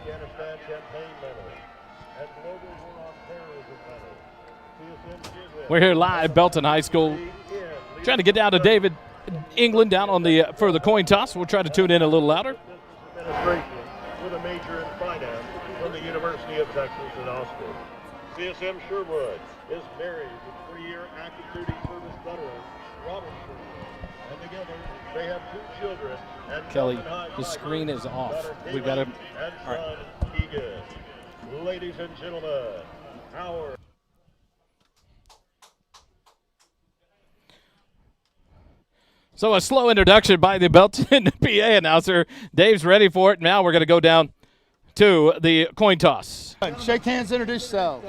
Afghanistan campaign medal and Global War on Terrorism medal. We're here live at Belton High School. Trying to get down to David England down on the for the coin toss. We'll try to tune in a little louder. Administration with a major in finance from the University of Texas in Austin. CSM Sherwood is married to 3-year active duty service veteran Robert Sherwood, and together they have 2 children. And Kelly, the screen is off. We've got to. All right. Egan. Ladies and gentlemen, our. So a slow introduction by the Belton PA announcer. Dave's ready for it. Now we're going to go down to the coin toss. Shake hands, introduce yourselves.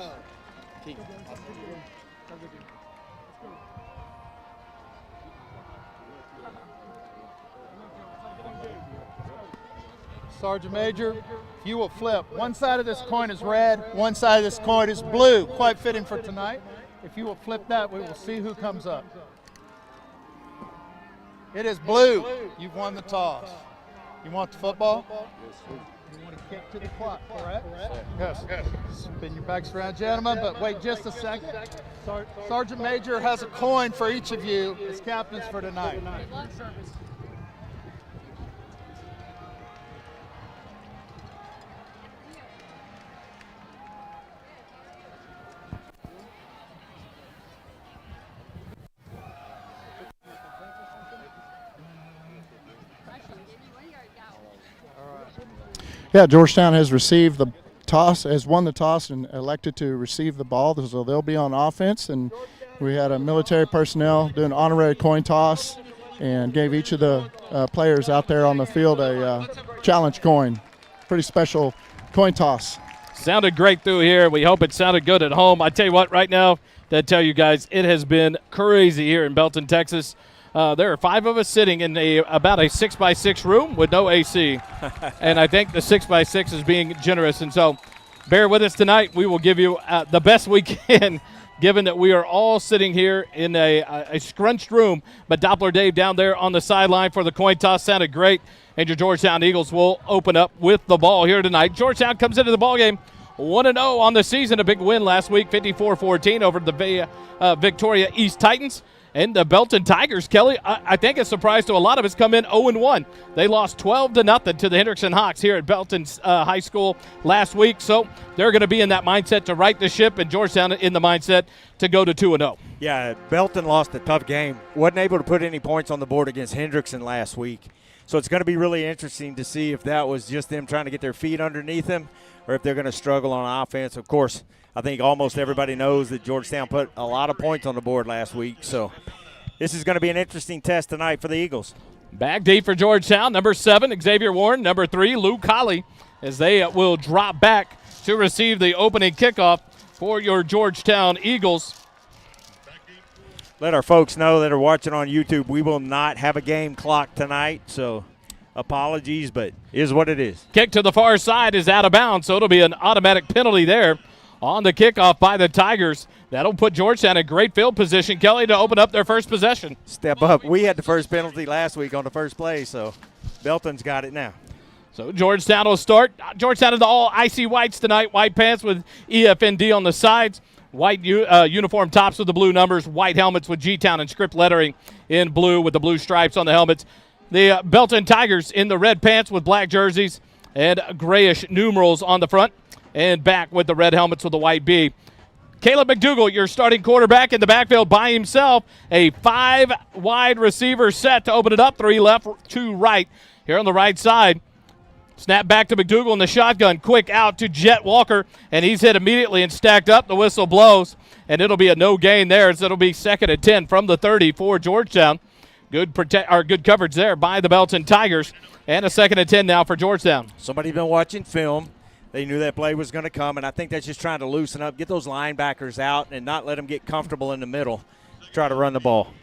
Sergeant Major, if you will flip. One side of this coin is red, one side of this coin is blue. Quite fitting for tonight. If you will flip that, we will see who comes up. It is blue. You've won the toss. You want the football? Yes, sir. You want to kick to the clock, correct? Yes. Spin your backs around, gentlemen, but wait just a second. Sergeant Major has a coin for each of you as captains for tonight. Yeah, Georgetown has received the toss, has won the toss and elected to receive the ball, so they'll be on offense. And we had a military personnel do an honorary coin toss and gave each of the players out there on the field a challenge coin. Pretty special coin toss. Sounded great through here. We hope it sounded good at home. I tell you what, right now, to tell you guys, it has been crazy here in Belton, Texas. There are 5 of us sitting in about a 6x6 room with no AC. And I think the 6x6 is being generous. And so bear with us tonight. We will give you the best we can, given that we are all sitting here in a scrunched room. But Doppler Dave down there on the sideline for the coin toss sounded great. And your Georgetown Eagles will open up with the ball here tonight. Georgetown comes into the ballgame 1-0 on the season. A big win last week, 54-14 over the Victoria East Titans. And the Belton Tigers, Kelly, I think a surprise to a lot of us, come in 0-1. They lost 12-0 to the Hendrickson Hawks here at Belton High School last week. So they're going to be in that mindset to right the ship, and Georgetown in the mindset to go to 2-0. Yeah, Belton lost a tough game. Wasn't able to put any points on the board against Hendrickson last week. So it's going to be really interesting to see if that was just them trying to get their feet underneath them or if they're going to struggle on offense. Of course, I think almost everybody knows that Georgetown put a lot of points on the board last week. So this is going to be an interesting test tonight for the Eagles. Back deep for Georgetown, number 7, Xavier Warren, number 3, Luke Colley, as they will drop back to receive the opening kickoff for your Georgetown Eagles. Let our folks know that are watching on YouTube, we will not have a game clock tonight, so apologies, but it is what it is. Kick to the far side is out of bounds, so it'll be an automatic penalty there on the kickoff by the Tigers. That'll put Georgetown in great field position, Kelly, to open up their first possession. Step up. We had the first penalty last week on the first play, so Belton's got it now. So Georgetown will start. Georgetown in the all icy whites tonight, white pants with EFND on the sides. White uniform tops with the blue numbers, white helmets with G-Town and script lettering in blue with the blue stripes on the helmets. The Belton Tigers in the red pants with black jerseys and grayish numerals on the front, and back with the red helmets with the white B. Caleb McDougal, your starting quarterback in the backfield by himself. A 5 wide receiver set to open it up, 3 left, 2 right. Here on the right side. Snap back to McDougal in the shotgun. Quick out to Jet Walker, and he's hit immediately and stacked up. The whistle blows, and it'll be a no gain there. So it'll be 2nd and 10 from the 30 for Georgetown. Good coverage there by the Belton Tigers, and a 2nd and 10 now for Georgetown. Somebody's been watching film. They knew that play was going to come, and I think that's just trying to loosen up, get those linebackers out, and not let them get comfortable in the middle. Try to run the ball.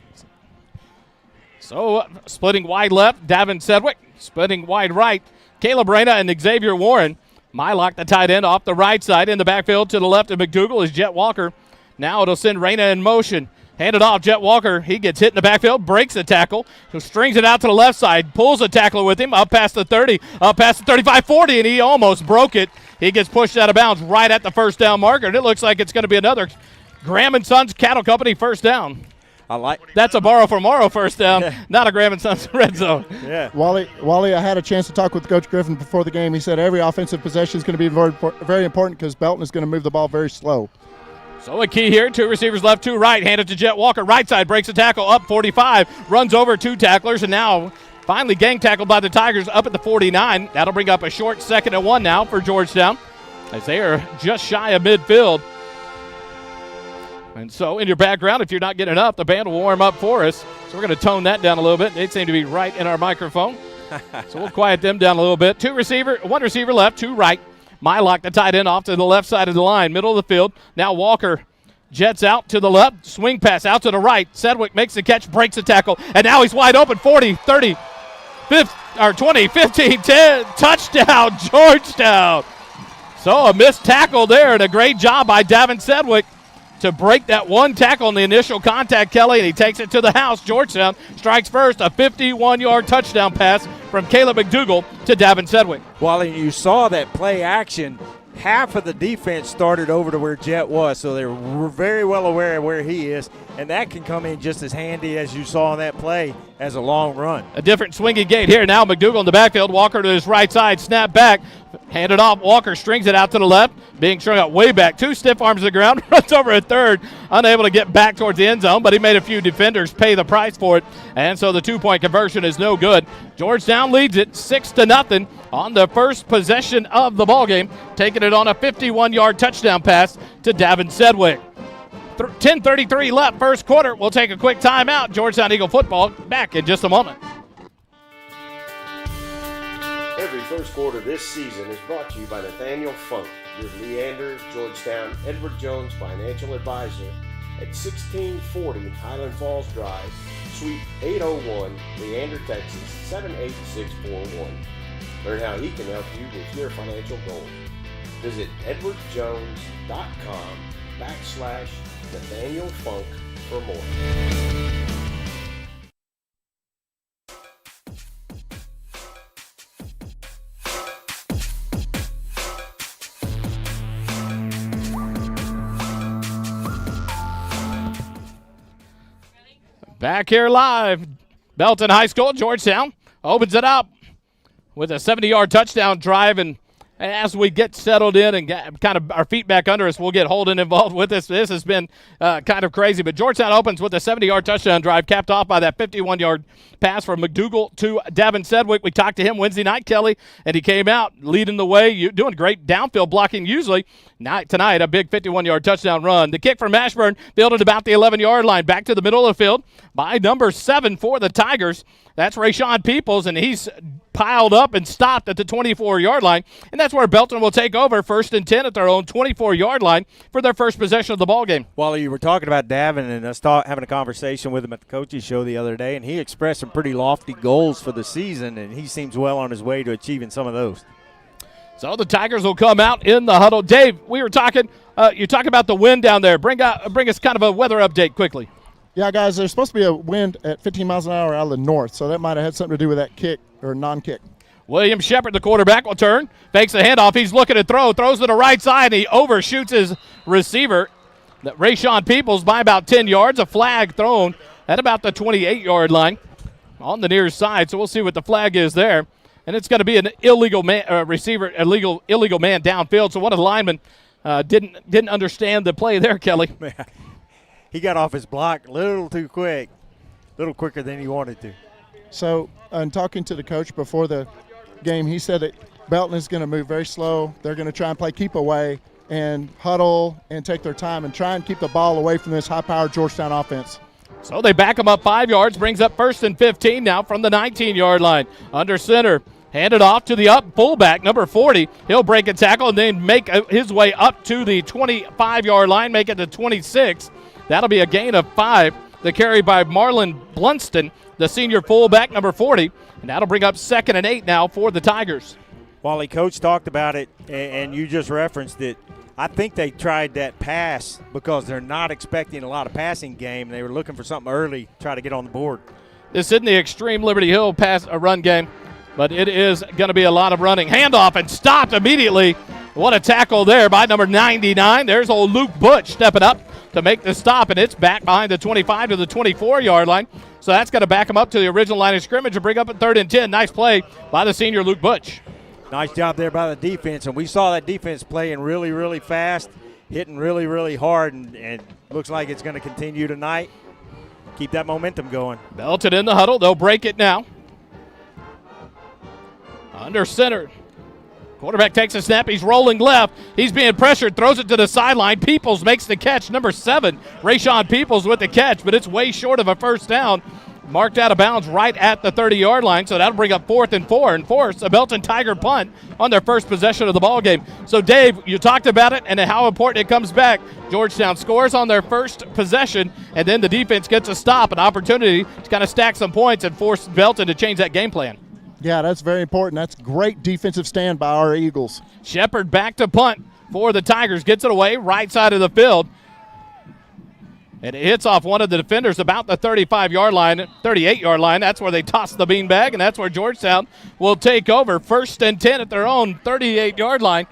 So splitting wide left, Davin Sedgwick. Splitting wide right, Caleb Reyna and Xavier Warren. Mylock, the tight end, off the right side. In the backfield to the left of McDougal is Jet Walker. Now it'll send Reyna in motion. Handed off, Jet Walker. He gets hit in the backfield, breaks the tackle, strings it out to the left side, pulls a tackler with him up past the 30, up past the 35, 40, and he almost broke it. He gets pushed out of bounds right at the first down marker, and it looks like it's going to be another Graham & Sons Cattle Company first down. That's a borrow for Morrow first down, not a Graham & Sons red zone. Yeah. Wally, I had a chance to talk with Coach Griffin before the game. He said every offensive possession is going to be very, very important because Belton is going to move the ball very slow. So a key here, 2 receivers left, 2 right, hand it to Jet Walker, right side, breaks a tackle, up 45, runs over 2 tacklers, and now finally gang tackled by the Tigers up at the 49. That'll bring up a short 2nd and 1 now for Georgetown as they are just shy of midfield. And so in your background, if you're not getting enough, the band will warm up for us. So we're going to tone that down a little bit. They seem to be right in our microphone. So we'll quiet them down a little bit. 1 receiver left, 2 right. Mylock, the tight end, off to the left side of the line, middle of the field. Now Walker jets out to the left, swing pass out to the right. Sedgwick makes the catch, breaks the tackle, and now he's wide open. 40, 30, 20, 15, 10, touchdown, Georgetown. So a missed tackle there, and a great job by Davin Sedgwick to break that one tackle in the initial contact, Kelly, and he takes it to the house. Georgetown strikes first, a 51-yard touchdown pass from Caleb McDougal to Davin Sedgwick. Well, you saw that play action. Half of the defense started over to where Jet was, so they were very well aware of where he is, and that can come in just as handy as you saw on that play as a long run. A different swinging gate here. Now McDougal in the backfield. Walker to his right side. Snap back. Handed off. Walker strings it out to the left. Being strung out way back. 2 stiff arms to the ground. Runs over a third. Unable to get back towards the end zone, but he made a few defenders pay the price for it. And so the 2-point conversion is no good. Georgetown leads it 6-0 on the first possession of the ballgame, taking it on a 51-yard touchdown pass to Davin Sedgwick. 10:33 left, first quarter. We'll take a quick timeout. Georgetown Eagle football back in just a moment. Every first quarter this season is brought to you by Nathaniel Funk, your Leander, Georgetown, Edward Jones financial advisor at 1640 Highland Falls Drive, Suite 801, Leander, Texas 78641. Learn how he can help you with your financial goals. Visit edwardjones.com/Nathaniel Funk for more. Back here live. Belton High School, Georgetown opens it up with a 70-yard touchdown drive, and as we get settled in and get kind of our feet back under us, we'll get Holden involved with this. This has been kind of crazy, but Georgetown opens with a 70-yard touchdown drive, capped off by that 51-yard pass from McDougal to Davin Sedgwick. We talked to him Wednesday night, Kelly, and he came out leading the way. You're doing great downfield blocking usually. Tonight, a big 51-yard touchdown run. The kick from Ashburn fielded about the 11-yard line, back to the middle of the field by number 7 for the Tigers. That's Rayshawn Peoples, and he's piled up and stopped at the 24-yard line. And that's where Belton will take over, 1st and 10 at their own 24-yard line for their first possession of the ballgame. Well, you were talking about Davin, and us having a conversation with him at the coaches show the other day, and he expressed some pretty lofty goals for the season, and he seems well on his way to achieving some of those. So the Tigers will come out in the huddle. Dave, we were talking, you talk about the wind down there. Bring us kind of a weather update quickly. Yeah, guys, there's supposed to be a wind at 15 miles an hour out of the north, so that might have had something to do with that kick or non-kick. William Shepard, the quarterback, will turn, fakes the handoff. He's looking to throw, throws to the right side, and he overshoots his receiver, Rayshawn Peoples, by about 10 yards. A flag thrown at about the 28-yard line on the near side, so we'll see what the flag is there. And it's going to be an illegal man, receiver, illegal man downfield. So one of the linemen didn't understand the play there, Kelly. He got off his block a little too quick, a little quicker than he wanted to. So, in talking to the coach before the game, he said that Belton is going to move very slow. They're going to try and play keep away and huddle and take their time and try and keep the ball away from this high-powered Georgetown offense. So they back him up 5 yards, brings up 1st and 15 now from the 19-yard line. Under center, handed off to the up fullback, number 40. He'll break a tackle and then make his way up to the 25-yard line, make it to 26. That'll be a gain of 5. The carry by Marlon Blunston, the senior fullback, number 40. And that'll bring up 2nd and 8 now for the Tigers. Wally, Coach talked about it, and you just referenced it. I think they tried that pass because they're not expecting a lot of passing game. They were looking for something early, try to get on the board. This isn't the extreme Liberty Hill run game, but it is going to be a lot of running. Handoff and stopped immediately. What a tackle there by number 99. There's old Luke Butch stepping up to make the stop, and it's back behind the 25 to the 24-yard line. So that's going to back him up to the original line of scrimmage and bring up a 3rd and 10. Nice play by the senior Luke Butch. Nice job there by the defense, and we saw that defense playing really, really fast, hitting really, really hard, and looks like it's going to continue tonight. Keep that momentum going. Belton in the huddle. They'll break it now. Under center. Quarterback takes a snap. He's rolling left. He's being pressured. Throws it to the sideline. Peoples makes the catch. Number 7, Rayshawn Peoples with the catch, but it's way short of a first down. Marked out of bounds right at the 30-yard line, so that'll bring up 4th and 4 and force a Belton Tiger punt on their first possession of the ball game. So, Dave, you talked about it and how important it comes back. Georgetown scores on their first possession, and then the defense gets a stop, an opportunity to kind of stack some points and force Belton to change that game plan. Yeah, that's very important. That's great defensive stand by our Eagles. Shepard back to punt for the Tigers. Gets it away, right side of the field. And it hits off one of the defenders about the 35-yard line, 38-yard line. That's where they toss the beanbag, and that's where Georgetown will take over. 1st and 10 at their own 38-yard line.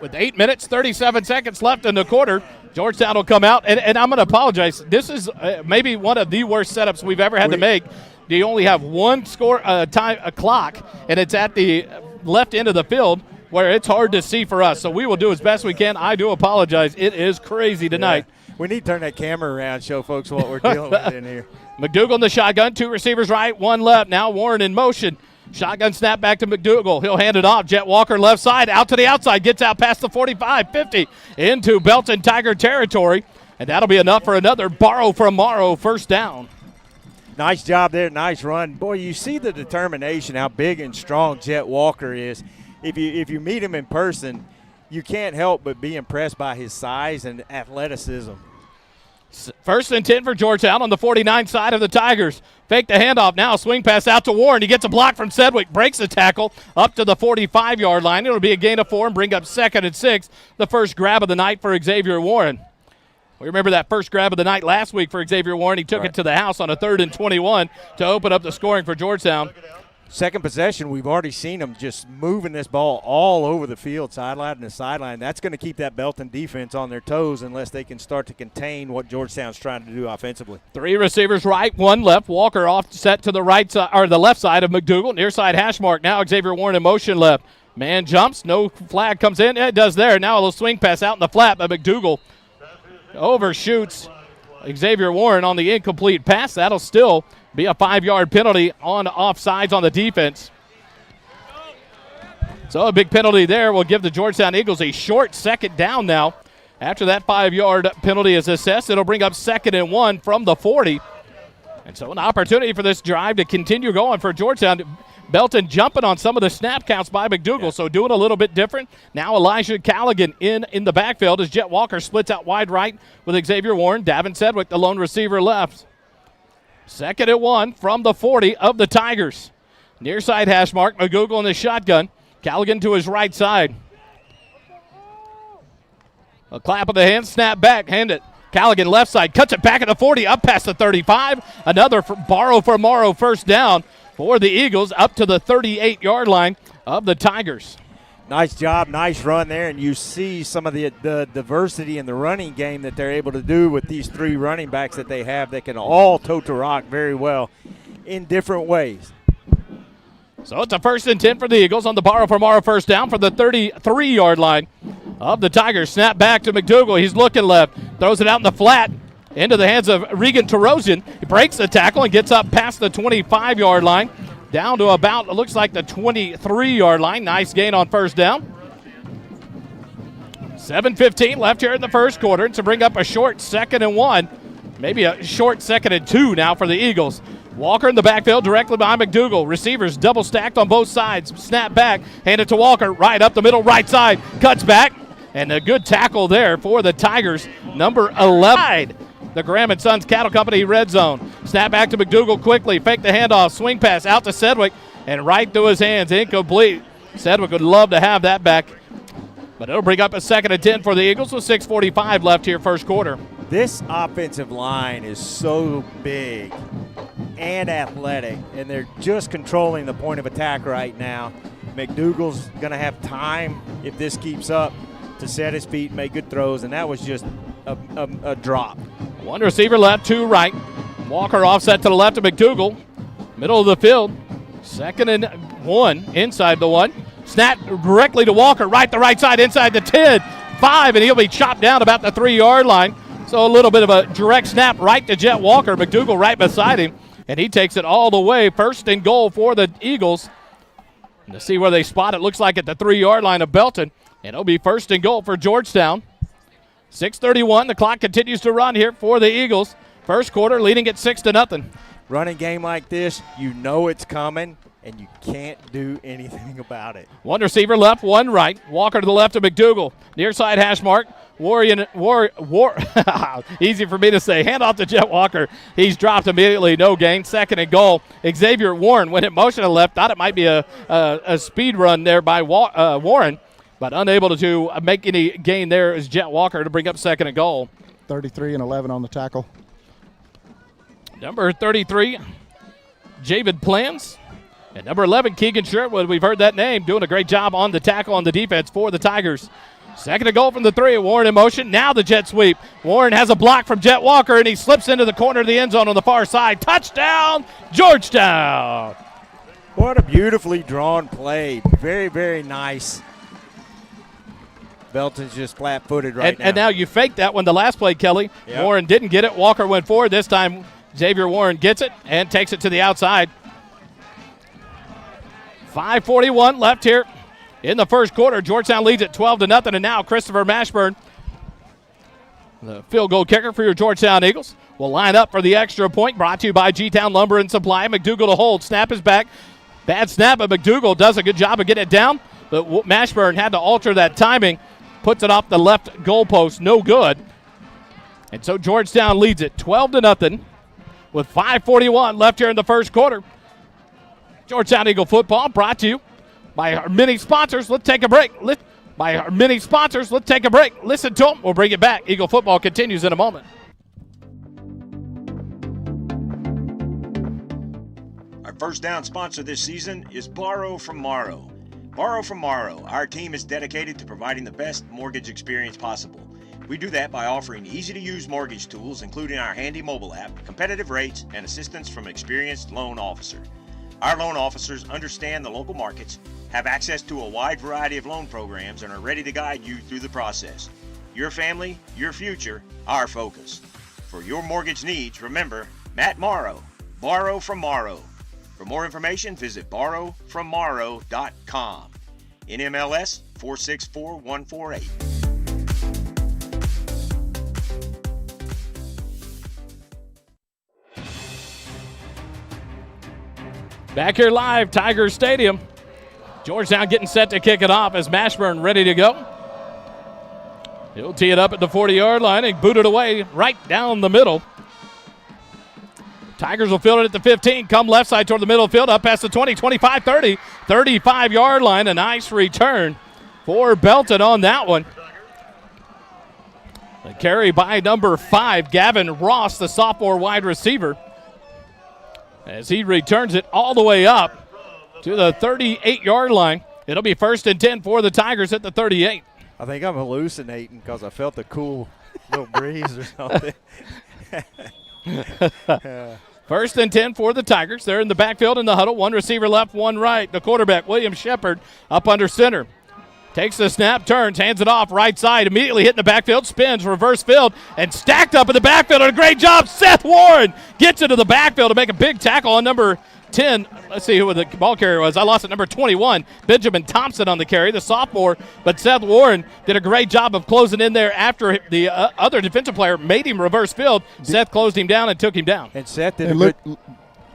With 8 minutes, 37 seconds left in the quarter, Georgetown will come out. And I'm going to apologize. This is maybe one of the worst setups we've ever had to make. You only have one clock, and it's at the left end of the field where it's hard to see for us. So we will do as best we can. I do apologize. It is crazy tonight. Yeah. We need to turn that camera around, show folks what we're dealing with in here. McDougal in the shotgun, 2 receivers right, 1 left. Now Warren in motion. Shotgun snap back to McDougal. He'll hand it off. Jet Walker left side, out to the outside, gets out past the 45, 50, into Belton Tiger territory. And that'll be enough for another borrow from Morrow first down. Nice job there, nice run. Boy, you see the determination, how big and strong Jet Walker is. If you meet him in person, you can't help but be impressed by his size and athleticism. 1st and 10 for Georgetown on the 49 side of the Tigers. Fake the handoff now. Swing pass out to Warren. He gets a block from Sedgwick. Breaks the tackle up to the 45-yard line. It'll be a gain of 4 and bring up 2nd and 6. The first grab of the night for Xavier Warren. We remember that first grab of the night last week for Xavier Warren. He took it to the house on a 3rd and 21 to open up the scoring for Georgetown. Second possession, we've already seen them just moving this ball all over the field, sideline to sideline. That's going to keep that Belton defense on their toes unless they can start to contain what Georgetown's trying to do offensively. 3 receivers right, 1 left. Walker offset to the right side or the left side of McDougal. Near side hash mark. Now Xavier Warren in motion left. Man jumps, no flag comes in. It does there. Now a little swing pass out in the flat by McDougal. Overshoots Xavier Warren on the incomplete pass. That'll still be a 5-yard penalty on offsides on the defense. So a big penalty there will give the Georgetown Eagles a short 2nd down now. After that 5-yard penalty is assessed, it'll bring up 2nd and 1 from the 40. And so an opportunity for this drive to continue going for Georgetown. Belton jumping on some of the snap counts by McDougal, so doing a little bit different. Now Elijah Callaghan in the backfield as Jet Walker splits out wide right with Xavier Warren. Davin Sedgwick, the lone receiver, left. 2nd and 1 from the 40 of the Tigers. Near side hash mark, McDougal in the shotgun. Callaghan to his right side. A clap of the hand, snap back, hand it. Callaghan left side, cuts it back at the 40, up past the 35. Another borrow for Morrow first down for the Eagles up to the 38-yard line of the Tigers. Nice job, nice run there, and you see some of the diversity in the running game that they're able to do with these 3 running backs that they have that can all tote the rock very well in different ways. So it's a 1st and 10 for the Eagles on the borrow for Morrow first down for the 33-yard line of the Tigers. Snap back to McDougal. He's looking left, throws it out in the flat into the hands of Regan Tarosian. He breaks the tackle and gets up past the 25-yard line. Down to about, it looks like the 23-yard line. Nice gain on first down. 7:15 left here in the first quarter to bring up a short 2nd and 1. Maybe a short 2nd and 2 now for the Eagles. Walker in the backfield directly behind McDougal. Receivers double stacked on both sides. Snap back, hand it to Walker. Right up the middle, right side. Cuts back. And a good tackle there for the Tigers. Number 11. The Graham & Sons Cattle Company red zone. Snap back to McDougal quickly. Fake the handoff. Swing pass out to Sedgwick. And right through his hands. Incomplete. Sedgwick would love to have that back. But it'll bring up a 2nd and 10 for the Eagles with 6:45 left here first quarter. This offensive line is so big and athletic, and they're just controlling the point of attack right now. McDougal's going to have time, if this keeps up, to set his feet and make good throws, and that was just a drop. One receiver left, 2 right. Walker offset to the left of McDougal. Middle of the field. 2nd and 1 inside the 1. Snap directly to Walker, the right side, inside the 10, 5, and he'll be chopped down about the 3-yard line. So a little bit of a direct snap right to Jet Walker. McDougal right beside him, and he takes it all the way. 1st and goal for the Eagles. And to see where they spot it, looks like at the 3-yard line of Belton. And it'll be 1st and goal for Georgetown. 6:31, the clock continues to run here for the Eagles. First quarter leading at 6-0. Running game like this, you know it's coming, and you can't do anything about it. One receiver left, 1 right. Walker to the left of McDougal. Near side hash mark. Easy for me to say. Hand off to Jet Walker. He's dropped immediately. No gain. 2nd and goal. Xavier Warren went in motion to the left. Thought it might be a speed run there by Warren, but unable to make any gain there is Jet Walker to bring up 2nd and goal. 33 and 11 on the tackle. Number 33, Javid Plans. And number 11, Keegan Sherwood. We've heard that name. Doing a great job on the tackle on the defense for the Tigers. 2nd and goal from the 3. Warren in motion. Now the jet sweep. Warren has a block from Jet Walker, and he slips into the corner of the end zone on the far side. Touchdown, Georgetown. What a beautifully drawn play. Very, very nice. Belton's just flat-footed right now. And now you faked that one the last play, Kelly. Yep. Warren didn't get it. Walker went forward. This time Xavier Warren gets it and takes it to the outside. 5:41 left here in the first quarter. Georgetown leads at 12-0, and now Christopher Mashburn, the field goal kicker for your Georgetown Eagles, will line up for the extra point. Brought to you by G-Town Lumber and Supply. McDougal to hold. Snap is back. Bad snap, but McDougal does a good job of getting it down. But Mashburn had to alter that timing. Puts it off the left goalpost. No good. And so Georgetown leads it 12-0 with 5:41 left here in the first quarter. Georgetown Eagle football brought to you by our many sponsors. Let's take a break. Listen to them. We'll bring it back. Eagle football continues in a moment. Our first down sponsor this season is Borrow from Morrow. Borrow from Morrow. Our team is dedicated to providing the best mortgage experience possible. We do that by offering easy-to-use mortgage tools, including our handy mobile app, competitive rates, and assistance from an experienced loan officer. Our loan officers understand the local markets, have access to a wide variety of loan programs, and are ready to guide you through the process. Your family, your future, our focus. For your mortgage needs, remember, Matt Morrow, Borrow from Morrow. For more information, visit borrowfrommorrow.com. NMLS 464148. Back here live, Tigers Stadium. Georgetown getting set to kick it off as Mashburn ready to go. He'll tee it up at the 40-yard line and boot it away right down the middle. Tigers will field it at the 15, come left side toward the middle of the field, up past the 20, 25, 30, 35-yard line. A nice return for Belton on that one. The carry by number 5, Gavin Ross, the sophomore wide receiver, as he returns it all the way up to the 38-yard line. It'll be 1st and 10 for the Tigers at the 38. I think I'm hallucinating because I felt a cool little breeze or something. 1st and 10 for the Tigers. They're in the backfield in the huddle. One receiver left, one right. The quarterback, William Shepard, up under center. Takes the snap, turns, hands it off, right side, immediately hitting the backfield, spins, reverse field, and stacked up in the backfield. And a great job, Seth Warren gets into the backfield to make a big tackle on number 10. Let's see who the ball carrier was. I lost at number 21, Benjamin Thompson on the carry, the sophomore. But Seth Warren did a great job of closing in there after the other defensive player made him reverse field. Seth closed him down and took him down. And Seth did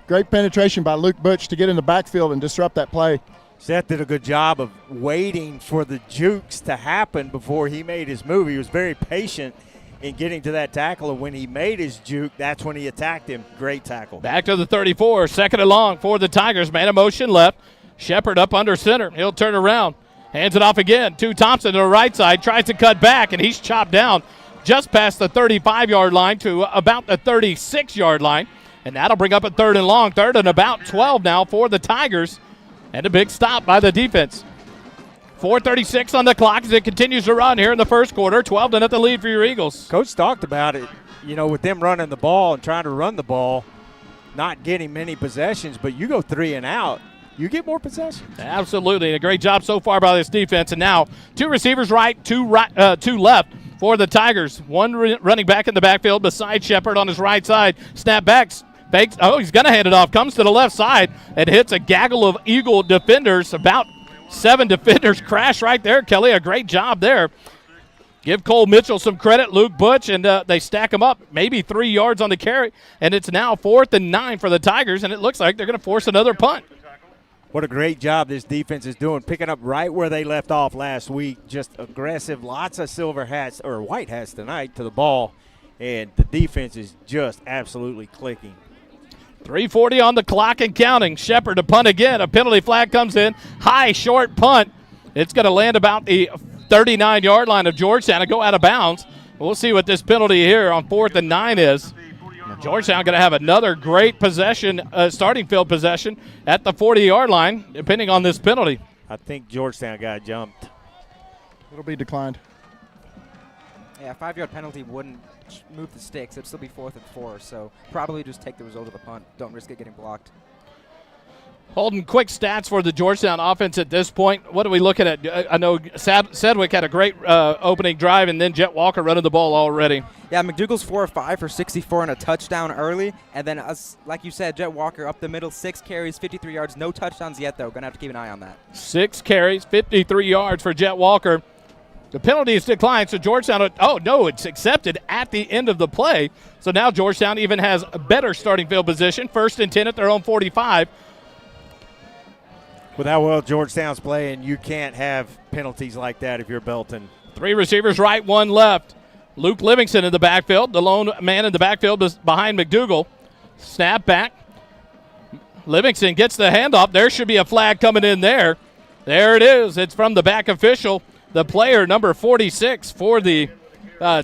great penetration by Luke Butch to get in the backfield and disrupt that play. Seth did a good job of waiting for the jukes to happen before he made his move. He was very patient in getting to that tackle, and when he made his juke, that's when he attacked him. Great tackle. Back to the 34, 2nd and long for the Tigers. Man in motion left. Shepard up under center. He'll turn around. Hands it off again to Thompson to the right side. Tries to cut back, and he's chopped down just past the 35-yard line to about the 36-yard line. And that'll bring up a 3rd and long. 3rd and about 12 now for the Tigers. And a big stop by the defense. 4:36 on the clock as it continues to run here in the first quarter. 12-0 lead for your Eagles. Coach talked about it, with them running the ball and trying to run the ball, not getting many possessions, but you go 3 and out, you get more possessions. Absolutely. A great job so far by this defense. And now 2 receivers right, 2 left for the Tigers. 1 running back in the backfield beside Shepard on his right side. Snap back. Fakes. Oh, he's going to hand it off. Comes to the left side and hits a gaggle of Eagle defenders. About 7 defenders crash right there. Kelly, a great job there. Give Cole Mitchell some credit, Luke Butch, and they stack him up maybe 3 yards on the carry. And it's now 4th and 9 for the Tigers, and it looks like they're going to force another punt. What a great job this defense is doing, picking up right where they left off last week. Just aggressive, lots of silver hats, or white hats tonight to the ball, and the defense is just absolutely clicking. 3:40 on the clock and counting. Shepard to punt again. A penalty flag comes in. High, short punt. It's going to land about the 39-yard line of Georgetown and go out of bounds. We'll see what this penalty here on 4th and 9 is. Georgetown going to have another great possession, starting field possession at the 40-yard line, depending on this penalty. I think Georgetown got jumped. It'll be declined. Yeah, a 5-yard penalty wouldn't move the sticks. It'd still be 4th and 4, so probably just take the result of the punt. Don't risk it getting blocked. Holden, quick stats for the Georgetown offense at this point. What are we looking at? I know Sedgwick had a great opening drive, and then Jet Walker running the ball already. Yeah, McDougal's 4 of 5 for 64 and a touchdown early. And then, like you said, Jet Walker up the middle, 6 carries, 53 yards. No touchdowns yet, though. Going to have to keep an eye on that. 6 carries, 53 yards for Jet Walker. The penalty is declined, so Georgetown, it's accepted at the end of the play. So now Georgetown even has a better starting field position. 1st and 10 at their own 45. With how well Georgetown's playing, you can't have penalties like that if you're Belton. 3 receivers right, 1 left. Luke Livingston in the backfield, the lone man in the backfield behind McDougal. Snap back. Livingston gets the handoff. There should be a flag coming in there. There it is. It's from the back official. The player, number 46 for the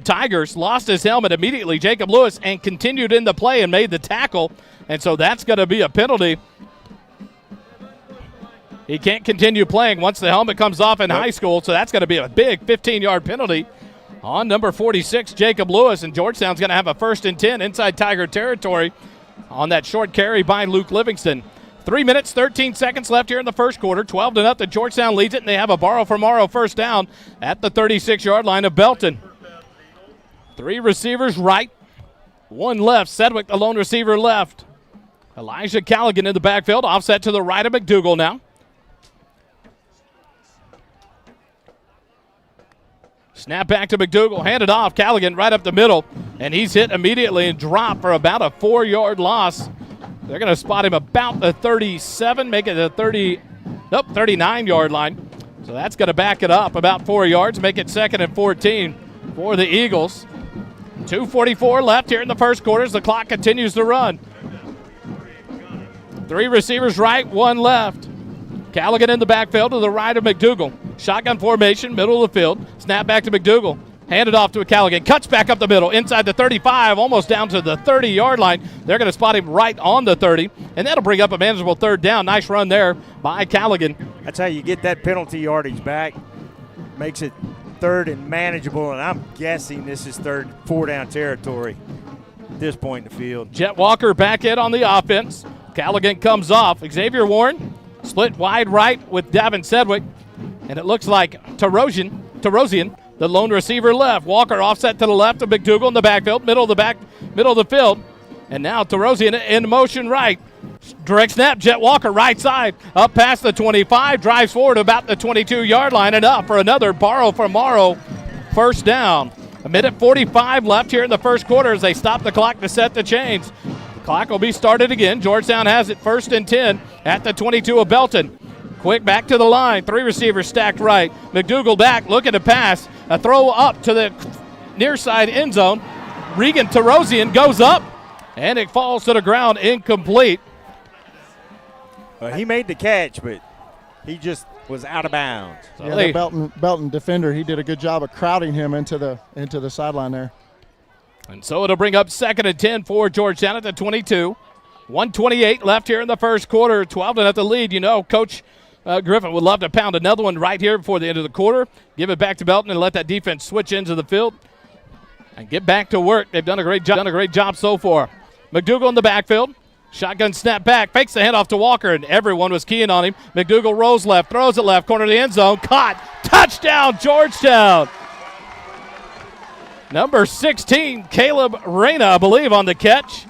Tigers, lost his helmet immediately, Jacob Lewis, and continued in the play and made the tackle. And so that's going to be a penalty. He can't continue playing once the helmet comes off in high school, so that's going to be a big 15-yard penalty on number 46, Jacob Lewis. And Georgetown's going to have a 1st and 10 inside Tiger territory on that short carry by Luke Livingston. 3 minutes, 13 seconds left here in the first quarter. 12-0. Georgetown leads it, and they have a borrow for Morrow first down at the 36-yard line of Belton. 3 receivers right, 1 left. Sedgwick, the lone receiver, left. Elijah Callaghan in the backfield, offset to the right of McDougal now. Snap back to McDougal, handed off. Callaghan right up the middle, and he's hit immediately and dropped for about a 4-yard loss. They're going to spot him about the 37, make it the 39-yard line. So that's going to back it up about 4 yards, make it 2nd and 14 for the Eagles. 2:44 left here in the first quarter as the clock continues to run. 3 receivers right, 1 left. Callaghan in the backfield to the right of McDougal. Shotgun formation, middle of the field. Snap back to McDougal. Handed off to a Callaghan. Cuts back up the middle, inside the 35, almost down to the 30-yard line. They're going to spot him right on the 30, and that'll bring up a manageable 3rd down. Nice run there by Callaghan. That's how you get that penalty yardage back. Makes it 3rd and manageable, and I'm guessing this is 4-down territory at this point in the field. Jet Walker back in on the offense. Callaghan comes off. Xavier Warren split wide right with Davin Sedgwick, and it looks like Tarosian, the lone receiver, left. Walker offset to the left of McDougal in the backfield, middle of the field. And now Tarosian in motion right. Direct snap, Jet Walker right side, up past the 25, drives forward about the 22-yard line and up for another borrow from Morrow, 1st down. 1:45 left here in the first quarter as they stop the clock to set the chains. The clock will be started again. Georgetown has it 1st and 10 at the 22 of Belton. Quick back to the line. 3 receivers stacked right. McDougal back, looking to pass. A throw up to the near side end zone. Regan Tarosian goes up, and it falls to the ground incomplete. He made the catch, but he just was out of bounds. So Yeah, the Belton defender, he did a good job of crowding him into the sideline there. And so it'll bring up 2nd and 10 for Georgetown at the 22. 1:28 left here in the first quarter. 12-0 lead. You know, Coach Griffin would love to pound another one right here before the end of the quarter. Give it back to Belton and let that defense switch into the field and get back to work. They've done a great job so far. McDougal in the backfield. Shotgun snap back, fakes the handoff to Walker, and everyone was keying on him. McDougal rolls left, throws it left, corner of the end zone, caught, touchdown, Georgetown. Number 16, Caleb Reyna, I believe, on the catch.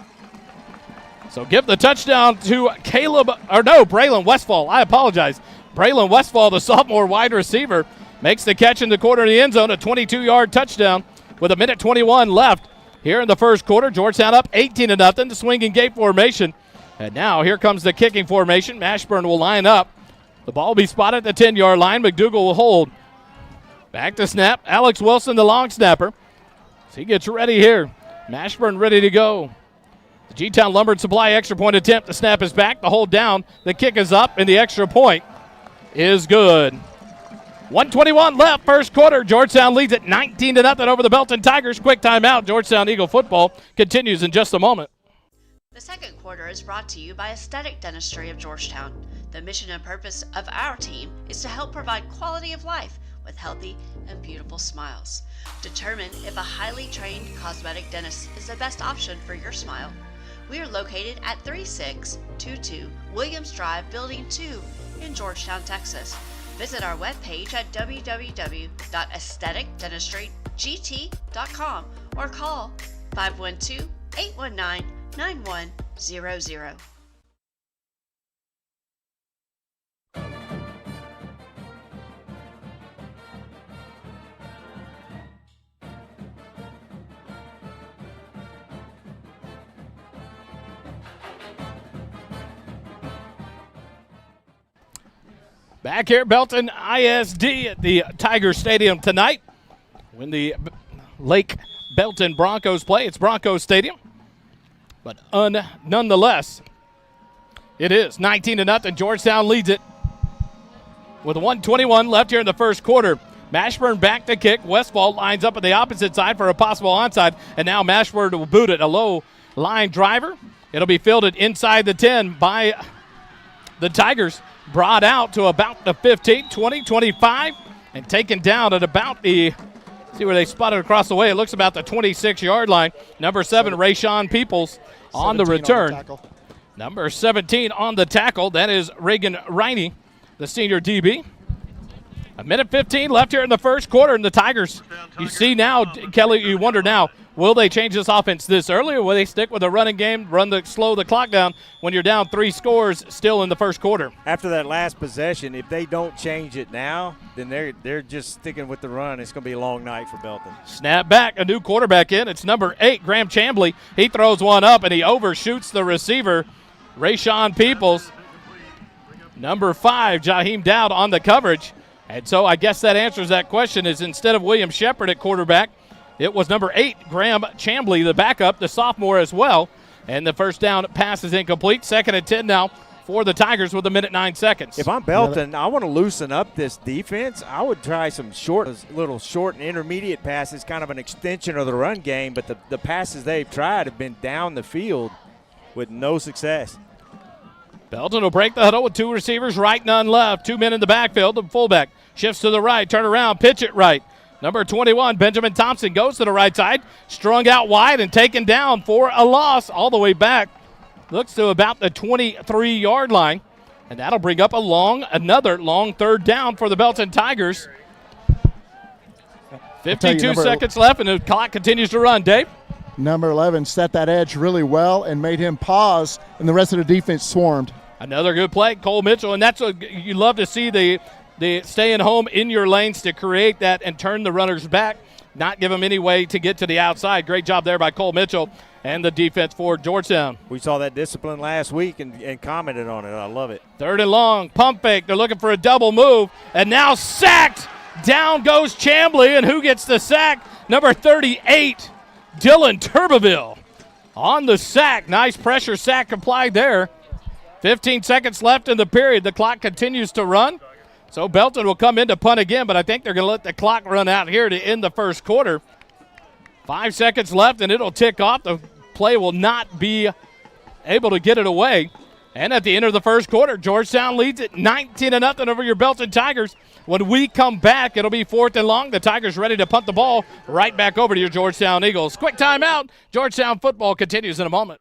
So give the touchdown to Braylon Westfall. I apologize. Braylon Westfall, the sophomore wide receiver, makes the catch in the corner of the end zone, a 22-yard touchdown with 1:21 left. Here in the first quarter, Georgetown up 18-0, the swinging gate formation. And now here comes the kicking formation. Mashburn will line up. The ball will be spotted at the 10-yard line. McDougal will hold. Back to snap. Alex Wilson, the long snapper. So he gets ready here. Mashburn ready to go. The G-Town Lumber and Supply extra point attempt. The snap is back. The hold down. The kick is up, and the extra point is good. 1:21 left, first quarter. Georgetown leads at 19-0 over the Belton Tigers. Quick timeout. Georgetown Eagle football continues in just a moment. The second quarter is brought to you by Aesthetic Dentistry of Georgetown. The mission and purpose of our team is to help provide quality of life with healthy and beautiful smiles. Determine if a highly trained cosmetic dentist is the best option for your smile. We are located at 3622 Williams Drive, Building 2 in Georgetown, Texas. Visit our webpage at www.aestheticdentistrygt.com or call 512-819-9100. Back here, Belton ISD at the Tiger Stadium tonight. When the Lake Belton Broncos play, it's Broncos Stadium. But nonetheless, it is 19-0. Georgetown leads it with 1:21 left here in the first quarter. Mashburn back to kick. Westfall lines up on the opposite side for a possible onside. And now Mashburn will boot it. A low line driver. It'll be fielded inside the 10 by the Tigers. Brought out to about the 15, 20, 25, and taken down at about the, see where they spotted across the way. It looks about the 26-yard line. Number 7, Rayshawn Peoples on the return. Number 17 on the tackle. That is Reagan Riney, the senior DB. 1:15 left here in the first quarter, and the Tigers, you see now, Kelly, you wonder now, will they change this offense this early, or will they stick with a running game, slow the clock down when you're down 3 scores still in the first quarter? After that last possession, if they don't change it now, then they're just sticking with the run. It's going to be a long night for Belton. Snap back, a new quarterback in. It's number 8, Graham Chambly. He throws one up, and he overshoots the receiver, Rayshawn Peoples. Number 5, Jaheim Dowd on the coverage. And so I guess that answers that question, is instead of William Shepard at quarterback, it was number 8, Graham Chambly, the backup, the sophomore as well. And the first down pass is incomplete. 2nd and 10 now for the Tigers with 1:09. If I'm Belton, I want to loosen up this defense. I would try some little short and intermediate passes, kind of an extension of the run game. But the passes they've tried have been down the field with no success. Belton will break the huddle with 2 receivers, right, none left. 2 men in the backfield. The fullback shifts to the right, turn around, pitch it right. Number 21, Benjamin Thompson, goes to the right side, strung out wide and taken down for a loss all the way back. Looks to about the 23-yard line, and that'll bring up another long third down for the Belton Tigers. 52 seconds left, and the clock continues to run. Dave? Number 11 set that edge really well and made him pause, and the rest of the defense swarmed. Another good play, Cole Mitchell, and that's what you love to see, the staying home in your lanes to create that and turn the runners back, not give them any way to get to the outside. Great job there by Cole Mitchell and the defense for Georgetown. We saw that discipline last week and commented on it. I love it. 3rd and long, pump fake. They're looking for a double move, and now sacked. Down goes Chambly, and who gets the sack? Number 38, Dylan Turbeville on the sack. Nice pressure sack applied there. 15 seconds left in the period. The clock continues to run. So Belton will come in to punt again, but I think they're going to let the clock run out here to end the first quarter. 5 seconds left, and it'll tick off. The play will not be able to get it away. And at the end of the first quarter, Georgetown leads it 19-0 over your Belton Tigers. When we come back, it'll be 4th and long. The Tigers ready to punt the ball right back over to your Georgetown Eagles. Quick timeout. Georgetown football continues in a moment.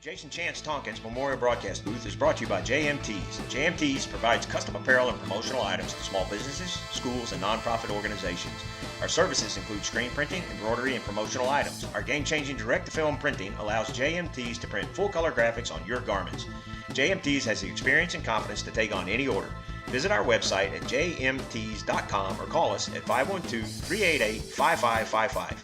Jason Chance Tompkins Memorial Broadcast Booth is brought to you by JMTs. JMTs provides custom apparel and promotional items to small businesses, schools, and nonprofit organizations. Our services include screen printing, embroidery, and promotional items. Our game-changing direct-to-film printing allows JMTs to print full-color graphics on your garments. JMTs has the experience and confidence to take on any order. Visit our website at jmts.com or call us at 512-388-5555.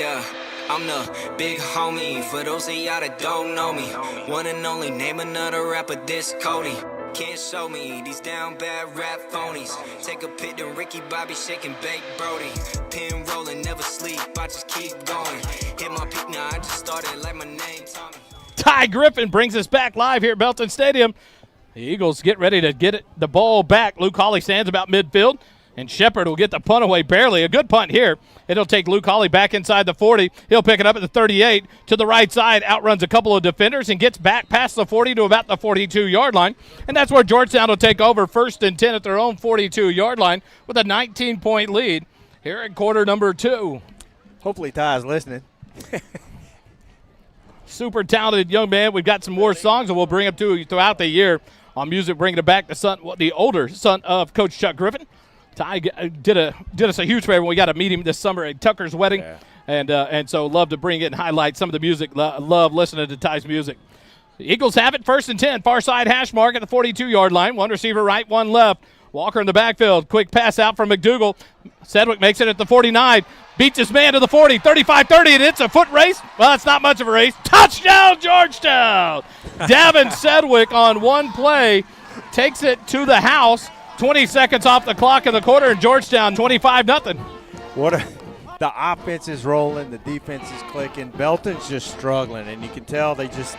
Yeah. I'm the big homie. For those of y'all that don't know me, one and only, name another rapper this Cody. Can't show me these down bad rap phonies. Take a pic to Ricky Bobby shaking bake Brody. Pin rolling, never sleep, I just keep going. Hit my peak now, I just started like my name Tommy. Ty Griffin brings us back live here at Belton Stadium. The Eagles get ready to get the ball back. Luke Hawley stands about midfield. And Shepard will get the punt away barely. A good punt here. It'll take Luke Hawley back inside the 40. He'll pick it up at the 38 to the right side, outruns a couple of defenders, and gets back past the 40 to about the 42-yard line. And that's where Georgetown will take over 1st and 10 at their own 42-yard line with a 19-point lead here in quarter number 2. Hopefully Ty's listening. Super talented young man. We've got some more songs that we'll bring up to you throughout the year on music, bringing it back to the older son of Coach Chuck Griffin. Ty did us a huge favor when we got to meet him this summer at Tucker's wedding, and so love to bring it and highlight some of the music. Love listening to Ty's music. The Eagles have it 1st and 10, far side hash mark at the 42-yard line. One receiver right, one left. Walker in the backfield. Quick pass out from McDougal. Sedgwick makes it at the 49. Beats his man to the 40, 35-30, and it's a foot race. Well, it's not much of a race. Touchdown, Georgetown! Davin Sedgwick on one play takes it to the house. 20 seconds off the clock in the quarter, and Georgetown 25-0. The offense is rolling, the defense is clicking. Belton's just struggling, and you can tell they just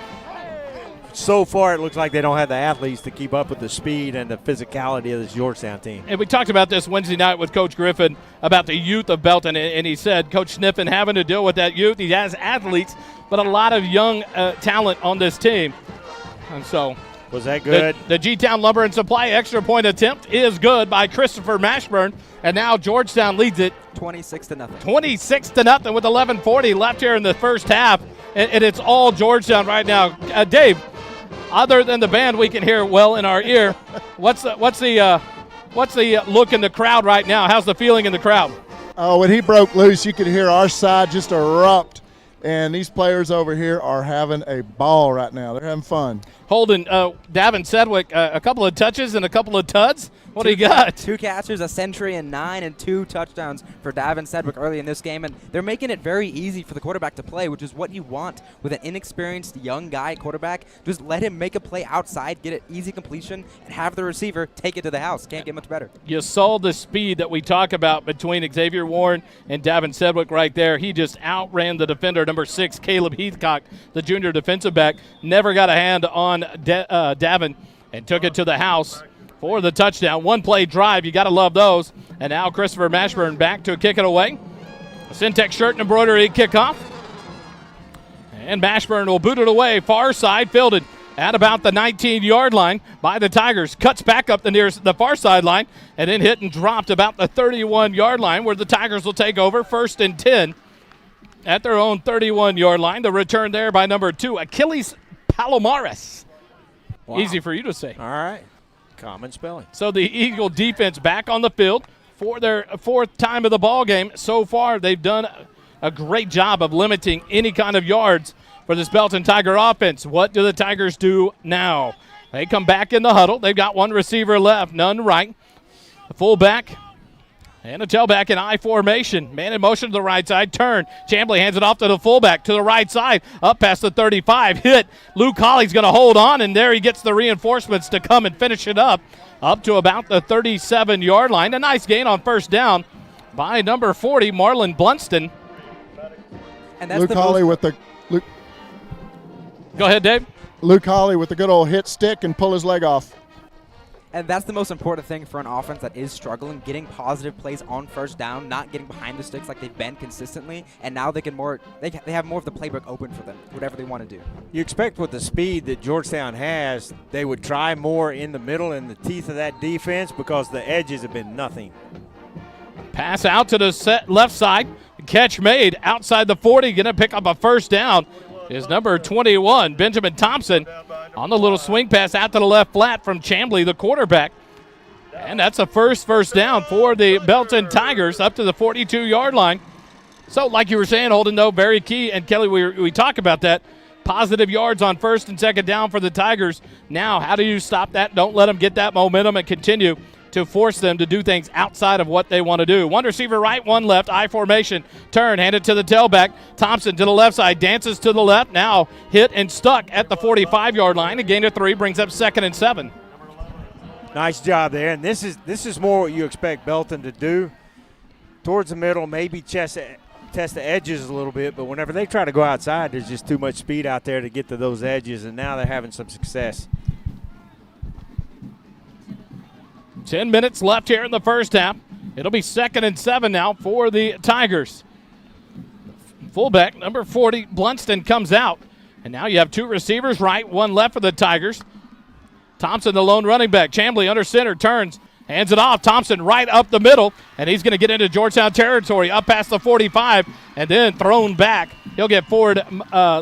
so far it looks like they don't have the athletes to keep up with the speed and the physicality of this Georgetown team. And we talked about this Wednesday night with Coach Griffin about the youth of Belton, and he said Coach Sniffen having to deal with that youth. He has athletes, but a lot of young talent on this team, and so. Was that good? The G-Town Lumber and Supply extra point attempt is good by Christopher Mashburn, and now Georgetown leads it 26-0. 26-0 with 11:40 left here in the first half, and it's all Georgetown right now. Dave, other than the band we can hear well in our ear, what's the look in the crowd right now? How's the feeling in the crowd? Oh, when he broke loose, you could hear our side just erupt. And these players over here are having a ball right now. They're having fun. Holding Davin Sedgwick a couple of touches and a couple of tuds. What do you got? 2 catches, a century, and 9 and 2 touchdowns for Davin Sedgwick early in this game. And they're making it very easy for the quarterback to play, which is what you want with an inexperienced young guy quarterback. Just let him make a play outside, get an easy completion, and have the receiver take it to the house. Can't get much better. You saw the speed that we talk about between Xavier Warren and Davin Sedgwick right there. He just outran the defender, number 6, Caleb Heathcock, the junior defensive back. Never got a hand on Davin and took it to the house for the touchdown. One play drive, you got to love those. And now Christopher Mashburn back to kick it away. A Syntex shirt and embroidery kickoff. And Mashburn will boot it away, far side, fielded at about the 19-yard line by the Tigers. Cuts back up the far sideline and then hit and dropped about the 31-yard line where the Tigers will take over 1st and 10 at their own 31-yard line. The return there by number 2, Achilles Palomares. Wow. Easy for you to say. All right. Common spelling. So the Eagle defense back on the field for their 4th time of the ball game. So far, they've done a great job of limiting any kind of yards for this Belton Tiger offense. What do the Tigers do now? They come back in the huddle. They've got one receiver left, none right. A fullback and a tailback in I formation. Man in motion to the right side. Turn. Chambly hands it off to the fullback to the right side. Up past the 35. Hit. Luke Hawley's going to hold on, and there he gets the reinforcements to come and finish it up to about the 37-yard line. A nice gain on 1st down by number 40, Marlon Blunston. And that's Luke Hawley with the Go ahead, Dave. Luke Hawley with the good old hit stick and pull his leg off. And that's the most important thing for an offense that is struggling, getting positive plays on first down, not getting behind the sticks like they've been consistently, and now they have more of the playbook open for them, whatever they want to do. You expect with the speed that Georgetown has, they would try more in the middle and the teeth of that defense because the edges have been nothing. Pass out to the left side. Catch made outside the 40. Going to pick up a first down is number 21, Benjamin Thompson, on the little swing pass out to the left flat from Chamblee, the quarterback. And that's a first down for the Belton Tigers up to the 42-yard line. So like you were saying, Holden, though, very key. And, Kelly, we talk about that. Positive yards on first and second down for the Tigers. Now, how do you stop that? Don't let them get that momentum and continue to force them to do things outside of what they want to do. One receiver right, one left, I formation, turn, hand it to the tailback. Thompson to the left side, dances to the left, now hit and stuck at the 45-yard line. A gain of 3 brings up 2nd and 7. Nice job there, and this is more what you expect Belton to do. Towards the middle, maybe test the edges a little bit, but whenever they try to go outside, there's just too much speed out there to get to those edges, and now they're having some success. 10 minutes left here in the first half. It'll be 2nd and 7 now for the Tigers. Fullback, number 40, Blunston, comes out. And now you have 2 receivers right, 1 left for the Tigers. Thompson, the lone running back. Chamblee under center, turns, hands it off. Thompson right up the middle, and he's going to get into Georgetown territory, up past the 45, and then thrown back. He'll get forward,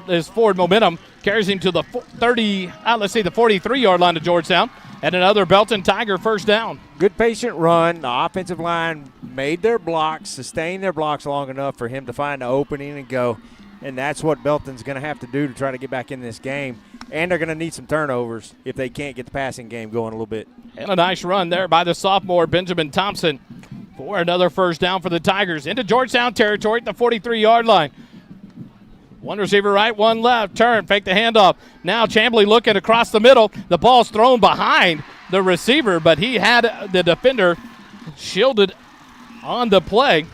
his forward momentum carries him to the 43-yard line to Georgetown. And another Belton Tiger first down. Good patient run. The offensive line made their blocks, sustained their blocks long enough for him to find the opening and go. And that's what Belton's going to have to do to try to get back in this game. And they're going to need some turnovers if they can't get the passing game going a little bit. And a nice run there by the sophomore Benjamin Thompson for another first down for the Tigers. Into Georgetown territory at the 43-yard line. 1 receiver right, 1 left. Turn, fake the handoff. Now Chamblee looking across the middle. The ball's thrown behind the receiver, but he had the defender shielded on the play.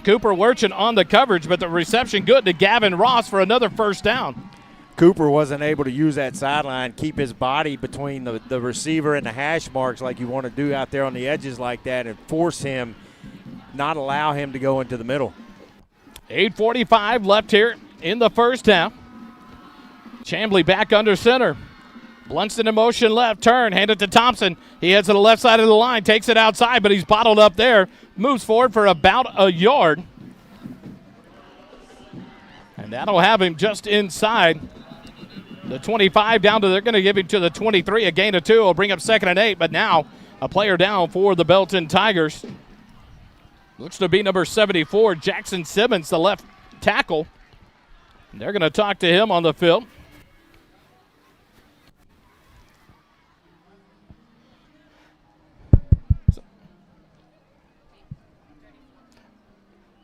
Cooper Werchen on the coverage, but the reception good to Gavin Ross for another first down. Cooper wasn't able to use that sideline, keep his body between the receiver and the hash marks like you want to do out there on the edges like that and force him, not allow him to go into the middle. 8:45 left here in the first half. Chamblee back under center. Blunston in motion left, turn, hand it to Thompson. He heads to the left side of the line, takes it outside, but he's bottled up there. Moves forward for about a yard. And that'll have him just inside the 25 down to, they're going to give him to the 23. A gain of 2 will bring up 2nd and 8, but now a player down for the Belton Tigers. Looks to be number 74, Jackson Simmons, the left tackle. And they're going to talk to him on the field.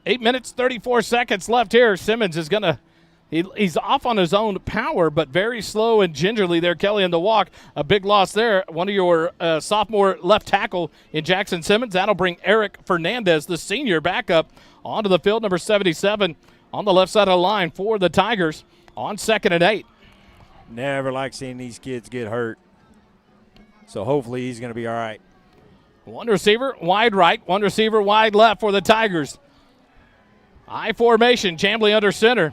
Eight minutes, 34 seconds left here. Simmons is going to, he's off on his own power, but very slow and gingerly there, Kelly, in the walk. A big loss there. One of your sophomore left tackle in Jackson Simmons. That'll bring Eric Fernandez, the senior backup, onto the field, number 77, on the left side of the line for the Tigers on 2nd and 8. Never like seeing these kids get hurt. So hopefully he's going to be all right. 1 receiver wide right, 1 receiver wide left for the Tigers. I formation, Chamblee under center.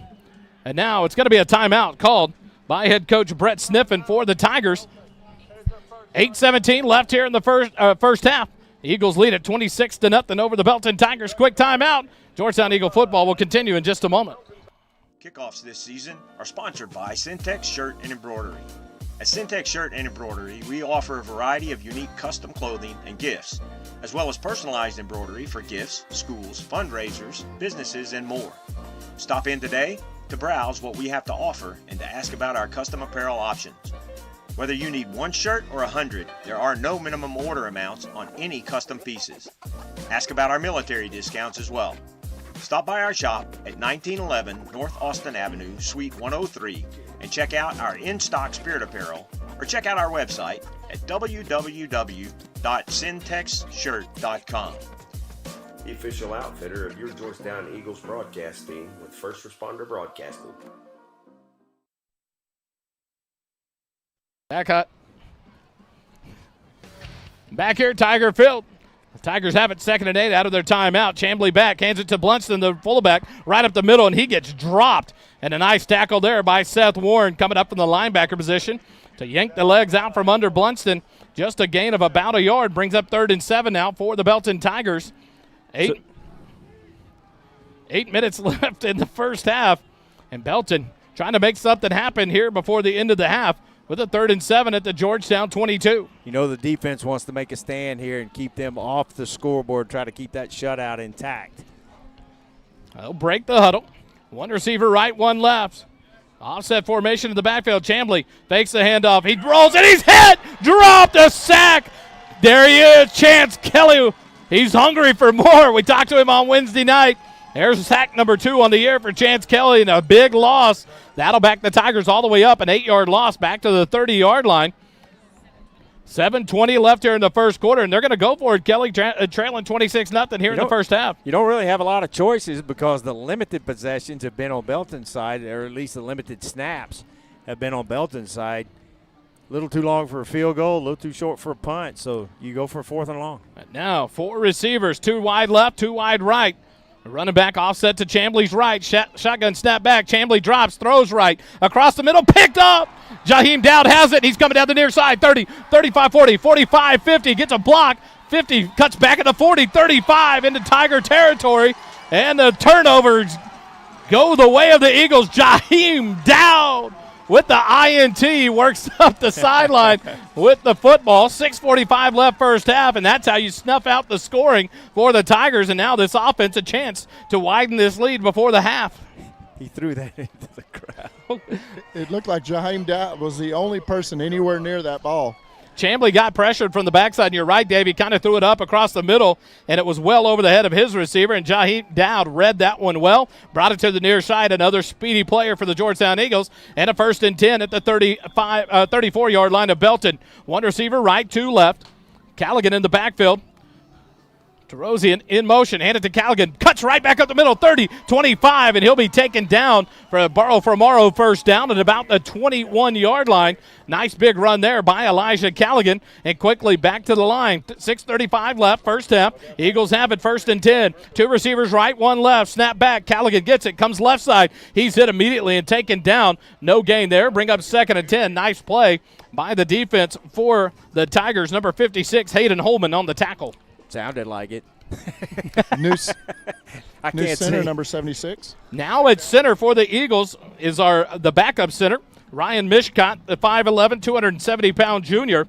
And now it's going to be a timeout called by head coach Brett Sniffen for the Tigers. 8:17 left here in the first half. The Eagles lead at 26-0 over the Belton Tigers. Quick timeout. Georgetown Eagle football will continue in just a moment. Kickoffs this season are sponsored by Syntex Shirt and Embroidery. At Syntex Shirt and Embroidery, we offer a variety of unique custom clothing and gifts, as well as personalized embroidery for gifts, schools, fundraisers, businesses, and more. Stop in today to browse what we have to offer and to ask about our custom apparel options. Whether you need 1 shirt or 100, there are no minimum order amounts on any custom pieces. Ask about our military discounts as well. Stop by our shop at 1911 North Austin Avenue, Suite 103, and check out our in-stock spirit apparel, or check out our website at www.syntex.com. shop.syntexshirt.com. The official outfitter of your Georgetown Eagles broadcast team with First Responder Broadcasting. Back hut. Back here, Tiger Field. The Tigers have it 2nd and 8 out of their timeout. Chambly back, hands it to Blunston, the fullback, right up the middle, and he gets dropped. And a nice tackle there by Seth Warren coming up from the linebacker position to yank the legs out from under Blunston. Just a gain of about a yard. Brings up 3rd and 7 now for the Belton Tigers. 8 minutes left in the first half. And Belton trying to make something happen here before the end of the half with a 3rd and 7 at the Georgetown 22. You know the defense wants to make a stand here and keep them off the scoreboard, try to keep that shutout intact. They'll break the huddle. One receiver right, one left. Offset formation in the backfield. Chambly fakes the handoff. He rolls and he's hit. Dropped, a sack. There he is, Chance Kelly. He's hungry for more. We talked to him on Wednesday night. There's sack number 2 on the year for Chance Kelly, and a big loss. That'll back the Tigers all the way up, an 8-yard loss back to the 30-yard line. 7:20 left here in the first quarter, and they're going to go for it. Kelly trailing 26-0 here in the first half. You don't really have a lot of choices because the limited possessions have been on Belton's side, or at least the limited snaps have been on Belton's side. A little too long for a field goal, a little too short for a punt, so you go for 4th and long. And now 4 receivers, 2 wide left, 2 wide right. Running back offset to Chambly's right. Shotgun snap back. Chambly drops, throws right. Across the middle, picked up. Jaheim Dowd has it. He's coming down the near side. 30, 35, 40, 45, 50. Gets a block. 50, cuts back at the 40, 35 into Tiger territory. And the turnovers go the way of the Eagles. Jaheim Dowd with the INT works up the sideline with the football. 6:45 left first half, and that's how you snuff out the scoring for the Tigers. And now this offense a chance to widen this lead before the half. He threw that into the crowd. It looked like Jaheim Dowd was the only person anywhere near that ball. Chambly got pressured from the backside, and you're right, Dave. He kind of threw it up across the middle, and it was well over the head of his receiver, and Jaheim Dowd read that one well, brought it to the near side, another speedy player for the Georgetown Eagles, and a 1st and 10 at the 34-yard line of Belton. 1 receiver right, 2 left. Callaghan in the backfield. Terosian in motion, handed to Callaghan, cuts right back up the middle, 30, 25, and he'll be taken down for a Burrow for Morrow first down at about the 21-yard line. Nice big run there by Elijah Callaghan, and quickly back to the line. 6:35 left, first half. Eagles have it 1st and 10. 2 receivers right, 1 left. Snap back, Callaghan gets it, comes left side. He's hit immediately and taken down. No gain there. Bring up 2nd and 10. Nice play by the defense for the Tigers. Number 56, Hayden Holman on the tackle. Sounded like it. New can't center, see. number 76. Now at center for the Eagles is the backup center, Ryan Mishcott, the 5'11", 270-pound junior.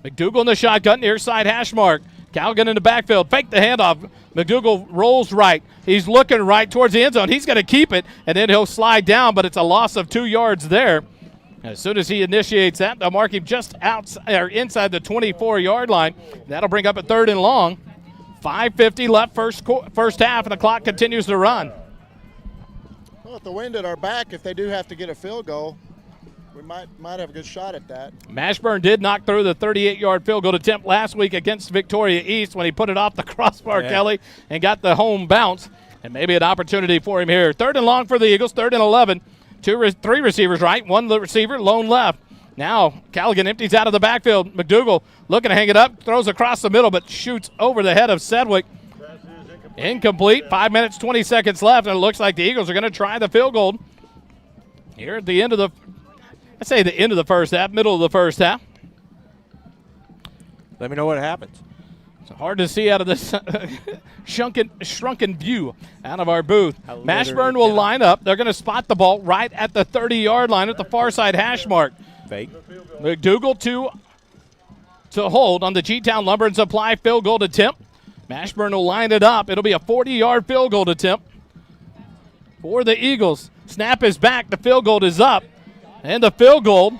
McDougal in the shotgun, near side hash mark. Callaghan in the backfield, fake the handoff. McDougal rolls right. He's looking right towards the end zone. He's going to keep it, and then he'll slide down, but it's a loss of 2 yards there. As soon as he initiates that, they'll mark him just outside or inside the 24-yard line. That'll bring up a 3rd and long. 5:50 left first half, and the clock continues to run. Well, with the wind at our back, if they do have to get a field goal, we might have a good shot at that. Mashburn did knock through the 38-yard field goal attempt last week against Victoria East when he put it off the crossbar, Kelly, and got the home bounce. And maybe an opportunity for him here. 3rd and long for the Eagles, 3rd and 11. 3 receivers right, 1 receiver, lone left. Now Callaghan empties out of the backfield. McDougal looking to hang it up, throws across the middle, but shoots over the head of Sedgwick. Incomplete. 5 minutes, 20 seconds left, and it looks like the Eagles are going to try the field goal here at the end of the, I'd say the end of the first half, middle of the first half. Let me know what happens. It's hard to see out of this shrunken view out of our booth. Mashburn will line up. They're going to spot the ball right at the 30-yard line at the far side hash mark. Fake. McDougal to hold on the G-Town Lumber and Supply field goal attempt. Mashburn will line it up. It'll be a 40-yard field goal attempt for the Eagles. Snap is back. The field goal is up. And the field goal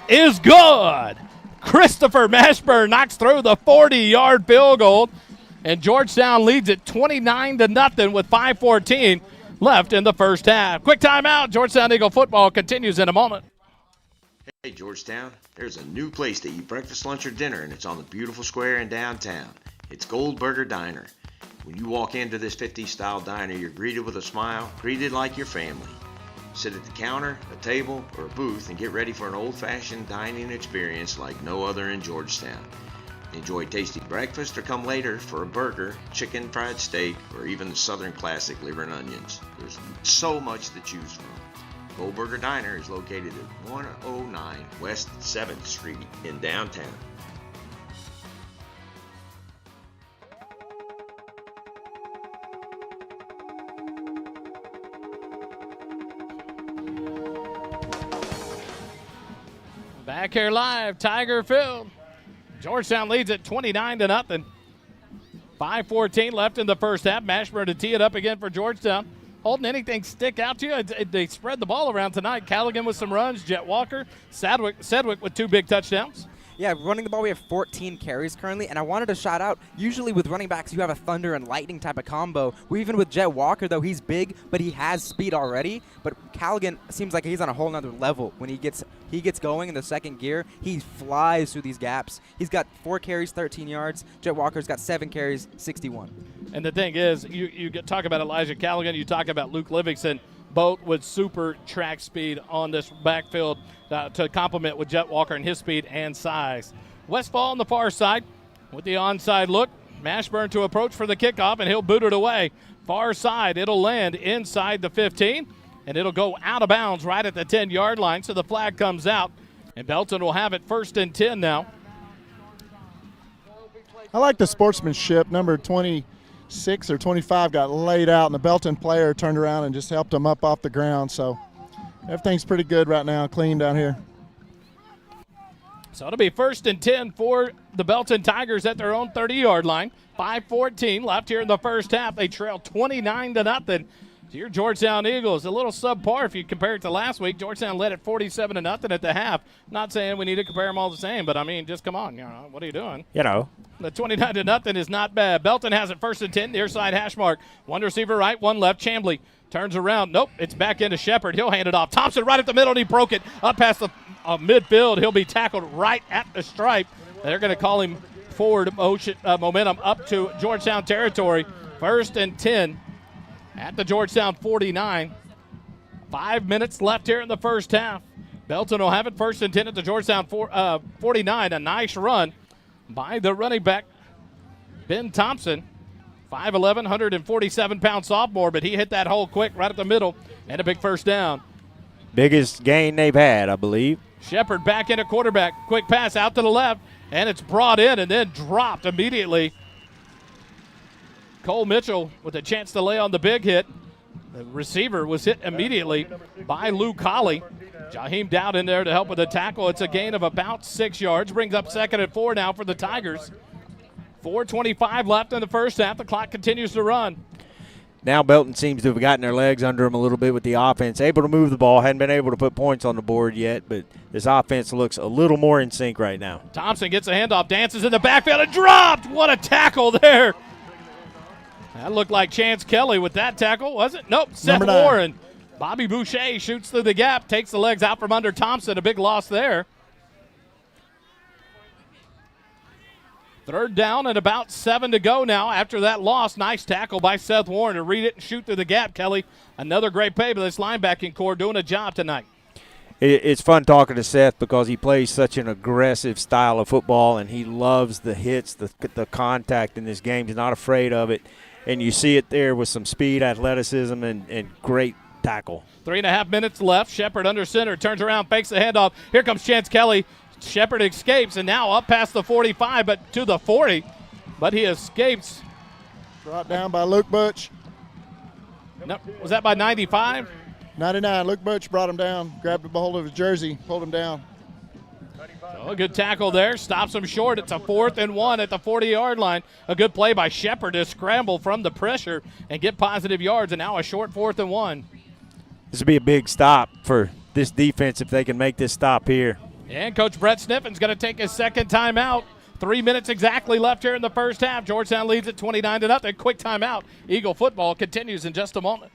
is good. Christopher Mashburn knocks through the 40-yard field goal, and Georgetown leads it 29-0 with 5:14 left in the first half. Quick timeout. Georgetown Eagle football continues in a moment. Hey Georgetown, there's a new place to eat breakfast, lunch, or dinner, and it's on the beautiful square in downtown. It's Goldberger Diner. When you walk into this 50s style diner, you're greeted with a smile, greeted like your family. Sit at the counter, a table, or a booth and get ready for an old-fashioned dining experience like no other in Georgetown. Enjoy tasty breakfast or come later for a burger, chicken fried steak, or even the Southern classic liver and onions. There's so much to choose from. Goldberger Diner is located at 109 West 7th Street in downtown. Back here live, Tiger Field. Georgetown leads at 29-0. 5:14 left in the first half. Mashburn to tee it up again for Georgetown. Holden, anything stick out to you? They spread the ball around tonight. Callaghan with some runs, Jet Walker, Sedgwick with 2 big touchdowns. Yeah, running the ball, we have 14 carries currently, and I wanted to shout out, usually with running backs, you have a thunder and lightning type of combo. Even with Jet Walker, though, he's big, but he has speed already. But Callaghan seems like he's on a whole nother level. When he gets going in the second gear, he flies through these gaps. He's got 4 carries, 13 yards. Jet Walker's got 7 carries, 61. And the thing is, you talk about Elijah Callaghan, you talk about Luke Livingston, both with super track speed on this backfield to complement with Jet Walker and his speed and size. Westfall on the far side with the onside look. Mashburn to approach for the kickoff, and he'll boot it away. Far side, it'll land inside the 15, and it'll go out of bounds right at the 10-yard line, so the flag comes out, and Belton will have it 1st and 10 now. I like the sportsmanship. Number 26 or 25 got laid out, and the Belton player turned around and just helped him up off the ground. So everything's pretty good right now, clean down here. So it'll be 1st and 10 for the Belton Tigers at their own 30-yard line. 5:14 left here in the first half. They trail 29-0 to your Georgetown Eagles. A little subpar if you compare it to last week. Georgetown led at 47-0 at the half. Not saying we need to compare them all the same, but I mean, just come on. What are you doing? The 29-0 is not bad. Belton has it 1st and 10, near side hash mark. 1 receiver right, 1 left. Chambly turns around. Nope, it's back into Shepard. He'll hand it off. Thompson right at the middle, and he broke it up past the midfield. He'll be tackled right at the stripe. They're going to call him forward motion, momentum up to Georgetown territory. 1st and 10 at the Georgetown 49. 5 minutes left here in the first half. Belton will have it 1st and 10 at the Georgetown 49. A nice run by the running back, Ben Thompson. 5'11", 147-pound sophomore, but he hit that hole quick right up the middle, and a big first down. Biggest gain they've had, I believe. Shepard back in at quarterback. Quick pass out to the left, and it's brought in and then dropped immediately. Cole Mitchell with a chance to lay on the big hit. The receiver was hit immediately by Luke Colley. Jaheim Dowd in there to help with the tackle. It's a gain of about 6 yards. Brings up 2nd and 4 now for the Tigers. 4:25 left in the first half. The clock continues to run. Now Belton seems to have gotten their legs under them a little bit with the offense. Able to move the ball. Hadn't been able to put points on the board yet, but this offense looks a little more in sync right now. Thompson gets a handoff, dances in the backfield, and dropped. What a tackle there. That looked like Chance Kelly with that tackle, was it? Nope, Seth Warren. Bobby Boucher shoots through the gap, takes the legs out from under Thompson. A big loss there. 3rd down and about 7 to go now after that loss. Nice tackle by Seth Warren to read it and shoot through the gap, Kelly. Another great play by this linebacking core doing a job tonight. It's fun talking to Seth because he plays such an aggressive style of football, and he loves the hits, the contact in this game. He's not afraid of it, and you see it there with some speed, athleticism, and great tackle. 3.5 minutes left. Shepard under center, turns around, fakes the handoff. Here comes Chance Kelly. Shepard escapes, and now up past the 45, but to the 40. But he escapes. Brought down by Luke Butch. No, was that by 95? 99. Luke Butch brought him down, grabbed a hold of his jersey, pulled him down. So a good tackle there. Stops him short. It's a 4th and 1 at the 40-yard line. A good play by Shepard to scramble from the pressure and get positive yards, and now a short 4th and 1. This would be a big stop for this defense if they can make this stop here. And Coach Brett Sniffin's going to take his 2nd timeout. 3 minutes exactly left here in the first half. Georgetown leads at 29-0. Quick timeout. Eagle football continues in just a moment.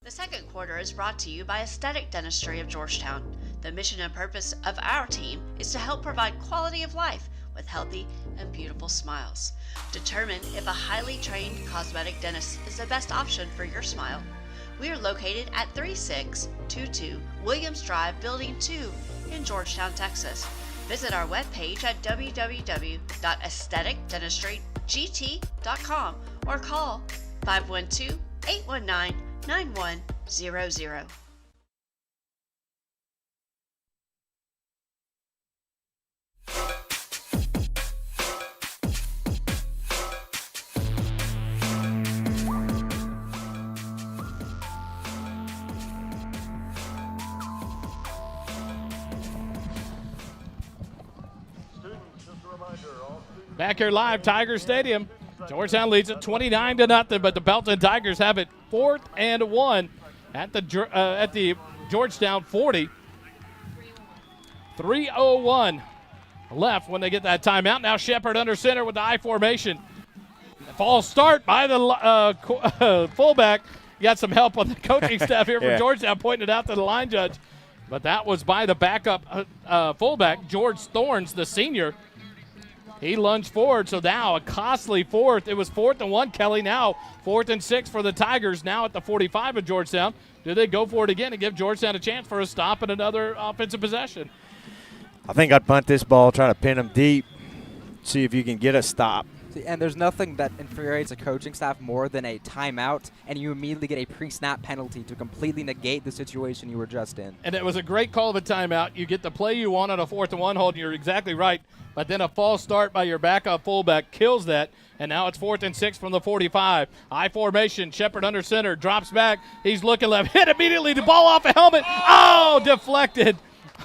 The second quarter is brought to you by Aesthetic Dentistry of Georgetown. The mission and purpose of our team is to help provide quality of life with healthy and beautiful smiles. Determine if a highly trained cosmetic dentist is the best option for your smile. We are located at 3622 Williams Drive, Building 2 in Georgetown, Texas. Visit our webpage at www.aestheticdentistrygt.com or call 512-819-9100. Back here live, Tiger Stadium. Georgetown leads it 29-0, but the Belton Tigers have it 4th and 1 at the Georgetown 40. 3:01 left when they get that timeout. Now Shepard under center with the I formation. False start by the fullback. You got some help on the coaching staff here for Georgetown, pointing it out to the line judge. But that was by the backup fullback, George Thorns, the senior. He lunged forward, so now a costly fourth. It was 4th and 1, Kelly. Now 4th and 6 for the Tigers, now at the 45 of Georgetown. Do they go for it again and give Georgetown a chance for a stop and another offensive possession? I think I'd punt this ball, try to pin them deep, see if you can get a stop. And there's nothing that infuriates a coaching staff more than a timeout, and you immediately get a pre-snap penalty to completely negate the situation you were just in. And it was a great call of a timeout. You get the play you want on a 4th and 1 hold, and you're exactly right. But then a false start by your backup fullback kills that, and now it's 4th and 6 from the 45. I formation, Shepard under center, drops back. He's looking left, hit immediately, the ball off a helmet. Oh, deflected.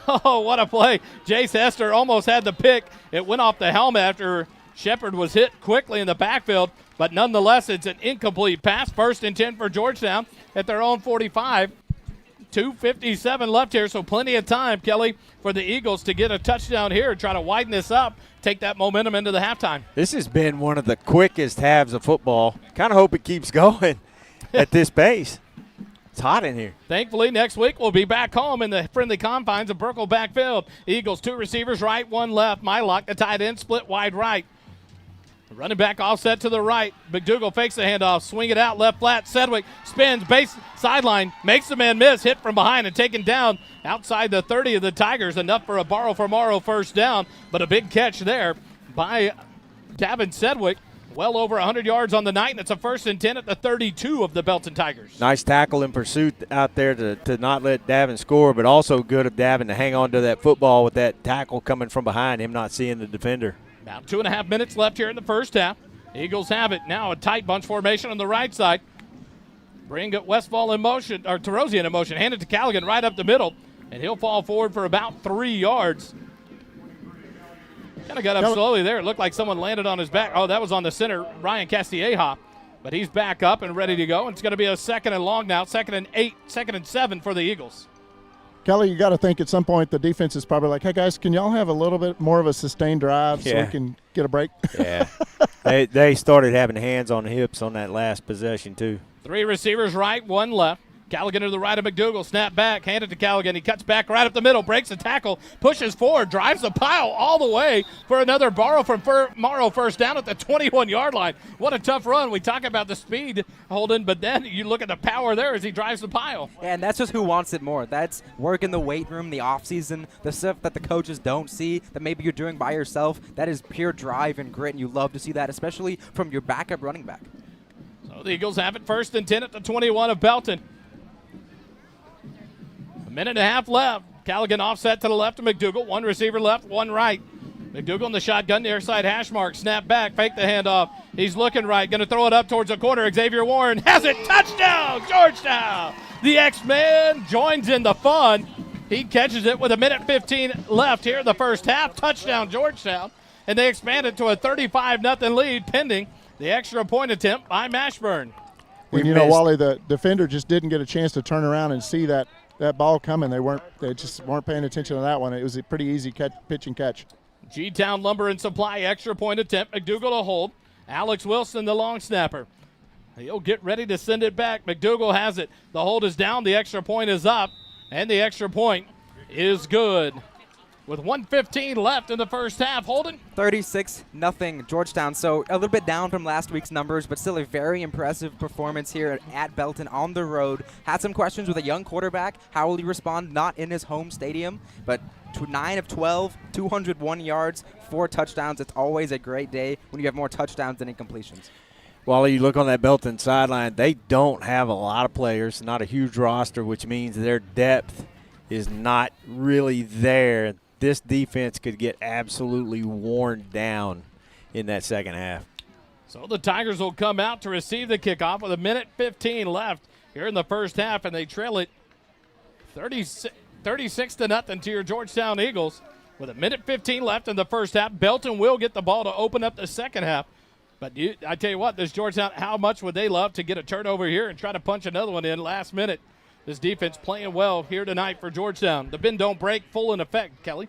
Oh, what a play. Jace Hester almost had the pick. It went off the helmet after Shepard was hit quickly in the backfield, but nonetheless, it's an incomplete pass. 1st and 10 for Georgetown at their own 45. 2:57 left here, so plenty of time, Kelly, for the Eagles to get a touchdown here, try to widen this up, take that momentum into the halftime. This has been one of the quickest halves of football. Kind of hope it keeps going at this pace. It's hot in here. Thankfully, next week we'll be back home in the friendly confines of Burkle backfield. Eagles, 2 receivers right, 1 left. Mylock, the tight end, split wide right. Running back offset to the right. McDougal fakes the handoff, swing it out, left flat. Sedgwick spins, base sideline, makes the man miss, hit from behind and taken down outside the 30 of the Tigers. Enough for a borrow for Morrow first down, but a big catch there by Davin Sedgwick. Well over 100 yards on the night, and it's a 1st and 10 at the 32 of the Belton Tigers. Nice tackle in pursuit out there to not let Davin score, but also good of Davin to hang on to that football with that tackle coming from behind him, not seeing the defender. About 2.5 minutes left here in the first half. Eagles have it. Now a tight bunch formation on the right side. Bring Westfall in motion, or Tarosian in motion. Hand it to Callaghan right up the middle, and he'll fall forward for about 3 yards. Kind of got up slowly there. It looked like someone landed on his back. Oh, that was on the center, Ryan Castilleja. But he's back up and ready to go. And it's going to be a 2nd and long now, 2nd and 8, 2nd and 7 for the Eagles. Kelly, you got to think at some point the defense is probably like, hey, guys, can y'all have a little bit more of a sustained drive so we can get a break? Yeah. They started having hands on the hips on that last possession, too. 3 receivers right, 1 left. Callaghan to the right of McDougal. Snap back, hand it to Callaghan. He cuts back right up the middle, breaks the tackle, pushes forward, drives the pile all the way for another borrow from Morrow first down at the 21-yard line. What a tough run. We talk about the speed, Holden, but then you look at the power there as he drives the pile. And that's just who wants it more. That's work in the weight room, the offseason, the stuff that the coaches don't see that maybe you're doing by yourself. That is pure drive and grit, and you love to see that, especially from your backup running back. So the Eagles have it 1st and 10 at the 21 of Belton. Minute and a half left. Callaghan offset to the left of McDougal. 1 receiver left, 1 right. McDougal in the shotgun, near side hash mark. Snap back, fake the handoff. He's looking right, going to throw it up towards the corner. Xavier Warren has it. Touchdown, Georgetown. The X-Man joins in the fun. He catches it with 1:15 left here in the first half. Touchdown, Georgetown. And they expand it to a 35-0 lead pending the extra point attempt by Mashburn. And, you know, Wally, the defender just didn't get a chance to turn around and see that ball coming. They just weren't paying attention to that one. It was a pretty easy pitch and catch. G-Town Lumber and Supply extra point attempt. McDougal to hold. Alex Wilson, the long snapper. He'll get ready to send it back. McDougal has it. The hold is down. The extra point is up. And the extra point is good. With 1:15 left in the first half, Holden. 36-0 Georgetown. So a little bit down from last week's numbers, but still a very impressive performance here at Belton on the road. Had some questions with a young quarterback. How will he respond? Not in his home stadium, but 9 of 12, 201 yards, 4 touchdowns. It's always a great day when you have more touchdowns than incompletions. While you look on that Belton sideline, they don't have a lot of players, not a huge roster, which means their depth is not really there. This defense could get absolutely worn down in that second half. So the Tigers will come out to receive the kickoff with 1:15 left here in the first half, and they trail it 36-0 to your Georgetown Eagles. With 1:15 left in the first half, Belton will get the ball to open up the second half. But I tell you what, this Georgetown, how much would they love to get a turnover here and try to punch another one in last minute? This defense playing well here tonight for Georgetown. The bend don't break, full in effect, Kelly.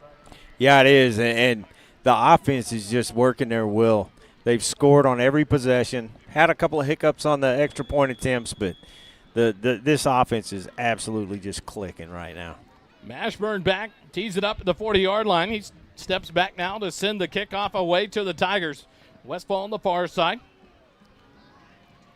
Yeah, it is, and the offense is just working their will. They've scored on every possession, had a couple of hiccups on the extra point attempts, but this offense is absolutely just clicking right now. Mashburn back, tees it up at the 40-yard line. He steps back now to send the kickoff away to the Tigers. Westfall on the far side.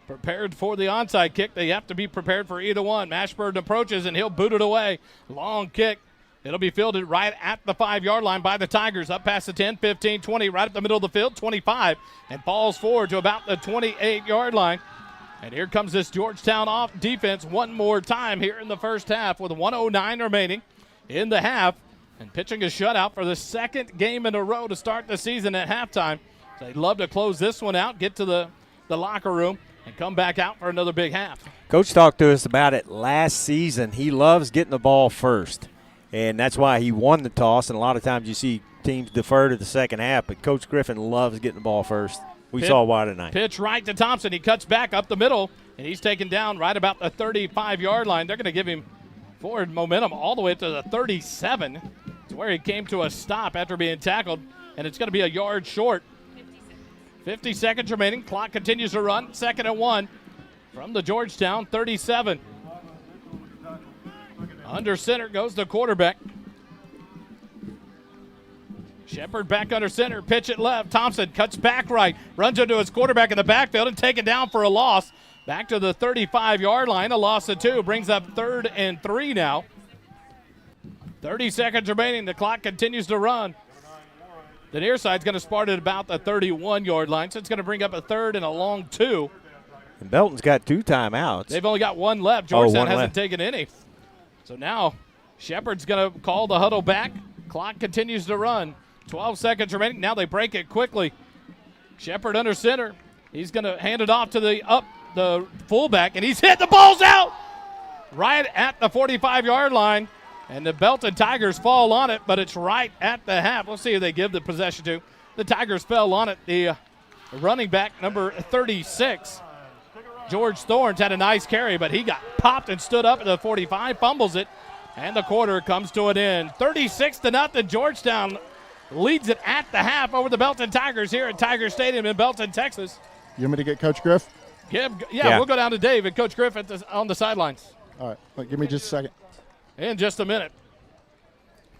Prepared for the onside kick. They have to be prepared for either one. Mashburn approaches, and he'll boot it away. Long kick. It'll be fielded right at the 5-yard line by the Tigers. Up past the 10, 15, 20, right up the middle of the field, 25, and falls forward to about the 28-yard line. And here comes this Georgetown off defense one more time here in the first half with 1:09 remaining in the half. And pitching a shutout for the second game in a row to start the season at halftime. So they'd love to close this one out, get to the locker room, and come back out for another big half. Coach talked to us about it last season. He loves getting the ball first, and that's why he won the toss. And a lot of times you see teams defer to the second half, but Coach Griffin loves getting the ball first. We saw why tonight. Pitch right to Thompson. He cuts back up the middle, and he's taken down right about the 35-yard line. They're going to give him forward momentum all the way to the 37. It's where he came to a stop after being tackled, and it's going to be a yard short. 50 seconds remaining. Clock continues to run. 2nd and 1 from the Georgetown 37. Under center goes the quarterback. Shepard back under center. Pitch it left. Thompson cuts back right. Runs into his quarterback in the backfield and taken down for a loss. Back to the 35-yard line. A loss of 2. Brings up 3rd and 3 now. 30 seconds remaining. The clock continues to run. The near side's going to start at about the 31-yard line, so it's going to bring up a 3rd and a long 2. And Belton's got 2 timeouts. They've only got 1 left. Georgetown hasn't taken any. So now Shepard's going to call the huddle back. Clock continues to run. 12 seconds remaining. Now they break it quickly. Shepard under center. He's going to hand it off to the fullback, and he's hit. The ball's out right at the 45-yard line. And the Belton Tigers fall on it, but it's right at the half. We'll see who they give the possession to. The Tigers fell on it. The running back, number 36, George Thorns, had a nice carry, but he got popped and stood up at the 45, fumbles it, and the quarter comes to an end. 36-0. Georgetown leads it at the half over the Belton Tigers here at Tiger Stadium in Belton, Texas. You want me to get Coach Griff? Yeah, we'll go down to Dave and Coach Griff on the sidelines. All right, well, give me just a second. In just a minute.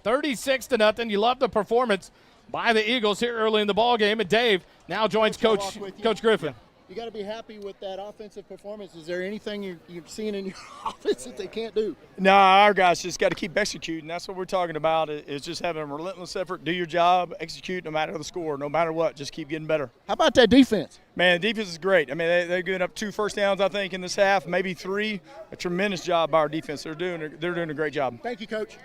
36-0. You love the performance by the Eagles here early in the ball game. And Dave now joins Coach Griffin. You got to be happy with that offensive performance. Is there anything you've seen in your offense that they can't do? No, our guys just got to keep executing. That's what we're talking about, is just having a relentless effort, do your job, execute no matter the score, no matter what, just keep getting better. How about that defense? Man, the defense is great. I mean, they're giving up 2 first downs, I think, in this half, maybe 3. A tremendous job by our defense. They're doing a great job. Thank you, Coach.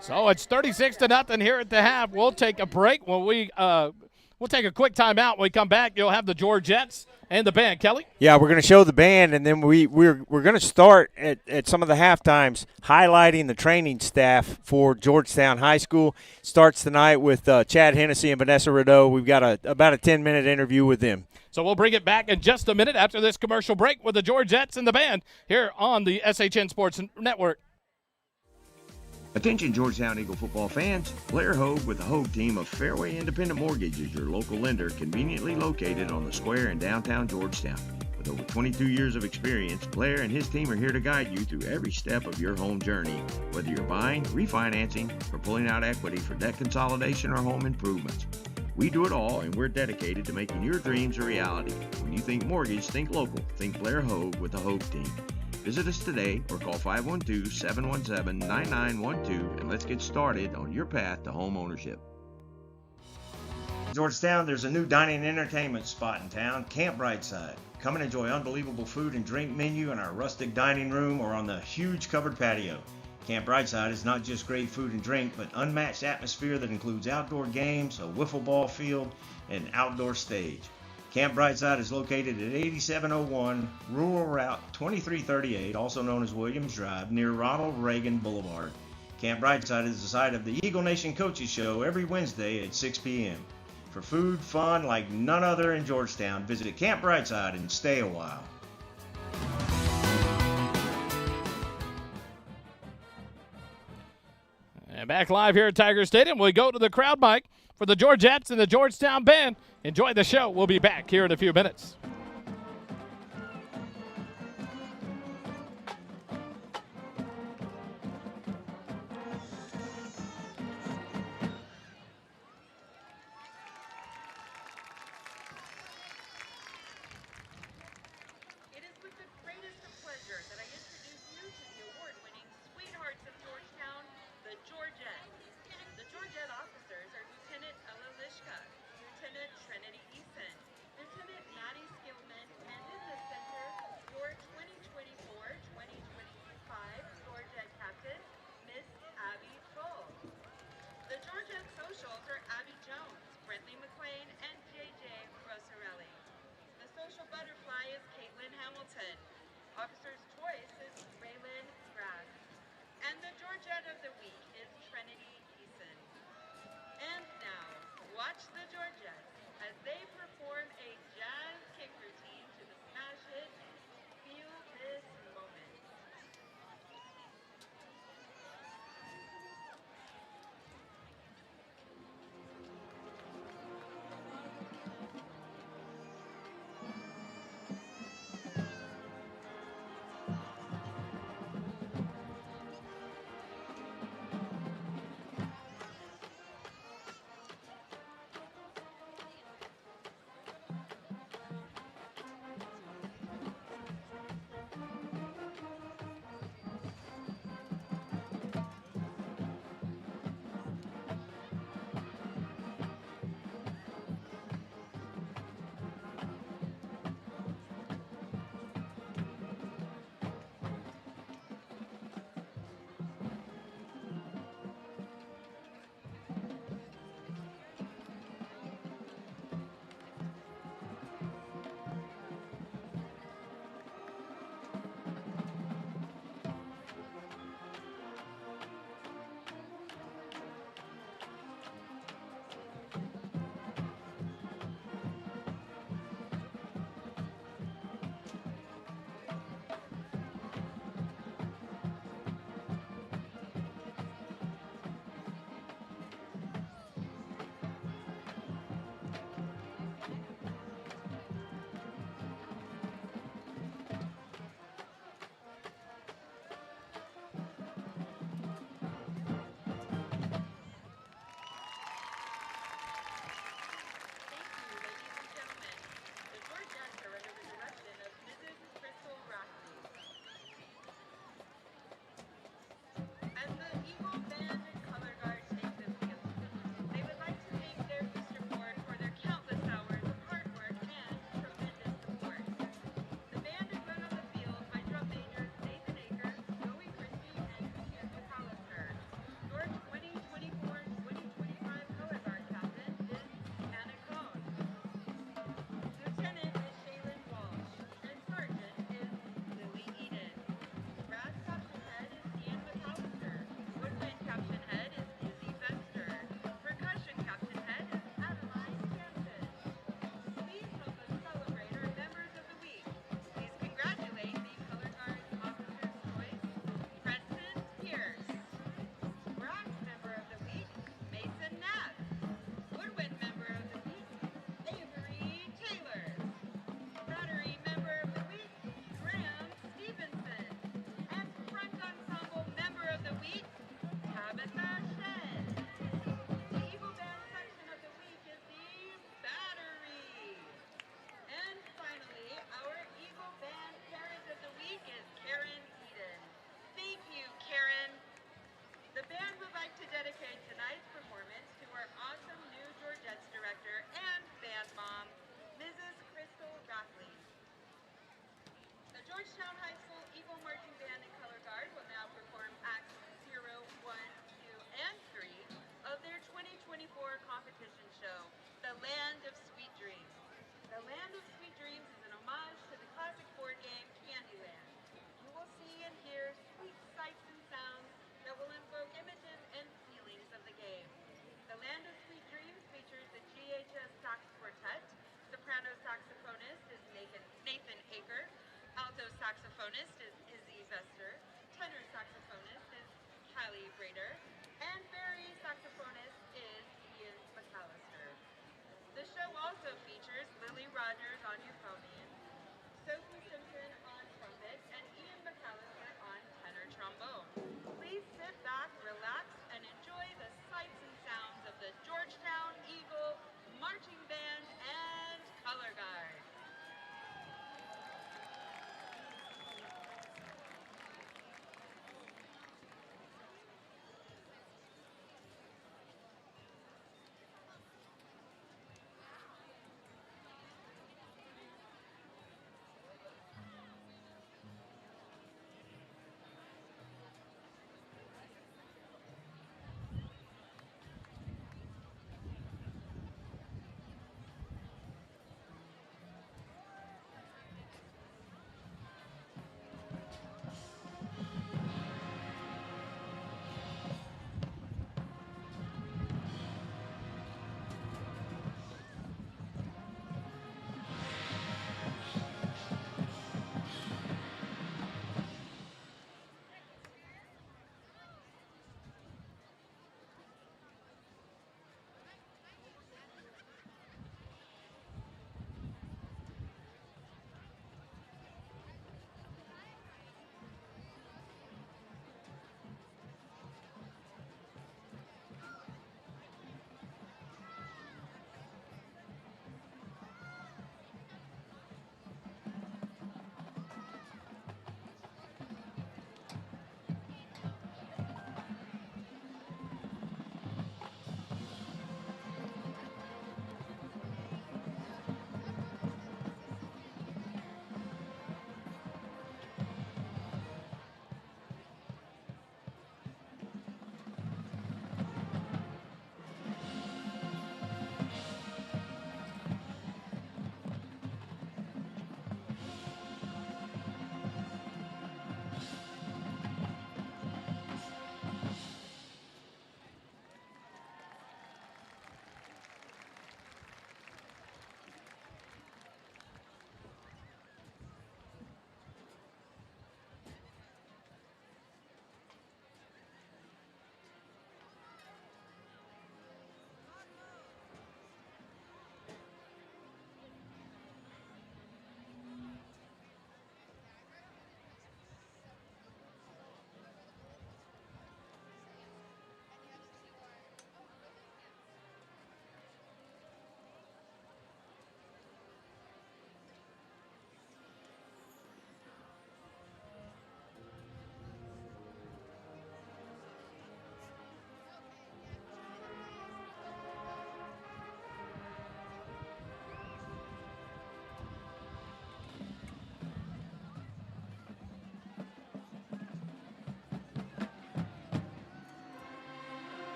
So it's 36-0 here at the half. We'll take a break when we'll take a quick timeout. When we come back, you'll have the Georgettes and the band. Kelly? Yeah, we're going to show the band, and then we're going to start at some of the halftimes highlighting the training staff for Georgetown High School. Starts tonight with Chad Hennessy and Vanessa Rideau. We've got about a 10-minute interview with them. So we'll bring it back in just a minute after this commercial break with the Georgettes and the band here on the SHN Sports Network. Attention Georgetown Eagle football fans, Blair Hogue with the Hogue team of Fairway Independent Mortgage is your local lender conveniently located on the square in downtown Georgetown. With With over 22 years of experience, Blair and his team are here to guide you through every step of your home journey, whether you're buying, refinancing, or pulling out equity for debt consolidation or home improvements. We do it all, and we're dedicated to making your dreams a reality. When you think mortgage, think local. Think Blair Hogue with the Hogue team. Visit us today or call 512-717-9912 and let's get started on your path to home ownership. Georgetown, there's a new dining and entertainment spot in town, Camp Brightside. Come and enjoy unbelievable food and drink menu in our rustic dining room or on the huge covered patio. Camp Brightside is not just great food and drink, but unmatched atmosphere that includes outdoor games, a wiffle ball field, and an outdoor stage. Camp Brightside is located at 8701 Rural Route 2338, also known as Williams Drive, near Ronald Reagan Boulevard. Camp Brightside is the site of the Eagle Nation Coaches Show every Wednesday at 6 p.m. For food, fun like none other in Georgetown, visit Camp Brightside and stay a while. And back live here at Tiger Stadium, we go to the crowd mic for the Georgettes and the Georgetown band. Enjoy the show. We'll be back here in a few minutes. It is with the greatest of pleasure that I introduce you to the award-winning Sweethearts of Georgetown, the Georgettes. The Georgette officers are Lieutenant Ella Lishka, Lieutenant Trinity Eason, Lieutenant Maddie Skillman, and in the center, your 2024-2025 Georgette captain, Miss Abby Full. The Georgette socials are Abby Jones, Brentley McLean, and JJ Rosarelli. The social butterfly is Caitlin Hamilton. Officer's choice is Raylan Grass. And the Georgette of the week is Trinity Eason. And now, watch the Georgettes as they perform a jazz kick routine to the smash hit Feel This Moment. Land of Sweet Dreams. The Land of Sweet Dreams is an homage to the classic board game Candyland. You will see and hear sweet sights and sounds that will invoke images and feelings of the game. The Land of Sweet Dreams features the GHS Sax Quartet. Soprano saxophonist is Nathan Aker. Alto saxophonist is Izzy Vester. Tenor saxophonist is Callie Rader. And Barry saxophonist is Ian McAllister. The show also features Lily Rogers on euphonium, Sophie Simpson on trumpet, and Ian McAllister on tenor trombone. Please sit back, relax, and enjoy the sights and sounds of the Georgetown Eagle Marching Band and Color Guard.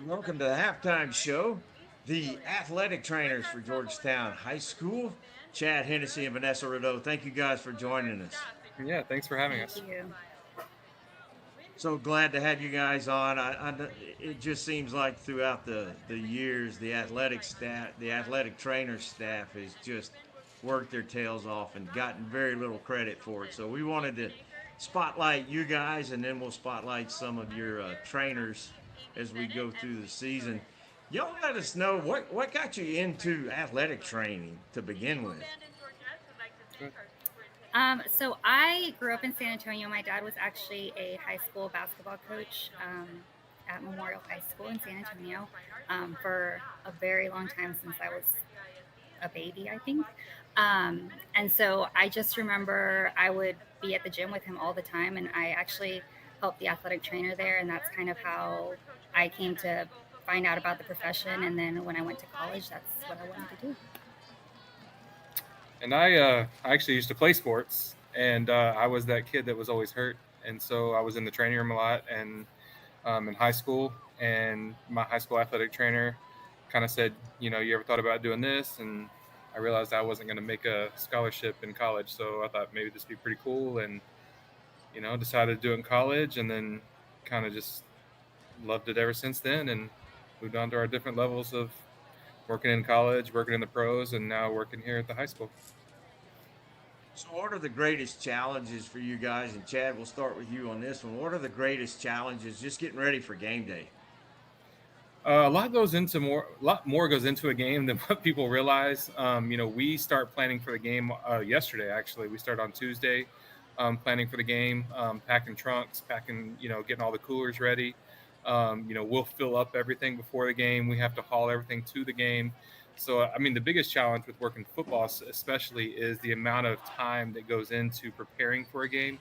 Welcome to the halftime show. The athletic trainers for Georgetown High School, Chad Hennessy and Vanessa Rideau. Thank you guys for joining us. Yeah, thanks for having us. Thank you. So glad to have you guys on. It just seems like throughout the years, the athletic staff, the athletic trainer staff has just worked their tails off and gotten very little credit for it. So we wanted to spotlight you guys, and then we'll spotlight some of your trainers as we go through the season. Y'all let us know what got you into athletic training to begin with. So I grew up in San Antonio. My dad was actually a high school basketball coach at Memorial High School in San Antonio for a very long time, since I was a baby, I think. And so I just remember I would be at the gym with him all the time, and I actually helped the athletic trainer there, and that's kind of how I came to find out about the profession. And then when I went to college, that's what I wanted to do. And I actually used to play sports, and I was that kid that was always hurt. And so I was in the training room a lot and in high school. And my high school athletic trainer kind of said, you ever thought about doing this? And I realized I wasn't going to make a scholarship in college. So I thought maybe this would be pretty cool. And, decided to do it in college, and then kind of just loved it ever since then, and moved on to our different levels of working in college, working in the pros, and now working here at the high school. So what are the greatest challenges for you guys? And Chad, we'll start with you on this one. What are the greatest challenges just getting ready for game day? A lot more goes into a game than what people realize. We start planning for the game yesterday. Actually, we start on Tuesday, planning for the game, packing trunks, getting all the coolers ready. We'll fill up everything before the game. We have to haul everything to the game. So, the biggest challenge with working football especially is the amount of time that goes into preparing for a game.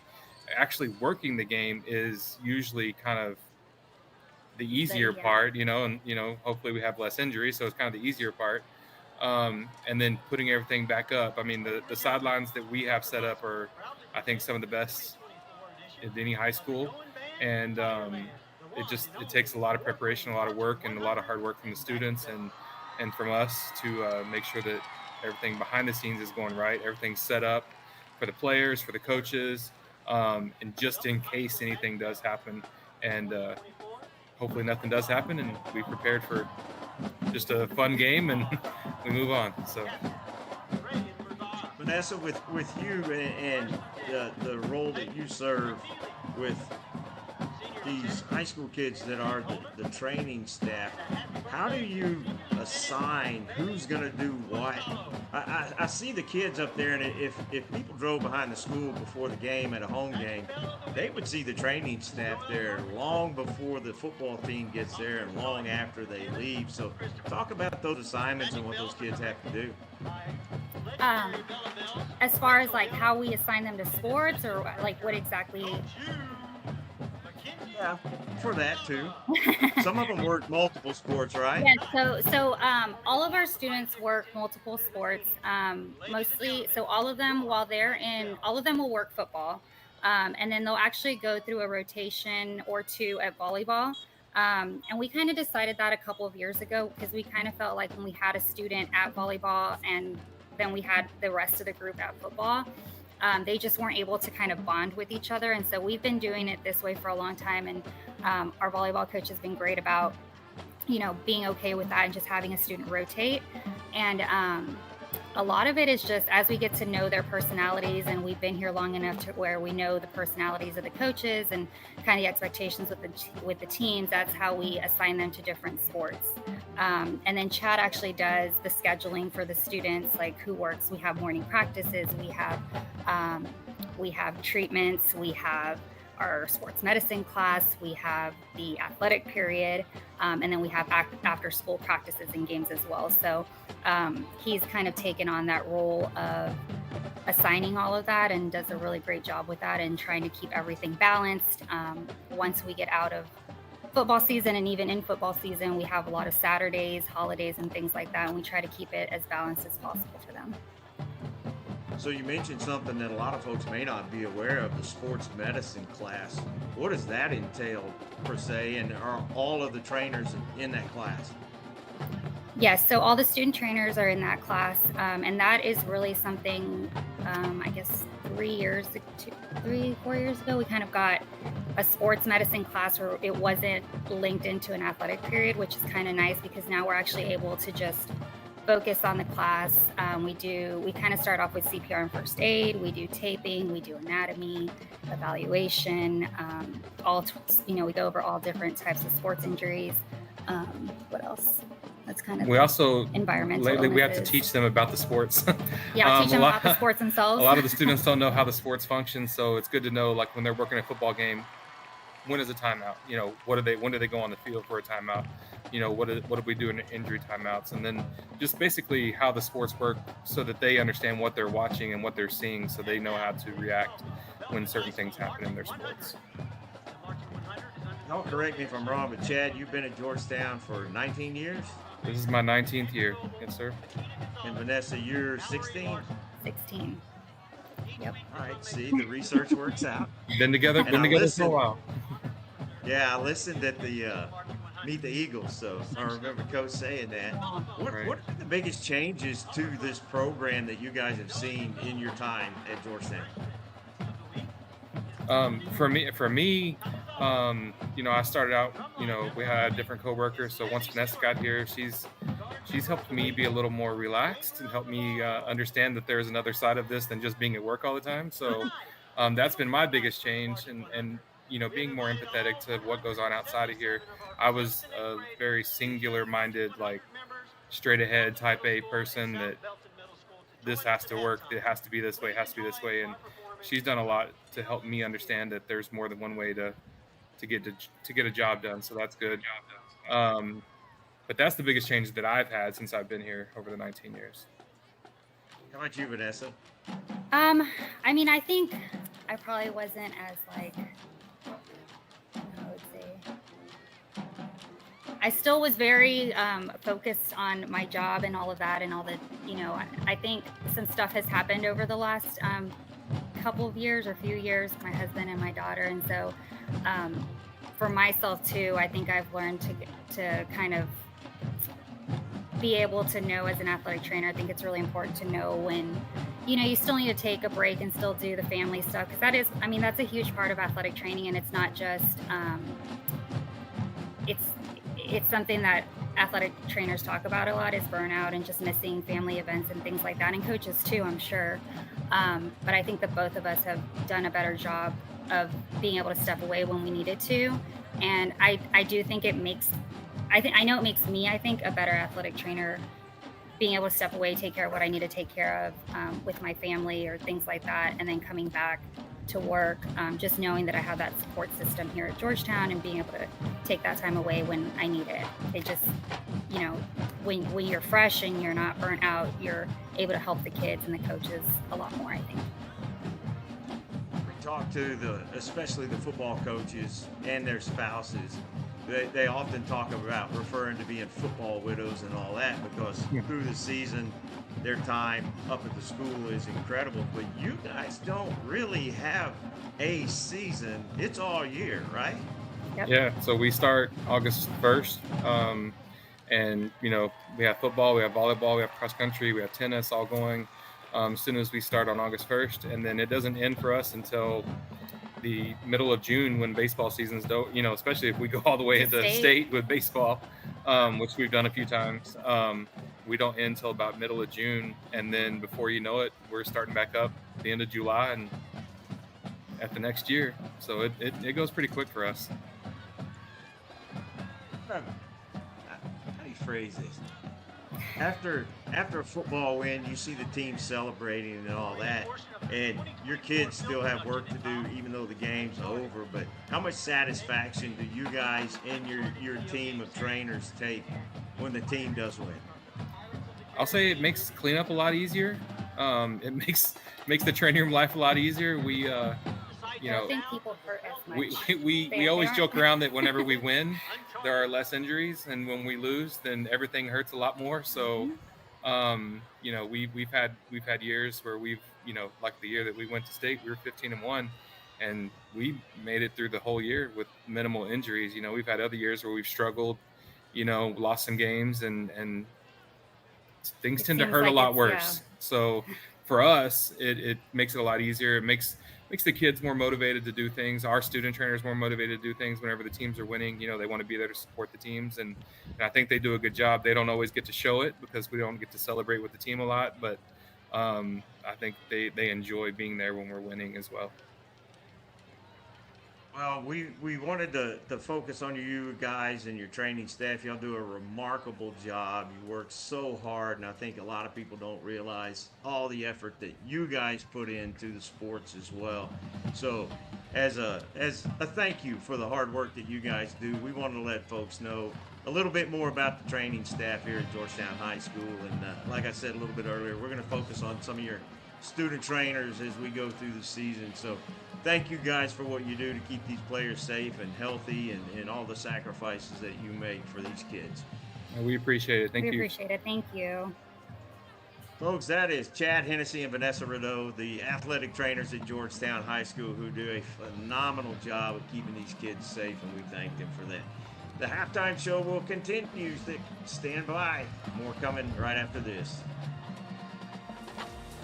Actually working the game is usually kind of the easier part, and, hopefully we have less injuries. So it's kind of the easier part. And then putting everything back up. The sidelines that we have set up are, I think, some of the best in any high school. And, it takes a lot of preparation, a lot of work, and a lot of hard work from the students and from us to make sure that everything behind the scenes is going right. Everything's set up for the players, for the coaches, and just in case anything does happen. And hopefully nothing does happen, and we prepared for just a fun game, and we move on. So, Vanessa, with you and the role that you serve with these high school kids that are the training staff, how do you assign who's going to do what? I see the kids up there, and if people drove behind the school before the game at a home game, they would see the training staff there long before the football team gets there and long after they leave. So talk about those assignments and what those kids have to do. As far as like how we assign them to sports, or like what exactly? Yeah, for that too. Some of them work multiple sports, right? Yeah, so all of our students work multiple sports, mostly. So all of them, all of them will work football, and then they'll actually go through a rotation or two at volleyball. And we kind of decided that a couple of years ago, because we kind of felt like when we had a student at volleyball and then we had the rest of the group at football, they just weren't able to kind of bond with each other. And so we've been doing it this way for a long time. And our volleyball coach has been great about, being okay with that and just having a student rotate. And a lot of it is just as we get to know their personalities, and we've been here long enough to where we know the personalities of the coaches and kind of the expectations with the teams. That's how we assign them to different sports. And then Chad actually does the scheduling for the students, like who works. We have morning practices, we have treatments, we have our sports medicine class, we have the athletic period, and then we have after school practices and games as well. So he's kind of taken on that role of assigning all of that and does a really great job with that and trying to keep everything balanced. Once we get out of football season, and even in football season, we have a lot of Saturdays, holidays, and things like that, and we try to keep it as balanced as possible for them. So you mentioned something that a lot of folks may not be aware of, the sports medicine class. What does that entail per se, and are all of the trainers in that class? Yes, so all the student trainers are in that class, and that is really something, I guess 4 years ago, we kind of got a sports medicine class where it wasn't linked into an athletic period, which is kind of nice because now we're actually able to just focus on the class. We kind of start off with CPR and first aid, we do taping, we do anatomy, evaluation, we go over all different types of sports injuries. What else? That's kind of we also environmental lately we have to illnesses. teach them about the sports. Yeah, teach them about the sports themselves. A lot of the students don't know how the sports function, so it's good to know, like when they're working a football game, when is a timeout? When do they go on the field for a timeout? What do we do in injury timeouts? And then just basically how the sports work so that they understand what they're watching and what they're seeing, so they know how to react when certain things happen in their sports. Don't correct me if I'm wrong, but Chad, you've been at Georgetown for 19 years? This is my 19th year. Yes, sir. And Vanessa, you're 16? 16. Yep. All right, see, the research works out. Been together for a while. Yeah, I listened at the Meet the Eagles, so I remember Coach saying that. What are the biggest changes to this program that you guys have seen in your time at Georgetown? For me, I started out, we had different coworkers. So once Vanessa got here, she's helped me be a little more relaxed and helped me understand that there's another side of this than just being at work all the time. So that's been my biggest change, and being more empathetic to what goes on outside of here. I was a very singular-minded, like straight ahead type A person that this has to work, it has to be this way, and she's done a lot to help me understand that there's more than one way to get a job done. So that's good. But that's the biggest change that I've had since I've been here over the 19 years. How about you, Vanessa? I think I probably wasn't as I still was very focused on my job and all of that and all the, I think some stuff has happened over the last couple of years or few years, my husband and my daughter. And so for myself too, I think I've learned to kind of be able to know as an athletic trainer. I think it's really important to know when, you still need to take a break and still do the family stuff. Because that's a huge part of athletic training. And it's not just, it's something that athletic trainers talk about a lot, is burnout and just missing family events and things like that, and coaches too, I'm sure. But I think that both of us have done a better job of being able to step away when we needed to. And I do think it makes me, a better athletic trainer, being able to step away, take care of what I need to take care of with my family or things like that, and then coming back to work, just knowing that I have that support system here at Georgetown and being able to take that time away when I need it. It just, when you're fresh and you're not burnt out, you're able to help the kids and the coaches a lot more, I think. We talk to especially the football coaches and their spouses. They often talk about referring to being football widows and all that, because through the season, their time up at the school is incredible. But you guys don't really have a season. It's all year, right? Yep. Yeah, so we start August 1st. And, we have football, we have volleyball, we have cross country, we have tennis all going as soon as we start on August 1st. And then it doesn't end for us until the middle of June, when baseball seasons don't, especially if we go all the way into state with baseball, which we've done a few times. We don't end until about middle of June. And then before you know it, we're starting back up at the end of July and at the next year. So it goes pretty quick for us. How do you phrase this? After a football win, you see the team celebrating and all that, and your kids still have work to do even though the game's over. But how much satisfaction do you guys and your team of trainers take when the team does win? I'll say it makes cleanup a lot easier. It makes the training room life a lot easier. We I don't think people hurt as much. We always joke around that whenever we win, there are less injuries, and when we lose, then everything hurts a lot more. So, we've had years where we've like the year that we went to state, we were 15-1, and we made it through the whole year with minimal injuries. We've had other years where we've struggled, lost some games, and things tend to hurt a lot worse. So for us, it makes it a lot easier. It makes the kids more motivated to do things. Our student trainers more motivated to do things whenever the teams are winning. They want to be there to support the teams, and I think they do a good job. They don't always get to show it because we don't get to celebrate with the team a lot, but I think they enjoy being there when we're winning as well. Well, we wanted to focus on you guys and your training staff. Y'all do a remarkable job. You work so hard, and I think a lot of people don't realize all the effort that you guys put into the sports as well. So as a thank you for the hard work that you guys do, we want to let folks know a little bit more about the training staff here at Georgetown High School. And like I said a little bit earlier, we're going to focus on some of your student trainers as we go through the season. So thank you guys for what you do to keep these players safe and healthy, and all the sacrifices that you make for these kids. We appreciate it. Thank you. We appreciate it. Thank you. Folks, that is Chad Hennessy and Vanessa Rideau, the athletic trainers at Georgetown High School, who do a phenomenal job of keeping these kids safe, and we thank them for that. The halftime show will continue. Stand by. More coming right after this.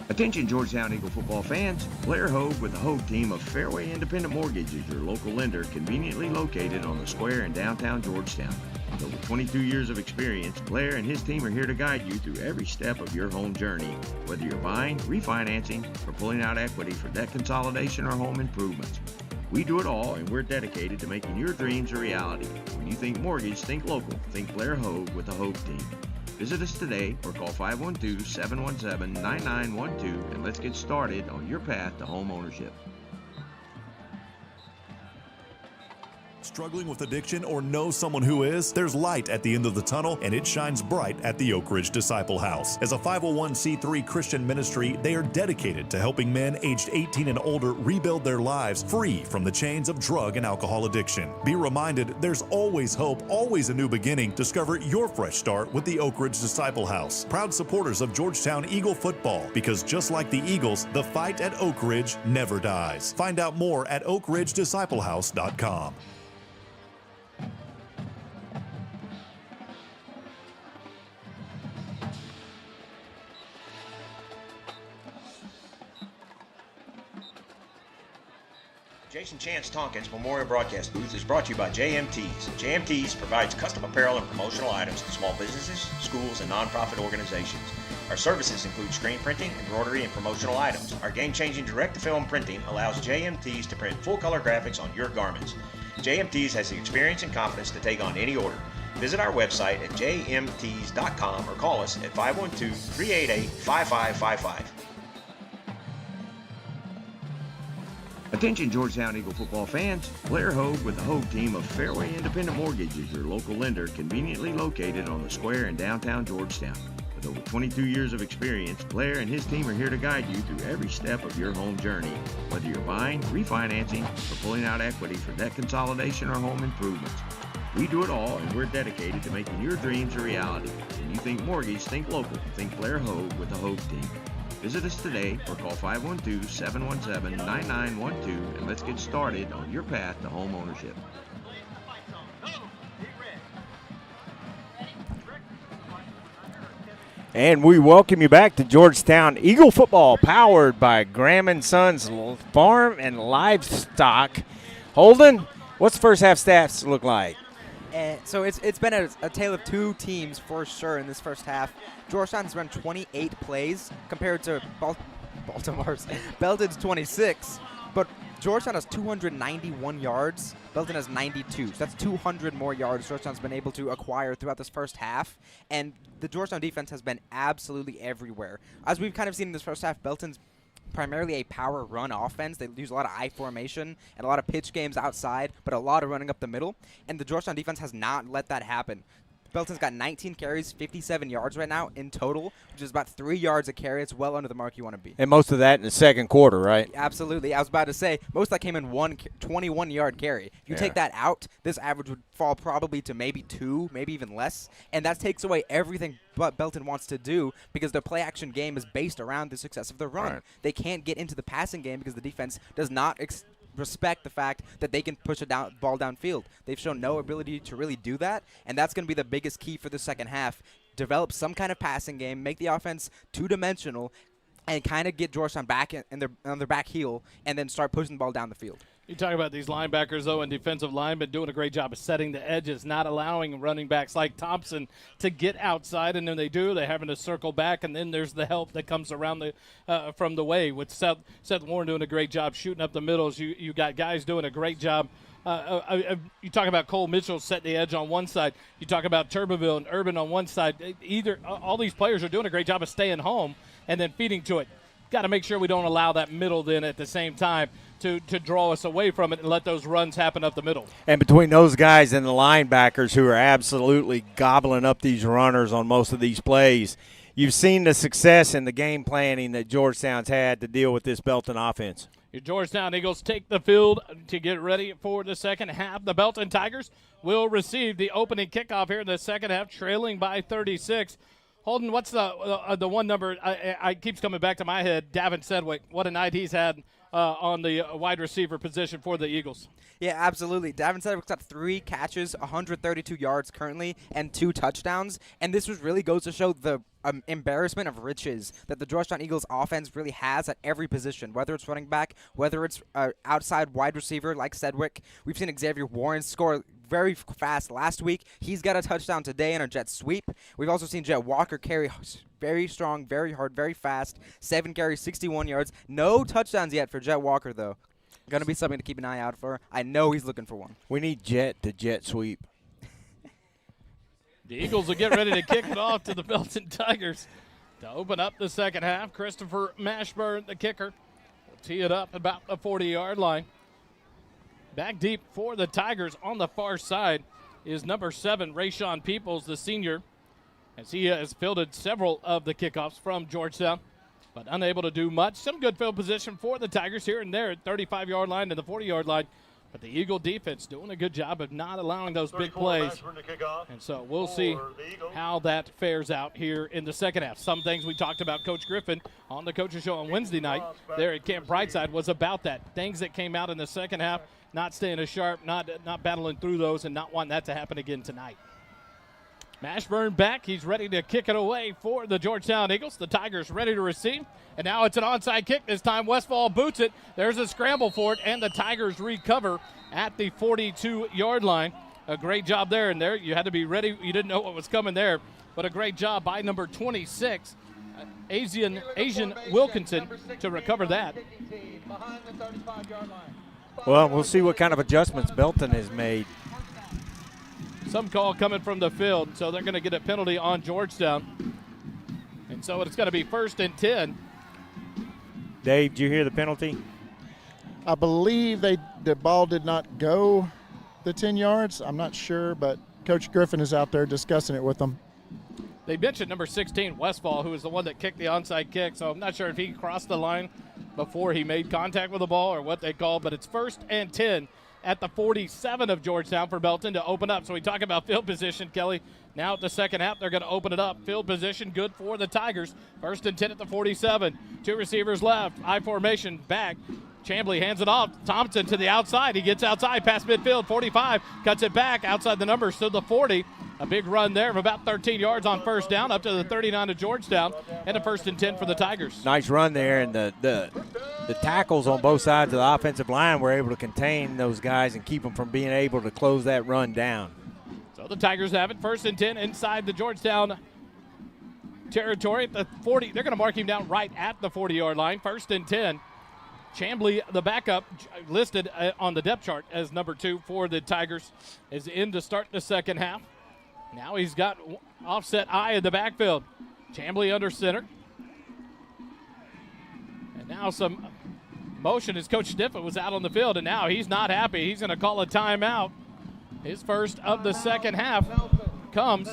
Attention Georgetown Eagle football fans. Blair Hogue with the Hogue team of Fairway Independent Mortgage is your local lender, conveniently located on the square in downtown Georgetown. With over 22 years of experience, Blair and his team are here to guide you through every step of your home journey. Whether you're buying, refinancing, or pulling out equity for debt consolidation or home improvements. We do it all, and we're dedicated to making your dreams a reality. When you think mortgage, think local. Think Blair Hogue with the Hogue team. Visit us today or call 512-717-9912 and let's get started on your path to home ownership. Struggling with addiction or know someone who is? There's light at the end of the tunnel, and it shines bright at the Oak Ridge Disciple House. As a 501c3 Christian ministry, they are dedicated to helping men aged 18 and older rebuild their lives free from the chains of drug and alcohol addiction. Be reminded, there's always hope, always a new beginning. Discover your fresh start with the Oak Ridge Disciple House. Proud supporters of Georgetown Eagle football, because just like the Eagles, the fight at Oak Ridge never dies. Find out more at oakridgedisciplehouse.com. Jason Chance Tompkins Memorial Broadcast Booth is brought to you by JMTs. JMTs provides custom apparel and promotional items to small businesses, schools, and nonprofit organizations. Our services include screen printing, embroidery, and promotional items. Our game-changing direct-to-film printing allows JMTs to print full-color graphics on your garments. JMTs has the experience and confidence to take on any order. Visit our website at jmts.com or call us at 512-388-5555. Attention Georgetown Eagle football fans. Blair Hogue with the Hogue team of Fairway Independent Mortgage is your local lender, conveniently located on the square in downtown Georgetown. With over 22 years of experience, Blair and his team are here to guide you through every step of your home journey. Whether you're buying, refinancing, or pulling out equity for debt consolidation or home improvements. We do it all, and we're dedicated to making your dreams a reality. When you think mortgage, think local. Think Blair Hogue with the Hogue team. Visit us today or call 512-717-9912 and let's get started on your path to home ownership. And we welcome you back to Georgetown Eagle football, powered by Graham & Sons Farm and Livestock. Holden, what's the first half stats look like? So it's been a tale of two teams for sure in this first half. Georgetown has run 28 plays compared to Baltimore's Belton's 26, but Georgetown has 291 yards. Belton has 92. So that's 200 more yards Georgetown's been able to acquire throughout this first half. And the Georgetown defense has been absolutely everywhere. As we've kind of seen in this first half, Belton's primarily a power run offense. They use a lot of I formation and a lot of pitch games outside, but a lot of running up the middle. And the Georgetown defense has not let that happen. Belton's got 19 carries, 57 yards right now in total, which is about 3 yards a carry. It's well under the mark you want to be. And most of that in the second quarter, right? Absolutely. I was about to say, most of that came in one 21-yard carry. If you take that out, this average would fall probably to maybe 2, maybe even less. And that takes away everything what Belton wants to do because their play-action game is based around the success of the run. Right. They can't get into the passing game because the defense does not respect the fact that they can push a ball downfield. They've shown no ability to really do that, and that's going to be the biggest key for the second half. Develop some kind of passing game, make the offense two-dimensional, and kind of get Georgetown back on their back heel, and then start pushing the ball down the field. You talk about these linebackers, though, and defensive linemen doing a great job of setting the edges, not allowing running backs like Thompson to get outside, and then they're having to circle back, and then there's the help that comes around from the way with Seth Warren doing a great job shooting up the middles. You got guys doing a great job. You talk about Cole Mitchell setting the edge on one side. You talk about Turbeville and Urban on one side. All these players are doing a great job of staying home and then feeding to it. Got to make sure we don't allow that middle then at the same time to draw us away from it and let those runs happen up the middle. And between those guys and the linebackers who are absolutely gobbling up these runners on most of these plays, you've seen the success in the game planning that Georgetown's had to deal with this Belton offense. Your Georgetown Eagles take the field to get ready for the second half. The Belton Tigers will receive the opening kickoff here in the second half, trailing by 36. Holden, what's the one number I keeps coming back to my head? Davin Sedgwick, what a night he's had on the wide receiver position for the Eagles. Yeah, absolutely. Davin Sedgwick's got 3 catches, 132 yards currently, and 2 touchdowns. And this really goes to show the embarrassment of riches that the Georgetown Eagles offense really has at every position, whether it's running back, whether it's outside wide receiver like Sedgwick. We've seen Xavier Warren score very fast last week. He's got a touchdown today in a jet sweep. We've also seen Jet Walker carry very strong, very hard, very fast. 7 carries, 61 yards. No touchdowns yet for Jet Walker, though. Going to be something to keep an eye out for. I know he's looking for one. We need Jet to jet sweep. The Eagles will get ready to kick it off to the Belton Tigers to open up the second half. Christopher Mashburn, the kicker, will tee it up about the 40-yard line. Back deep for the Tigers on the far side is number 7, Rayshawn Peoples, the senior, as he has fielded several of the kickoffs from Georgetown, but unable to do much. Some good field position for the Tigers here and there at 35-yard line and the 40-yard line, but the Eagle defense doing a good job of not allowing those big plays. And so we'll see how that fares out here in the second half. Some things we talked about, Coach Griffin, on the Coaches Show on Wednesday night there at Camp Brightside was about that. Things that came out in the second half, not staying as sharp, not battling through those, and not wanting that to happen again tonight. Mashburn back. He's ready to kick it away for the Georgetown Eagles. The Tigers ready to receive. And now it's an onside kick. This time Westfall boots it. There's a scramble for it, and the Tigers recover at the 42-yard line. A great job there. And there you had to be ready. You didn't know what was coming there. But a great job by number 26, Asian Wilkinson, to recover that. Well, we'll see what kind of adjustments Belton has made. Some call coming from the field, so they're going to get a penalty on Georgetown. And so it's going to be 1st and 10. Dave, did you hear the penalty? I believe the ball did not go the 10 yards. I'm not sure, but Coach Griffin is out there discussing it with them. They mentioned number 16, Westfall, who was the one that kicked the onside kick, so I'm not sure if he crossed the line before he made contact with the ball or what they called, but it's 1st and 10 at the 47 of Georgetown for Belton to open up. So we talk about field position, Kelly. Now at the second half, they're going to open it up. Field position good for the Tigers. 1st and 10 at the 47. 2 receivers left. I formation back. Chambly hands it off. Thompson to the outside. He gets outside past midfield. 45. Cuts it back outside the numbers to the 40. A big run there of about 13 yards on 1st down up to the 39 of Georgetown. And a 1st and 10 for the Tigers. Nice run there, and the tackles on both sides of the offensive line were able to contain those guys and keep them from being able to close that run down. So the Tigers have it. 1st and 10 inside the Georgetown territory at the 40. They're going to mark him down right at the 40-yard line. 1st and 10. Chambly, the backup, listed on the depth chart as number 2 for the Tigers, is in to start the second half. Now he's got offset eye in the backfield. Chambly under center. And now some motion as Coach Stiffett was out on the field, and now he's not happy. He's going to call a timeout. His first of the second half. comes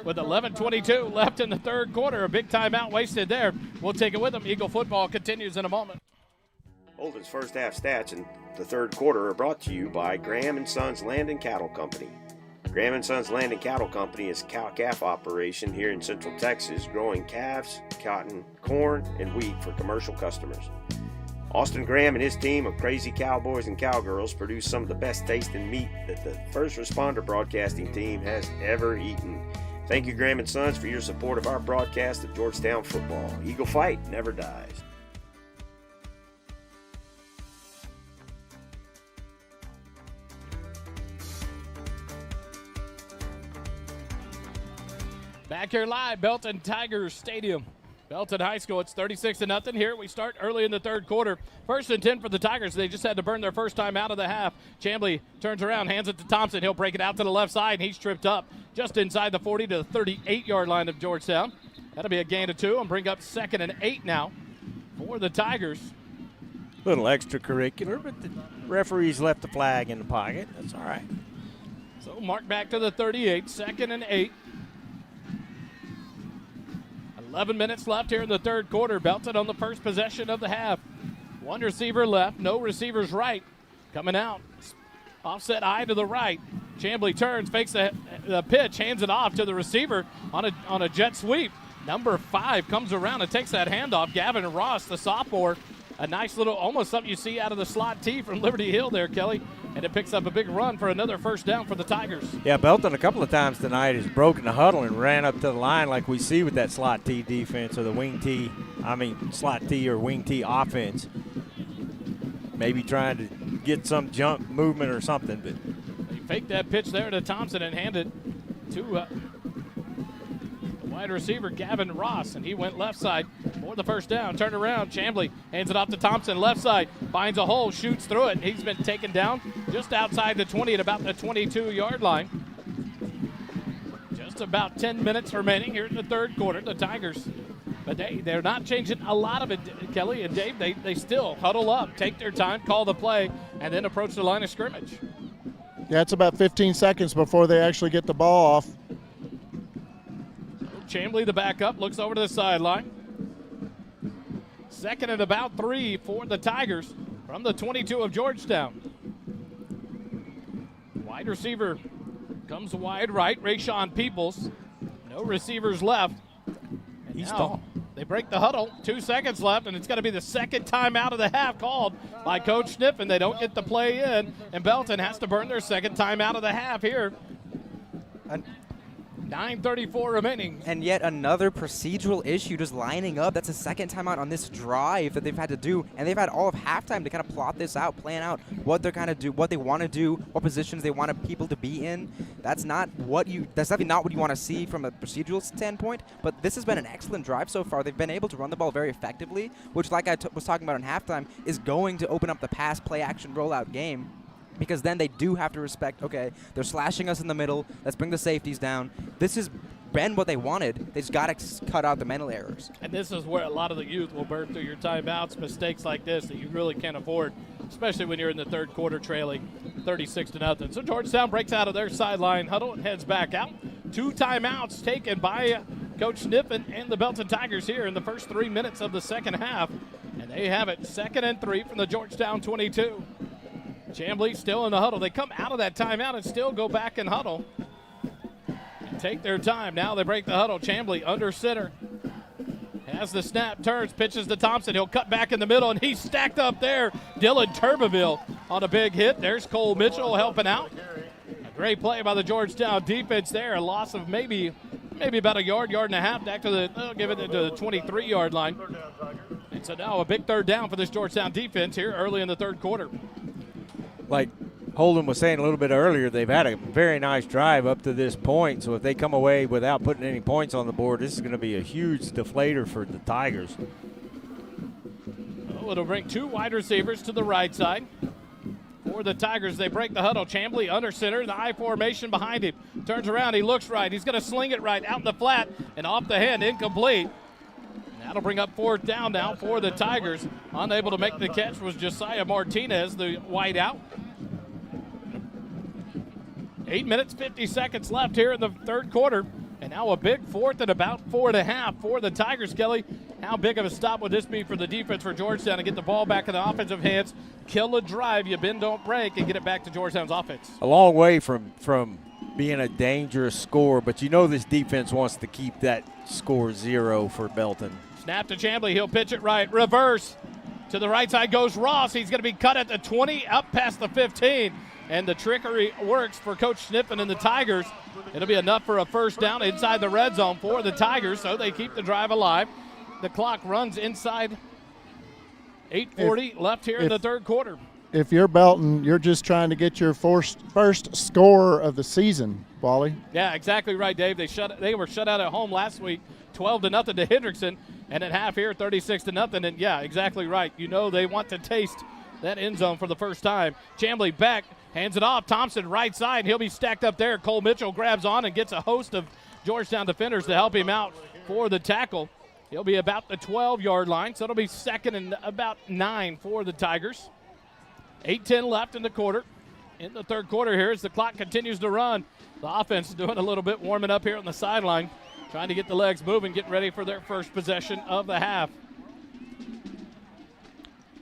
with 11:22 left in the third quarter. A big timeout wasted there. We'll take it with them. Eagle football continues in a moment. Holden's first half stats in the third quarter are brought to you by Graham & Sons Land and Cattle Company. Graham & Sons Land and Cattle Company is a cow-calf operation here in Central Texas, growing calves, cotton, corn, and wheat for commercial customers. Austin Graham and his team of crazy cowboys and cowgirls produce some of the best tasting meat that the first responder broadcasting team has ever eaten. Thank you, Graham & Sons, for your support of our broadcast of Georgetown football. Eagle fight never dies. Back here live, Belton Tigers Stadium. Belton High School, it's 36-0 here. We start early in the third quarter. 1st and 10 for the Tigers. They just had to burn their first time out of the half. Chamblee turns around, hands it to Thompson. He'll break it out to the left side, and he's tripped up just inside the 40 to the 38-yard line of Georgetown. That'll be a gain of 2 and bring up 2nd and 8 now for the Tigers. Little extracurricular, but the referees left the flag in the pocket. That's all right. So mark back to the 38, 2nd and 8. 11 minutes left here in the third quarter. Belton on the first possession of the half. One receiver left, no receivers right. Coming out, offset eye to the right. Chamblee turns, fakes the pitch, hands it off to the receiver on a jet sweep. Number 5 comes around and takes that handoff. Gavin Ross, the sophomore, a nice little, almost something you see out of the slot T from Liberty Hill there, Kelly. And it picks up a big run for another first down for the Tigers. Yeah, Belton a couple of times tonight has broken the huddle and ran up to the line like we see with that slot T defense or the slot T or wing T offense. Maybe trying to get some jump movement or something. But he faked that pitch there to Thompson and handed to the wide receiver, Gavin Ross, and he went left side for the first down. Turned around, Chamblee hands it off to Thompson, left side, finds a hole, shoots through it, and he's been taken down just outside the 20 at about the 22-yard line. Just about 10 minutes remaining here in the third quarter. The Tigers, but they're not changing a lot of it, Kelly and Dave. They still huddle up, take their time, call the play, and then approach the line of scrimmage. Yeah, it's about 15 seconds before they actually get the ball off. Chamblee, the backup, looks over to the sideline. 2nd and about 3 for the Tigers from the 22 of Georgetown. Wide receiver comes wide right, Rayshawn Peoples. No receivers left. He's tall. They break the huddle, 2 seconds left, and it's going to be the second time out of the half called by Coach Sniffen. They don't get the play in, and Belton has to burn their second time out of the half here. 9:34 remaining. And yet another procedural issue just lining up. That's a second timeout on this drive that they've had to do. And they've had all of halftime to kind of plot this out, plan out what they're kind of do, what they want to do, what positions they want people to be in. That's definitely not what you want to see from a procedural standpoint. But this has been an excellent drive so far. They've been able to run the ball very effectively, which, like I was talking about in halftime, is going to open up the pass play action rollout game. Because then they do have to respect, okay, they're slashing us in the middle. Let's bring the safeties down. This has been what they wanted. They just got to cut out the mental errors. And this is where a lot of the youth will burn through your timeouts, mistakes like this that you really can't afford, especially when you're in the third quarter trailing 36-0. So Georgetown breaks out of their sideline huddle and heads back out. 2 timeouts taken by Coach Sniffen and the Belton Tigers here in the first 3 minutes of the second half. And they have it 2nd and 3 from the Georgetown 22. Chamblee still in the huddle. They come out of that timeout and still go back and huddle and take their time. Now they break the huddle. Chamblee under center. Has the snap, turns, pitches to Thompson. He'll cut back in the middle, and he's stacked up there. Dylan Turbeville on a big hit. There's Cole Mitchell helping out. A great play by the Georgetown defense there. A loss of maybe about a yard and a half back to they'll give it to the 23-yard line. And so now a big third down for this Georgetown defense here early in the third quarter. Like Holden was saying a little bit earlier, they've had a very nice drive up to this point. So if they come away without putting any points on the board, this is going to be a huge deflator for the Tigers. Oh, it'll bring 2 wide receivers to the right side. For the Tigers, they break the huddle. Chamblee under center, the I formation behind him. Turns around, he looks right. He's going to sling it right out in the flat and off the hand, incomplete. That'll bring up 4th down now for the Tigers. Unable to make the catch was Josiah Martinez, the wide out. 8 minutes, 50 seconds left here in the third quarter. And now a big fourth and about 4.5 for the Tigers, Kelly. How big of a stop would this be for the defense for Georgetown to get the ball back in the offensive hands, kill a drive, you bend, don't break, and get it back to Georgetown's offense? A long way from being a dangerous score, but you know this defense wants to keep that score 0 for Belton. Snap to Chambly. He'll pitch it right. Reverse. To the right side goes Ross. He's going to be cut at the 20, up past the 15. And the trickery works for Coach Sniffen and the Tigers. It'll be enough for a first down inside the red zone for the Tigers, so they keep the drive alive. The clock runs inside 8:40 left here in the third quarter. If you're Belton, you're just trying to get your first score of the season, Wally. Yeah, exactly right, Dave. They were shut out at home last week, 12-0 to Hendrickson, and at half here, 36-0. And yeah, exactly right. You know they want to taste that end zone for the first time. Chambly back, hands it off. Thompson right side. He'll be stacked up there. Cole Mitchell grabs on and gets a host of Georgetown defenders to help him out for the tackle. He'll be about the 12-yard line, so it'll be second and about 9 for the Tigers. 8:10 left in the quarter. In the third quarter here as the clock continues to run. The offense is doing a little bit warming up here on the sideline, trying to get the legs moving, getting ready for their first possession of the half.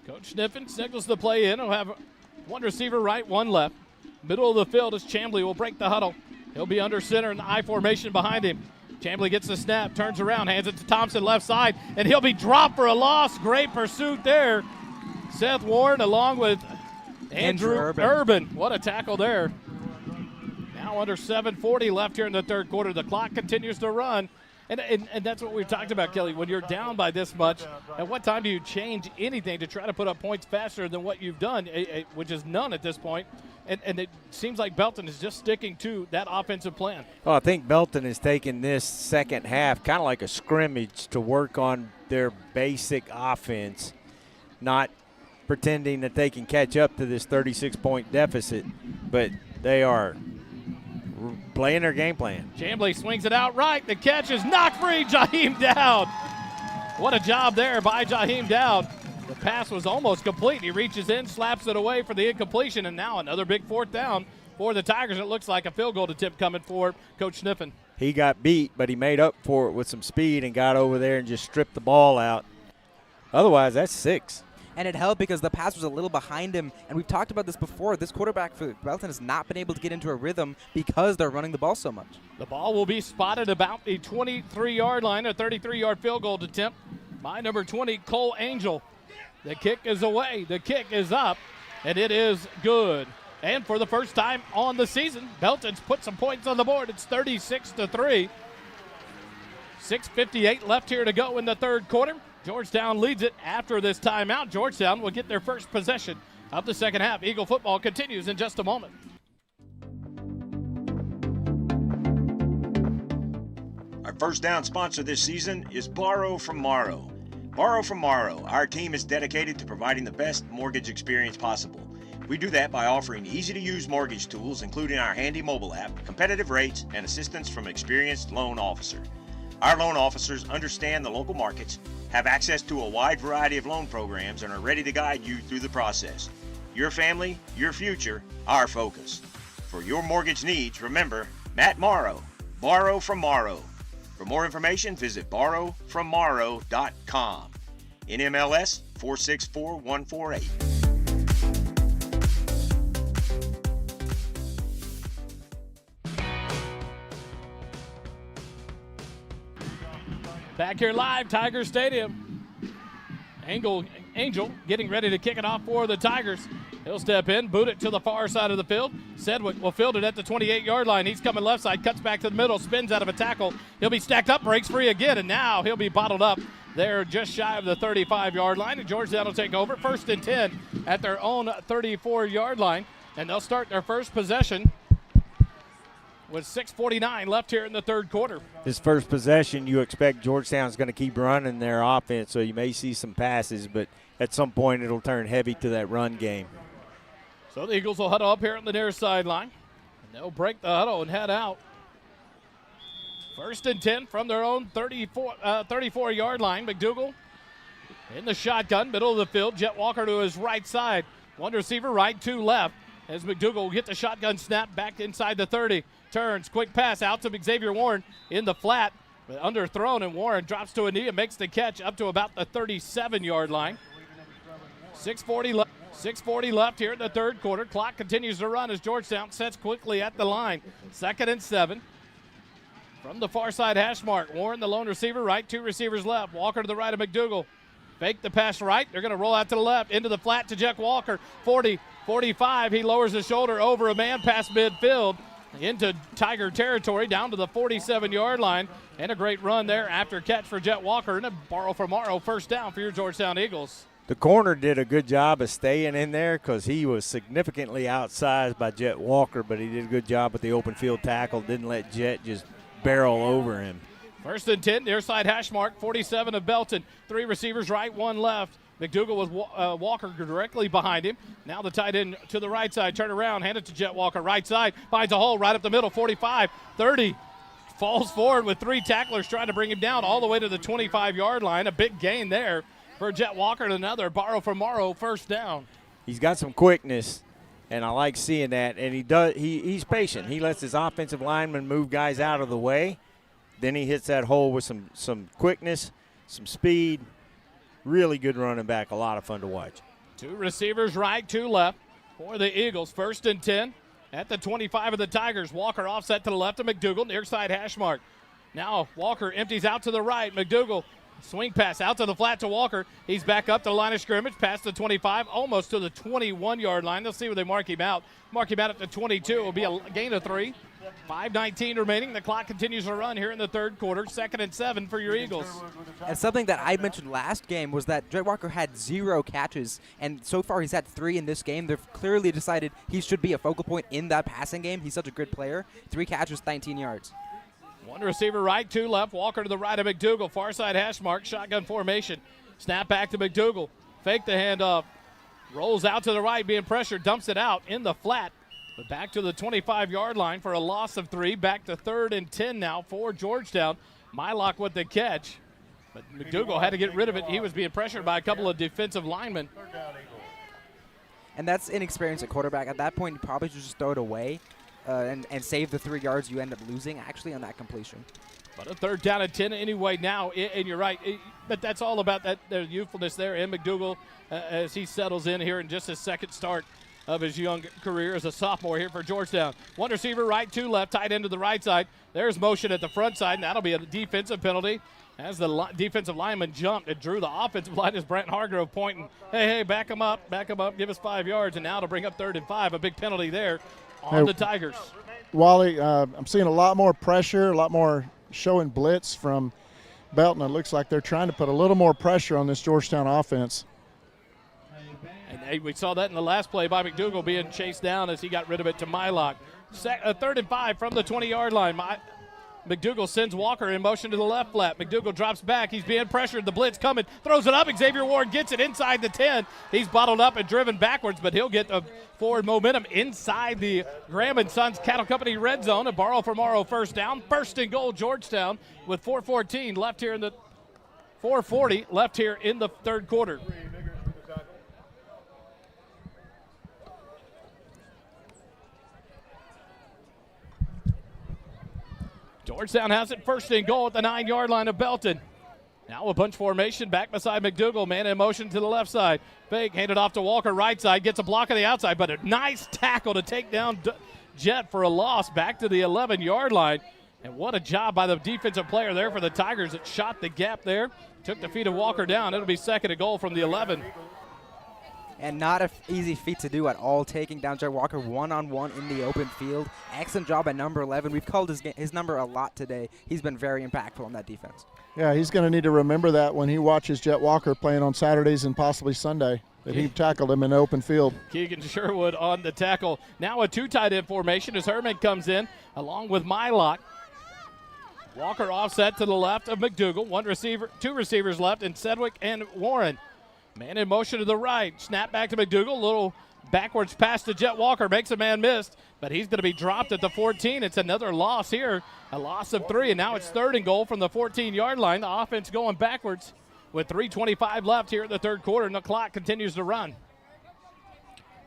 Coach Sniffen signals the play in. He'll have one receiver right, one left. Middle of the field as Chambly will break the huddle. He'll be under center in the I formation behind him. Chambly gets the snap, turns around, hands it to Thompson left side, and he'll be dropped for a loss. Great pursuit there. Seth Warren along with Andrew Urban. What a tackle there. Now under 7:40 left here in the third quarter. The clock continues to run. And that's what we've talked about, Kelly. When you're down by this much, at what time do you change anything to try to put up points faster than what you've done, which is none at this point? And it seems like Belton is just sticking to that offensive plan. Well, I think Belton is taking this second half kind of like a scrimmage to work on their basic offense, not pretending that they can catch up to this 36-point deficit, but they are playing their game plan. Chambly swings it out right. The catch is knocked free. Jaheim Dowd. What a job there by Jaheim Dowd. The pass was almost complete. He reaches in, slaps it away for the incompletion, and now another big fourth down for the Tigers. It looks like a field goal attempt coming for Coach Sniffen. He got beat, but he made up for it with some speed and got over there and just stripped the ball out. Otherwise, that's 6. And it helped because the pass was a little behind him. And we've talked about this before. This quarterback for Belton has not been able to get into a rhythm because they're running the ball so much. The ball will be spotted about the 23-yard line, a 33-yard field goal attempt by number 20, Cole Angel. The kick is away. The kick is up, and it is good. And for the first time on the season, Belton's put some points on the board. It's 36-3. 6:58 left here to go in the third quarter. Georgetown leads it after this timeout. Georgetown will get their first possession of the second half. Eagle football continues in just a moment. Our first down sponsor this season is Borrow from Morrow. Borrow from Morrow. Our team is dedicated to providing the best mortgage experience possible. We do that by offering easy-to-use mortgage tools, including our handy mobile app, competitive rates, and assistance from an experienced loan officer. Our loan officers understand the local markets, have access to a wide variety of loan programs, and are ready to guide you through the process. Your family, your future, our focus. For your mortgage needs, remember Matt Morrow, Borrow from Morrow. For more information, visit borrowfrommorrow.com. NMLS 464148. Back here live, Tiger Stadium. Angel getting ready to kick it off for the Tigers. He'll step in, boot it to the far side of the field. Sedgwick will field it at the 28-yard line. He's coming left side, cuts back to the middle, spins out of a tackle. He'll be stacked up, breaks free again, and now he'll be bottled up there just shy of the 35-yard line. And Georgetown will take over. 1st and 10 at their own 34-yard line. And they'll start their first possession with 6:49 left here in the third quarter. This first possession, you expect Georgetown's going to keep running their offense, so you may see some passes, but at some point it'll turn heavy to that run game. So the Eagles will huddle up here on the near sideline, and they'll break the huddle and head out. 1st and 10 from their own 34-yard line. McDougal in the shotgun, middle of the field. Jet Walker to his right side. One receiver right, 2 left. as McDougal will get the shotgun snap back inside the 30. Turns, quick pass out to Xavier Warren in the flat. But underthrown, and Warren drops to a knee and makes the catch up to about the 37-yard line. 6:40 left here in the third quarter. Clock continues to run as Georgetown sets quickly at the line. 2nd and 7. From the far side hash mark, Warren the lone receiver right, 2 receivers left. Walker to the right of McDougal. Fake the pass right. They're going to roll out to the left, into the flat to Jet Walker. 40, 45. He lowers his shoulder over a man past midfield into Tiger territory, down to the 47-yard line. And a great run there after catch for Jet Walker, and a borrow from Morrow first down for your Georgetown Eagles. The corner did a good job of staying in there because he was significantly outsized by Jet Walker, but he did a good job with the open field tackle, didn't let Jet just barrel over him. 1st and 10, near side hash mark, 47 of Belton. 3 receivers right, 1 left. McDougal with Walker directly behind him. Now the tight end to the right side, turn around, hand it to Jet Walker, right side, finds a hole right up the middle, 45, 30. Falls forward with 3 tacklers trying to bring him down all the way to the 25-yard line. A big gain there for Jet Walker, and another borrow from Morrow first down. He's got some quickness, and I like seeing that. And he's patient. He lets his offensive linemen move guys out of the way. Then he hits that hole with some quickness, some speed. Really good running back. A lot of fun to watch. 2 receivers right, 2 left for the Eagles. 1st and 10 at the 25 of the Tigers. Walker offset to the left of McDougal, near side hash mark. Now Walker empties out to the right. McDougal, swing pass out to the flat to Walker. He's back up to the line of scrimmage, past the 25, almost to the 21-yard line. They'll see where they mark him out. Mark him out at the 22. It will be a gain of 3. 5:19 remaining. The clock continues to run here in the third quarter. 2nd and 7 for your Eagles. And something that I mentioned last game was that Jet Walker had 0 catches, and so far he's had 3 in this game. They've clearly decided he should be a focal point in that passing game. He's such a good player. 3 catches, 19 yards. 1 receiver right, 2 left. Walker to the right of McDougal. Far side hash mark, shotgun formation. Snap back to McDougal. Fake the handoff. Rolls out to the right, being pressured. Dumps it out in the flat. But back to the 25-yard line for a loss of 3. Back to 3rd and 10 now for Georgetown. Mylock with the catch. But McDougal had to get rid of it. He was being pressured by a couple of defensive linemen. And that's inexperience at quarterback. At that point, you probably should just throw it away and save the 3 yards you end up losing, actually, on that completion. But a 3rd down and 10 anyway now, and you're right. But that's all about the youthfulness there. And McDougal, as he settles in here in just his 2nd start of his young career as a sophomore here for Georgetown. 1 receiver right, 2 left, tight end to the right side. There's motion at the front side, and that'll be a defensive penalty as the defensive lineman jumped and drew the offensive line as Brent Hargrove pointing, hey, back him up, give us 5 yards, and now to bring up 3rd and 5, a big penalty there on the Tigers. Wally, I'm seeing a lot more pressure, a lot more showing blitz from Belton. It looks like they're trying to put a little more pressure on this Georgetown offense. And we saw that in the last play by McDougal being chased down as he got rid of it to Mylock. 3rd and 5 from the 20-yard line. McDougal sends Walker in motion to the left flat. McDougal drops back. He's being pressured. The blitz coming. Throws it up. Xavier Ward gets it inside the 10. He's bottled up and driven backwards, but he'll get the forward momentum inside the Graham & Sons Cattle Company red zone. A borrow for Morrow first down. 1st and goal Georgetown with 4:14 left here in the 4:40 left here in the third quarter. Georgetown has it 1st and goal at the 9-yard line of Belton. Now a bunch formation back beside McDougal. Man in motion to the left side. Fake, handed off to Walker right side. Gets a block on the outside, but a nice tackle to take down Jet for a loss back to the 11-yard line. And what a job by the defensive player there for the Tigers that shot the gap there. Took the feet of Walker down. It'll be 2nd and goal from the 11. And not an easy feat to do at all, taking down Jet Walker one-on-one in the open field. Excellent job by number 11. We've called his number a lot today. He's been very impactful on that defense. Yeah, he's going to need to remember that when he watches Jet Walker playing on Saturdays and possibly Sunday, that he tackled him in the open field. Keegan Sherwood on the tackle. Now a 2 tight end formation as Herman comes in along with Mylock. Walker offset to the left of McDougal. 2 receivers left, and Sedgwick and Warren. Man in motion to the right. Snap back to McDougal. Little backwards pass to Jet Walker. Makes a man miss, but he's going to be dropped at the 14. It's another loss here. A loss of 3, and now it's 3rd and goal from the 14-yard line. The offense going backwards with 3:25 left here in the third quarter, and the clock continues to run.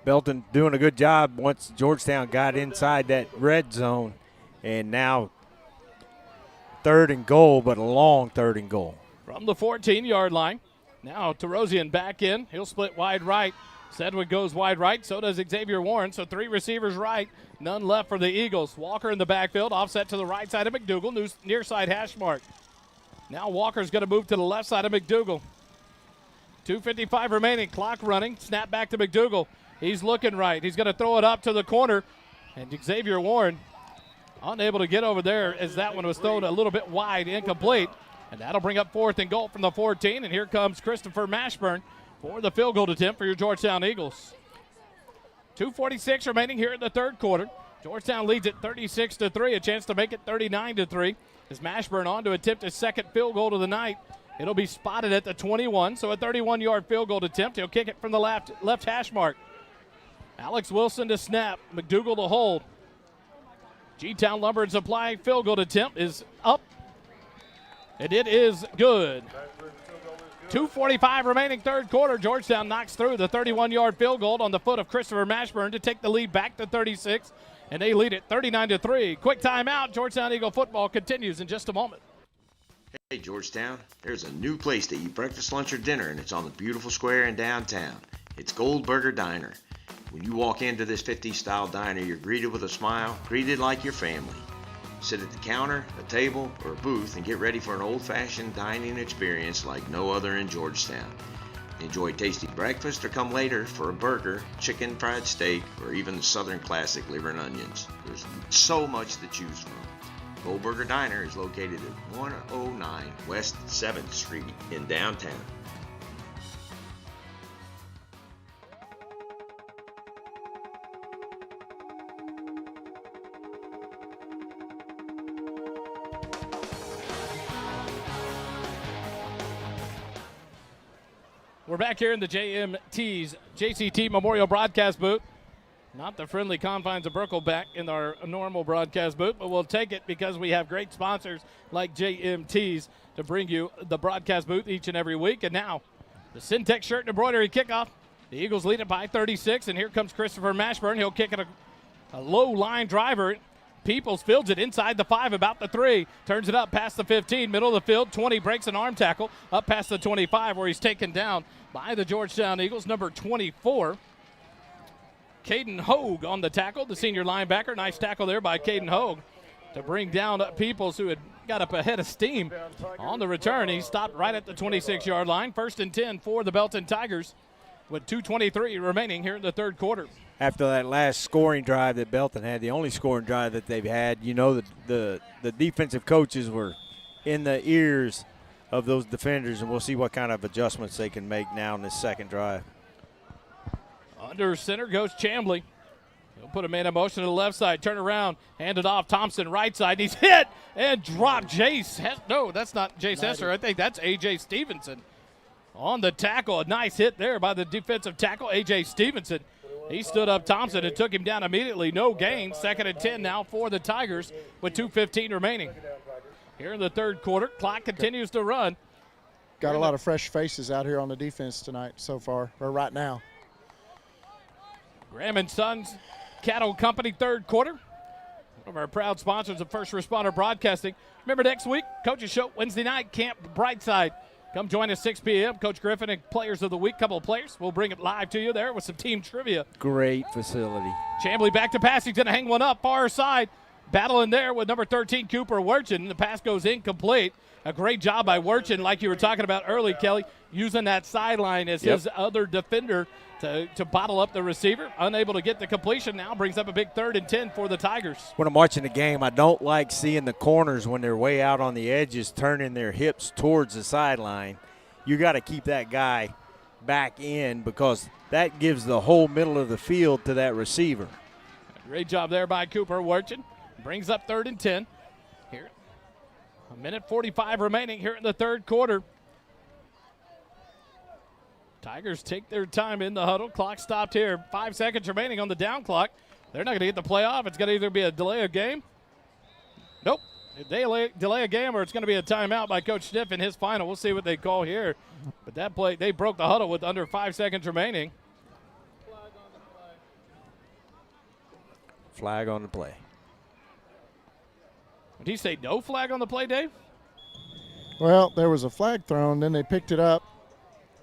Belton doing a good job once Georgetown got inside that red zone. And now 3rd and goal, but a long 3rd and goal. From the 14-yard line. Now Terosian back in. He'll split wide right. Sedgwick goes wide right. So does Xavier Warren. So 3 receivers right. None left for the Eagles. Walker in the backfield. Offset to the right side of McDougal. Near side hash mark. Now Walker's going to move to the left side of McDougal. 2:55 remaining. Clock running. Snap back to McDougal. He's looking right. He's going to throw it up to the corner. And Xavier Warren unable to get over there as that one was thrown a little bit wide, incomplete. And that'll bring up 4th and goal from the 14. And here comes Christopher Mashburn for the field goal attempt for your Georgetown Eagles. 2:46 remaining here in the 3rd quarter. Georgetown leads it 36-3, a chance to make it 39-3. As Mashburn on to attempt his 2nd field goal of the night. It'll be spotted at the 21, so a 31-yard field goal attempt. He'll kick it from the left hash mark. Alex Wilson to snap, McDougal to hold. G-Town Lumber and Supply field goal attempt is up, and it is good. 2:45 remaining 3rd quarter. Georgetown knocks through the 31-yard field goal on the foot of Christopher Mashburn to take the lead back to 36, and they lead it 39-3. Quick timeout. Georgetown Eagle football continues in just a moment. Hey, Georgetown, there's a new place to eat breakfast, lunch, or dinner, and it's on the beautiful square in downtown. It's Goldberger Diner. When you walk into this 50s-style diner, you're greeted with a smile, greeted like your family. Sit at the counter, a table, or a booth and get ready for an old-fashioned dining experience like no other in Georgetown. Enjoy tasty breakfast or come later for a burger, chicken fried steak, or even the Southern classic liver and onions. There's so much to choose from. Goldberger Diner is located at 109 West 7th Street in downtown. We're back here in the JCT Memorial Broadcast booth. Not the friendly confines of Brookleback in our normal broadcast booth, but we'll take it because we have great sponsors like JMT's to bring you the broadcast booth each and every week. And now, the Syntex shirt and embroidery kickoff. The Eagles lead it by 36, and here comes Christopher Mashburn. He'll kick it a low line driver. Peoples fields it inside the 5, about the 3. Turns it up past the 15, middle of the field. 20 breaks an arm tackle up past the 25 where he's taken down by the Georgetown Eagles, number 24. Caden Hogue on the tackle, the senior linebacker. Nice tackle there by Caden Hogue to bring down Peoples, who had got up ahead of steam on the return. He stopped right at the 26-yard line. 1st and 10 for the Belton Tigers with 2:23 remaining here in the 3rd quarter. After that last scoring drive that Belton had, the only scoring drive that they've had, you know, the defensive coaches were in the ears of those defenders, and we'll see what kind of adjustments they can make now in this 2nd drive. Under center goes Chambly. He'll put a man in motion to the left side, turn around, hand it off. Thompson right side. He's hit and dropped. No, that's not Jace Hester. I think that's A.J. Stevenson on the tackle. A nice hit there by the defensive tackle, A.J. Stevenson. He stood up Thompson and took him down immediately. No gain. 2nd and 10 now for the Tigers with 2:15 remaining. Here in the 3rd quarter, clock continues to run. Got a lot of fresh faces out here on the defense tonight so far, or right now. Graham & Sons Cattle Company 3rd quarter. One of our proud sponsors of First Responder Broadcasting. Remember next week, Coaches Show Wednesday night, Camp Brightside. Come join us 6 p.m. Coach Griffin and Players of the Week, couple of players. We'll bring it live to you there with some team trivia. Great facility. Chambly back to pass. He's going to hang one up far side. Battling there with number 13, Cooper Werchin. The pass goes incomplete. A great job by Werchin, like you were talking about early, Kelly, using that sideline as his other defender to bottle up the receiver. Unable to get the completion now. Brings up a big 3rd and 10 for the Tigers. When I'm watching the game, I don't like seeing the corners when they're way out on the edges turning their hips towards the sideline. You got to keep that guy back in because that gives the whole middle of the field to that receiver. Great job there by Cooper Werchin. Brings up 3rd and 10. Here, 1:45 remaining here in the 3rd quarter. Tigers take their time in the huddle. Clock stopped here. 5 seconds remaining on the down clock. They're not going to get the play off. It's going to either be a delay of game. Nope. Delay a game, or it's going to be a timeout by Coach Stiff in his final. We'll see what they call here. But that play, they broke the huddle with under 5 seconds remaining. Flag on the play. Did he say no flag on the play, Dave? Well, there was a flag thrown, then they picked it up,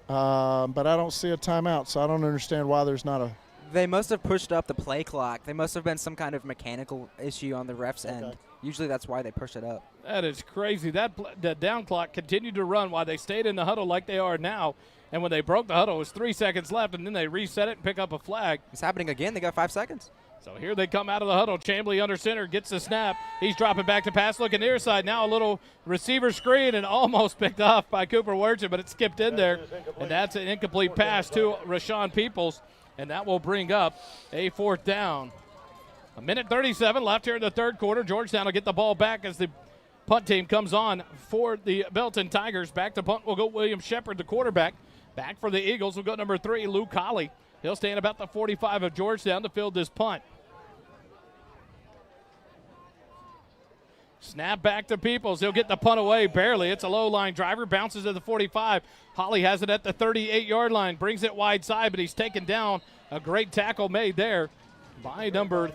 but I don't see a timeout, so I don't understand why there's not a. They must have pushed up the play clock. They must have been some kind of mechanical issue on the ref's end. Usually that's why they push it up. That is crazy. The down clock continued to run while they stayed in the huddle like they are now. And when they broke the huddle, it was 3 seconds left, and then they reset it and pick up a flag. It's happening again. They got 5 seconds. So here they come out of the huddle. Chambly under center, gets the snap. He's dropping back to pass, looking near side. Now a little receiver screen and almost picked off by Cooper Wertjen, but it skipped in there. And that's an incomplete pass to Rashawn Peoples, and that will bring up a 4th down. 1:37 left here in the third quarter. Georgetown will get the ball back as the punt team comes on for the Belton Tigers. Back to punt will go William Shepard, the quarterback. Back for the Eagles will go number 3, Luke Colley. He'll stand about the 45 of Georgetown to field this punt. Snap back to Peoples. He'll get the punt away barely. It's a low-line driver. Bounces at the 45. Holly has it at the 38-yard line. Brings it wide side, but he's taken down. A great tackle made there by number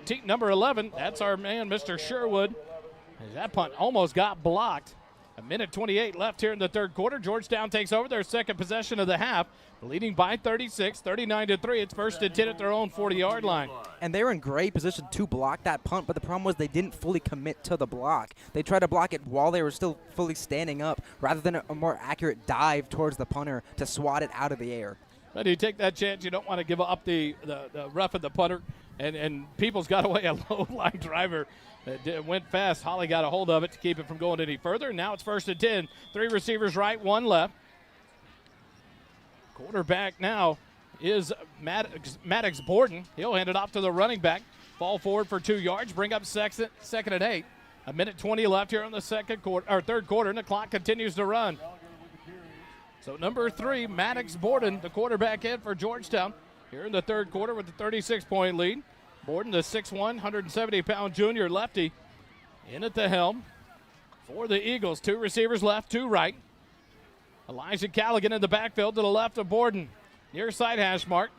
11. That's our man, Mr. Sherwood. That punt almost got blocked. 1:28 left here in the third quarter. Georgetown takes over their second possession of the half, leading by 36, 39-3. It's 1st and 10 at their own 40-yard line. And they were in great position to block that punt, but the problem was they didn't fully commit to the block. They tried to block it while they were still fully standing up rather than a more accurate dive towards the punter to swat it out of the air. But you take that chance. You don't want to give up the rough of the punter. And Peoples got away a low-line driver that went fast. Holly got a hold of it to keep it from going any further. Now it's 1st and 10. 3 receivers right, 1 left. Quarterback now is Maddox Borden. He'll hand it off to the running back. Fall forward for 2 yards. Bring up second and 8. 1:20 left here in the third quarter, and the clock continues to run. So number 3, Maddox Borden, the quarterback in for Georgetown. Here in the third quarter with the 36-point lead. Borden, the 6'1", 170-pound junior lefty, in at the helm for the Eagles. 2 receivers left, 2 right. Elijah Callaghan in the backfield to the left of Borden. Near side hash mark.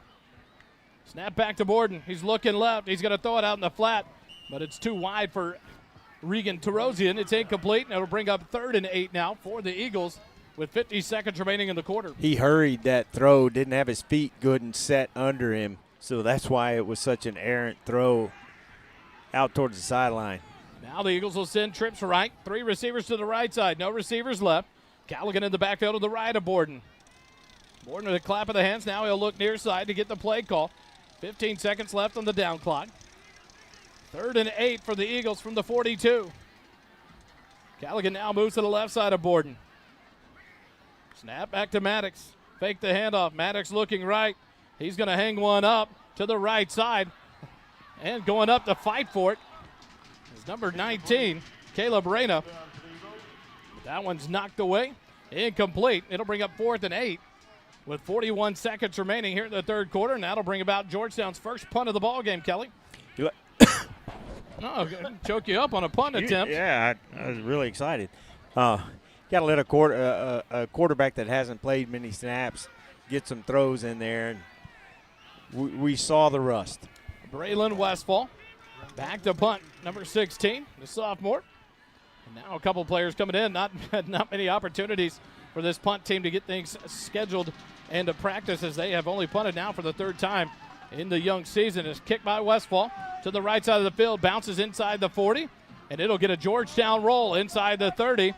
Snap back to Borden. He's looking left. He's going to throw it out in the flat, but it's too wide for Regan Terosian. It's incomplete, and it'll bring up 3rd and 8 now for the Eagles with 50 seconds remaining in the quarter. He hurried that throw, didn't have his feet good and set under him, so that's why it was such an errant throw out towards the sideline. Now the Eagles will send trips right. 3 receivers to the right side. No receivers left. Callaghan in the backfield to the right of Borden. Borden with a clap of the hands. Now he'll look near side to get the play call. 15 seconds left on the down clock. 3rd and 8 for the Eagles from the 42. Callaghan now moves to the left side of Borden. Snap back to Maddox. Fake the handoff. Maddox looking right. He's going to hang one up to the right side. And going up to fight for it is number 19, Caleb Reyna. That one's knocked away. Incomplete. It'll bring up 4th and 8 with 41 seconds remaining here in the third quarter. And that'll bring about Georgetown's first punt of the ball game, Kelly. Oh, choke you up on a punt attempt. Yeah, I was really excited. Got to let a quarterback that hasn't played many snaps get some throws in there. And we saw the rust. Braylon Westfall back to punt, number 16, the sophomore. And now a couple players coming in. Not many opportunities for this punt team to get things scheduled and to practice, as they have only punted now for the 3rd time in the young season. It's kicked by Westfall to the right side of the field, bounces inside the 40, and it'll get a Georgetown roll inside the 30,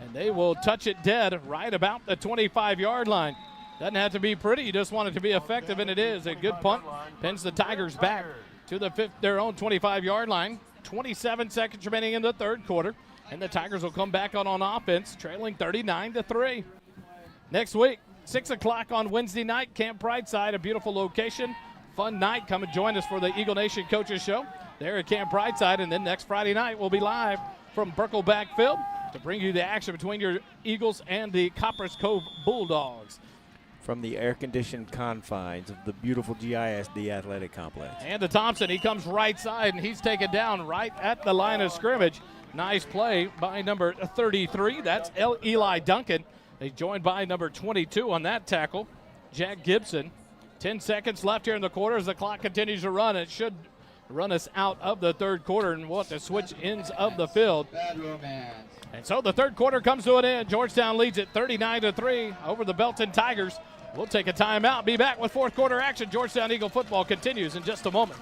and they will touch it dead right about the 25-yard line. Doesn't have to be pretty. You just want it to be effective, and it is. A good punt pins the Tigers back to their own 25-yard line. 27 seconds remaining in the third quarter, and the Tigers will come back on offense, trailing 39-3. Next week, 6 o'clock on Wednesday night, Camp Brightside, a beautiful location. Fun night. Come and join us for the Eagle Nation Coaches Show there at Camp Brightside. And then next Friday night, we'll be live from Birkelback Field to bring you the action between your Eagles and the Copperas Cove Bulldogs. From the air-conditioned confines of the beautiful GISD Athletic Complex. And to Thompson, he comes right side, and he's taken down right at the line of scrimmage. Nice play by number 33. That's Eli Duncan. He's joined by number 22 on that tackle, Jack Gibson. 10 seconds left here in the quarter as the clock continues to run. It should run us out of the third quarter, and we'll have to switch ends of the field. And so the third quarter comes to an end. Georgetown leads it 39-3 over the Belton Tigers. We'll take a timeout. Be back with fourth quarter action. Georgetown Eagle football continues in just a moment.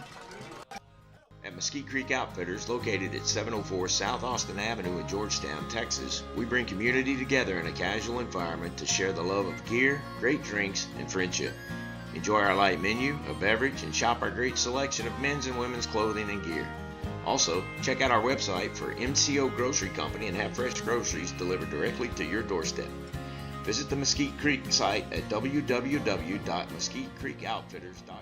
At Mesquite Creek Outfitters, located at 704 South Austin Avenue in Georgetown, Texas, we bring community together in a casual environment to share the love of gear, great drinks, and friendship. Enjoy our light menu, a beverage, and shop our great selection of men's and women's clothing and gear. Also, check out our website for MCO Grocery Company and have fresh groceries delivered directly to your doorstep. Visit the Mesquite Creek site at www.mesquitecreekoutfitters.com.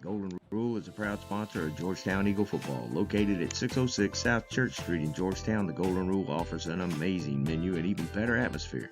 Golden Rule is a proud sponsor of Georgetown Eagle football. Located at 606 South Church Street in Georgetown, the Golden Rule offers an amazing menu and even better atmosphere.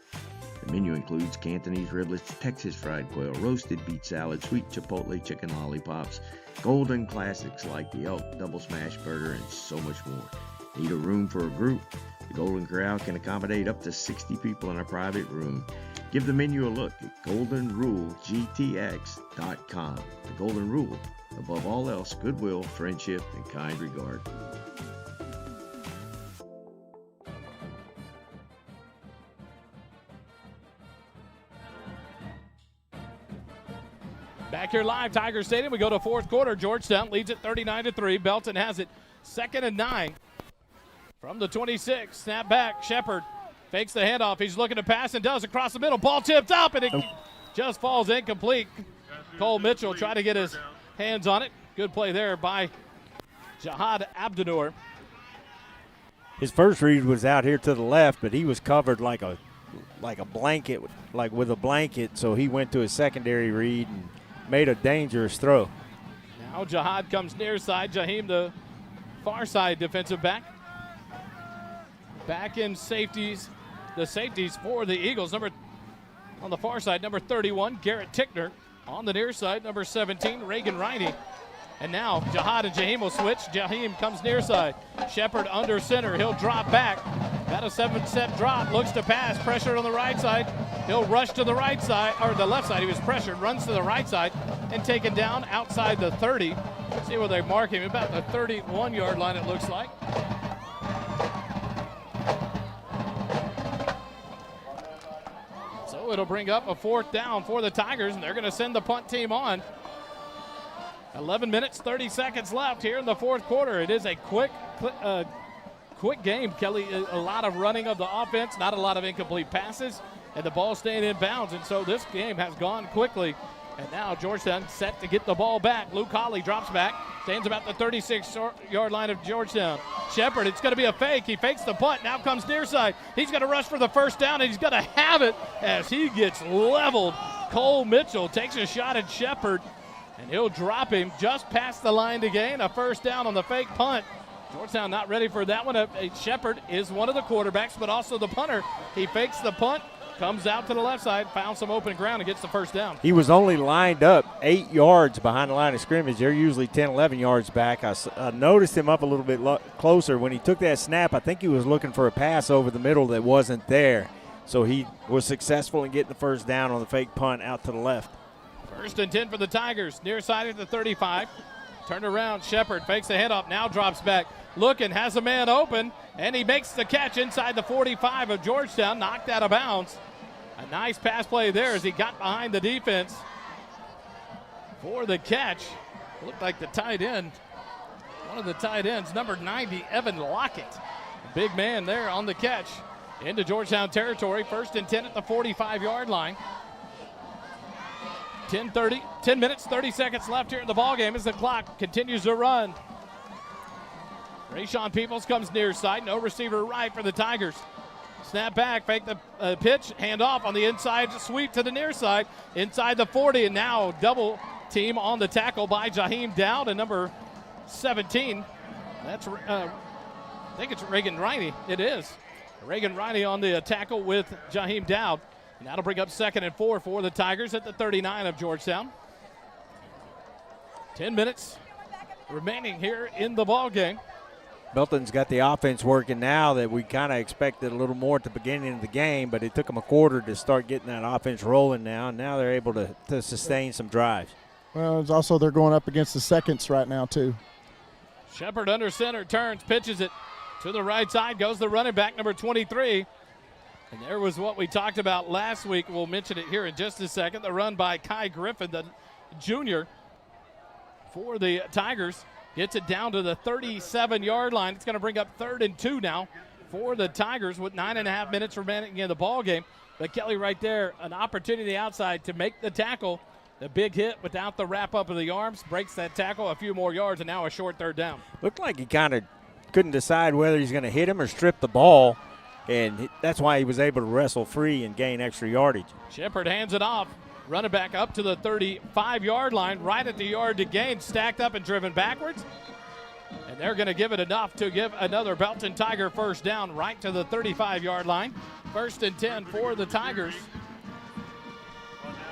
The menu includes Cantonese riblets, Texas fried quail, roasted beet salad, sweet chipotle chicken lollipops, golden classics like the elk double smash burger, and so much more. Need a room for a group? The Golden Corral can accommodate up to 60 people in a private room. Give the menu a look at goldenrulegtx.com. The Golden Rule, above all else, goodwill, friendship, and kind regard. Back here live, Tiger Stadium. We go to fourth quarter. Georgetown leads it 39-3. Belton has it 2nd and 9 from the 26. Snap back. Shepard fakes the handoff. He's looking to pass and does across the middle. Ball tipped up, and it just falls incomplete. Cole Mitchell tried to get his hands on it. Good play there by Jihad Abdunor. His first read was out here to the left, but he was covered like a blanket, like with a blanket, so he went to his secondary read and made a dangerous throw. Now Jihad comes near side. Jaheim, the far side defensive back. Back in safeties. The safeties for the Eagles. On the far side, number 31, Garrett Tickner. On the near side, number 17, Reagan Riney. And now Jihad and Jaheim will switch. Jaheim comes near side. Shepard under center. He'll drop back. About a 7-step drop. Looks to pass. Pressure on the right side. He'll rush to the right side, or the left side. He was pressured. Runs to the right side and taken down outside the 30. See where they mark him. About the 31-yard line, it looks like. So it'll bring up a 4th down for the Tigers, and they're going to send the punt team on. 11 minutes, 30 seconds left here in the fourth quarter. It is a quick game, Kelly. A lot of running of the offense, not a lot of incomplete passes, and the ball staying in bounds. And so this game has gone quickly. And now Georgetown set to get the ball back. Luke Hawley drops back, stands about the 36-yard line of Georgetown. Shepard, it's going to be a fake. He fakes the punt, now comes near side. He's going to rush for the first down, and he's going to have it as he gets leveled. Cole Mitchell takes a shot at Shepard, and he'll drop him just past the line to gain a first down on the fake punt. Georgetown not ready for that one. Shepard is one of the quarterbacks, but also the punter. He fakes the punt, comes out to the left side, found some open ground, and gets the first down. He was only lined up 8 yards behind the line of scrimmage. They're usually 10, 11 yards back. I noticed him up a little bit closer. When he took that snap, I think he was looking for a pass over the middle that wasn't there. So he was successful in getting the first down on the fake punt out to the left. 1st and 10 for the Tigers. Near side at the 35. Turned around. Shepard fakes the handoff. Now drops back. Looking, has a man open, and he makes the catch inside the 45 of Georgetown. Knocked out of bounds. A nice pass play there as he got behind the defense for the catch. Looked like the tight end. One of the tight ends, number 90, Evan Lockett. A big man there on the catch. Into Georgetown territory. 1st and 10 at the 45-yard line. 10 minutes, 30 seconds left here in the ballgame as the clock continues to run. Rayshawn Peoples comes near side. No receiver right for the Tigers. Snap back, fake the pitch, hand off on the inside, sweep to the near side, inside the 40, and now double team on the tackle by Jaheim Dowd and number 17. That's, I think it's Reagan Riney. It is. Reagan Riney on the tackle with Jaheim Dowd. And that'll bring up 2nd and 4 for the Tigers at the 39 of Georgetown. 10 minutes remaining here in the ball game. Belton's got the offense working now that we kind of expected a little more at the beginning of the game, but it took them a quarter to start getting that offense rolling now, and now they're able to sustain some drives. Well, it's also they're going up against the seconds right now, too. Shepard under center, turns, pitches it to the right side, goes the running back, number 23. And there was what we talked about last week. We'll mention it here in just a second. The run by Kai Griffin, the junior for the Tigers. Gets it down to the 37-yard line. It's going to bring up 3rd and 2 now for the Tigers with 9.5 minutes remaining in the ball game. But Kelly right there, an opportunity outside to make the tackle. The big hit without the wrap-up of the arms breaks that tackle a few more yards, and now a short 3rd down. Looked like he kind of couldn't decide whether he's going to hit him or strip the ball, and that's why he was able to wrestle free and gain extra yardage. Shepard hands it off. Running back up to the 35-yard line, right at the yard to gain, stacked up and driven backwards. And they're going to give it enough to give another Belton Tiger first down right to the 35-yard line. 1st and 10 for the Tigers.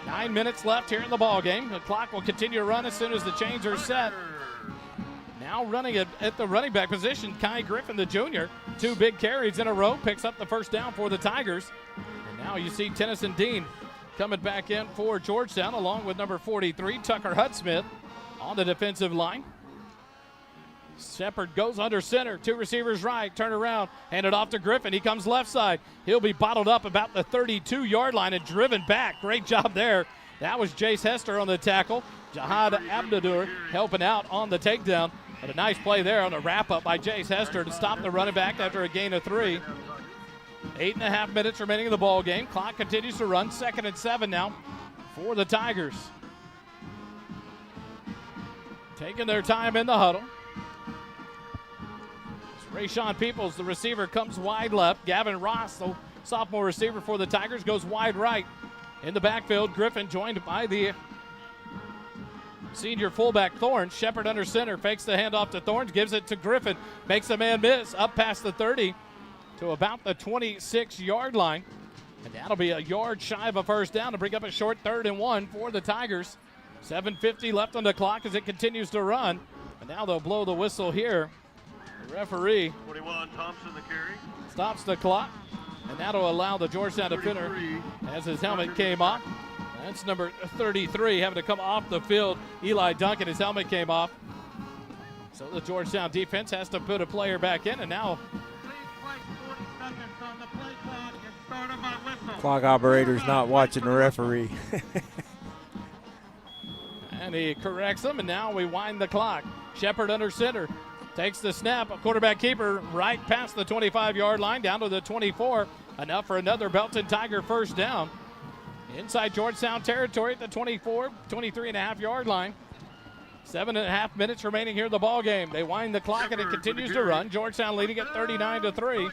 9 minutes left here in the ball game. The clock will continue to run as soon as the chains are set. Now running at the running back position, Kai Griffin, the junior. 2 big carries in a row, picks up the first down for the Tigers. And now you see Tennyson Dean coming back in for Georgetown along with number 43, Tucker Hudsmith, on the defensive line. Shepard goes under center, 2 receivers right, turn around, hand it off to Griffin. He comes left side. He'll be bottled up about the 32-yard line and driven back. Great job there. That was Jace Hester on the tackle. Jihad Abdadur helping out on the takedown. But a nice play there on the wrap-up by Jace Hester to stop the running back after a gain of 3. 8.5 minutes remaining in the ball game. Clock continues to run. 2nd and 7 now for the Tigers. Taking their time in the huddle. Rayshawn Peoples, the receiver, comes wide left. Gavin Ross, the sophomore receiver for the Tigers, goes wide right. In the backfield, Griffin joined by the senior fullback Thorns. Shepard under center, fakes the handoff to Thorns, gives it to Griffin, makes a man miss, up past the 30 to about the 26-yard line. And that'll be a yard shy of a first down to bring up a short 3rd and 1 for the Tigers. 7:50 left on the clock as it continues to run. And now they'll blow the whistle here. The referee 21 Thompson the carry. Stops the clock, and that'll allow the Georgetown defender, as his helmet came off. That's number 33 having to come off the field. Eli Duncan, his helmet came off. So the Georgetown defense has to put a player back in, and now clock operator's not watching the referee. and he corrects them, and now we wind the clock. Shepard under center. Takes the snap, a quarterback keeper right past the 25-yard line, down to the 24. Enough for another Belton Tiger first down. Inside Georgetown territory at the 23.5-yard line. 7.5 minutes remaining here in the ball game. They wind the clock and it continues to run. Georgetown leading at 39-3.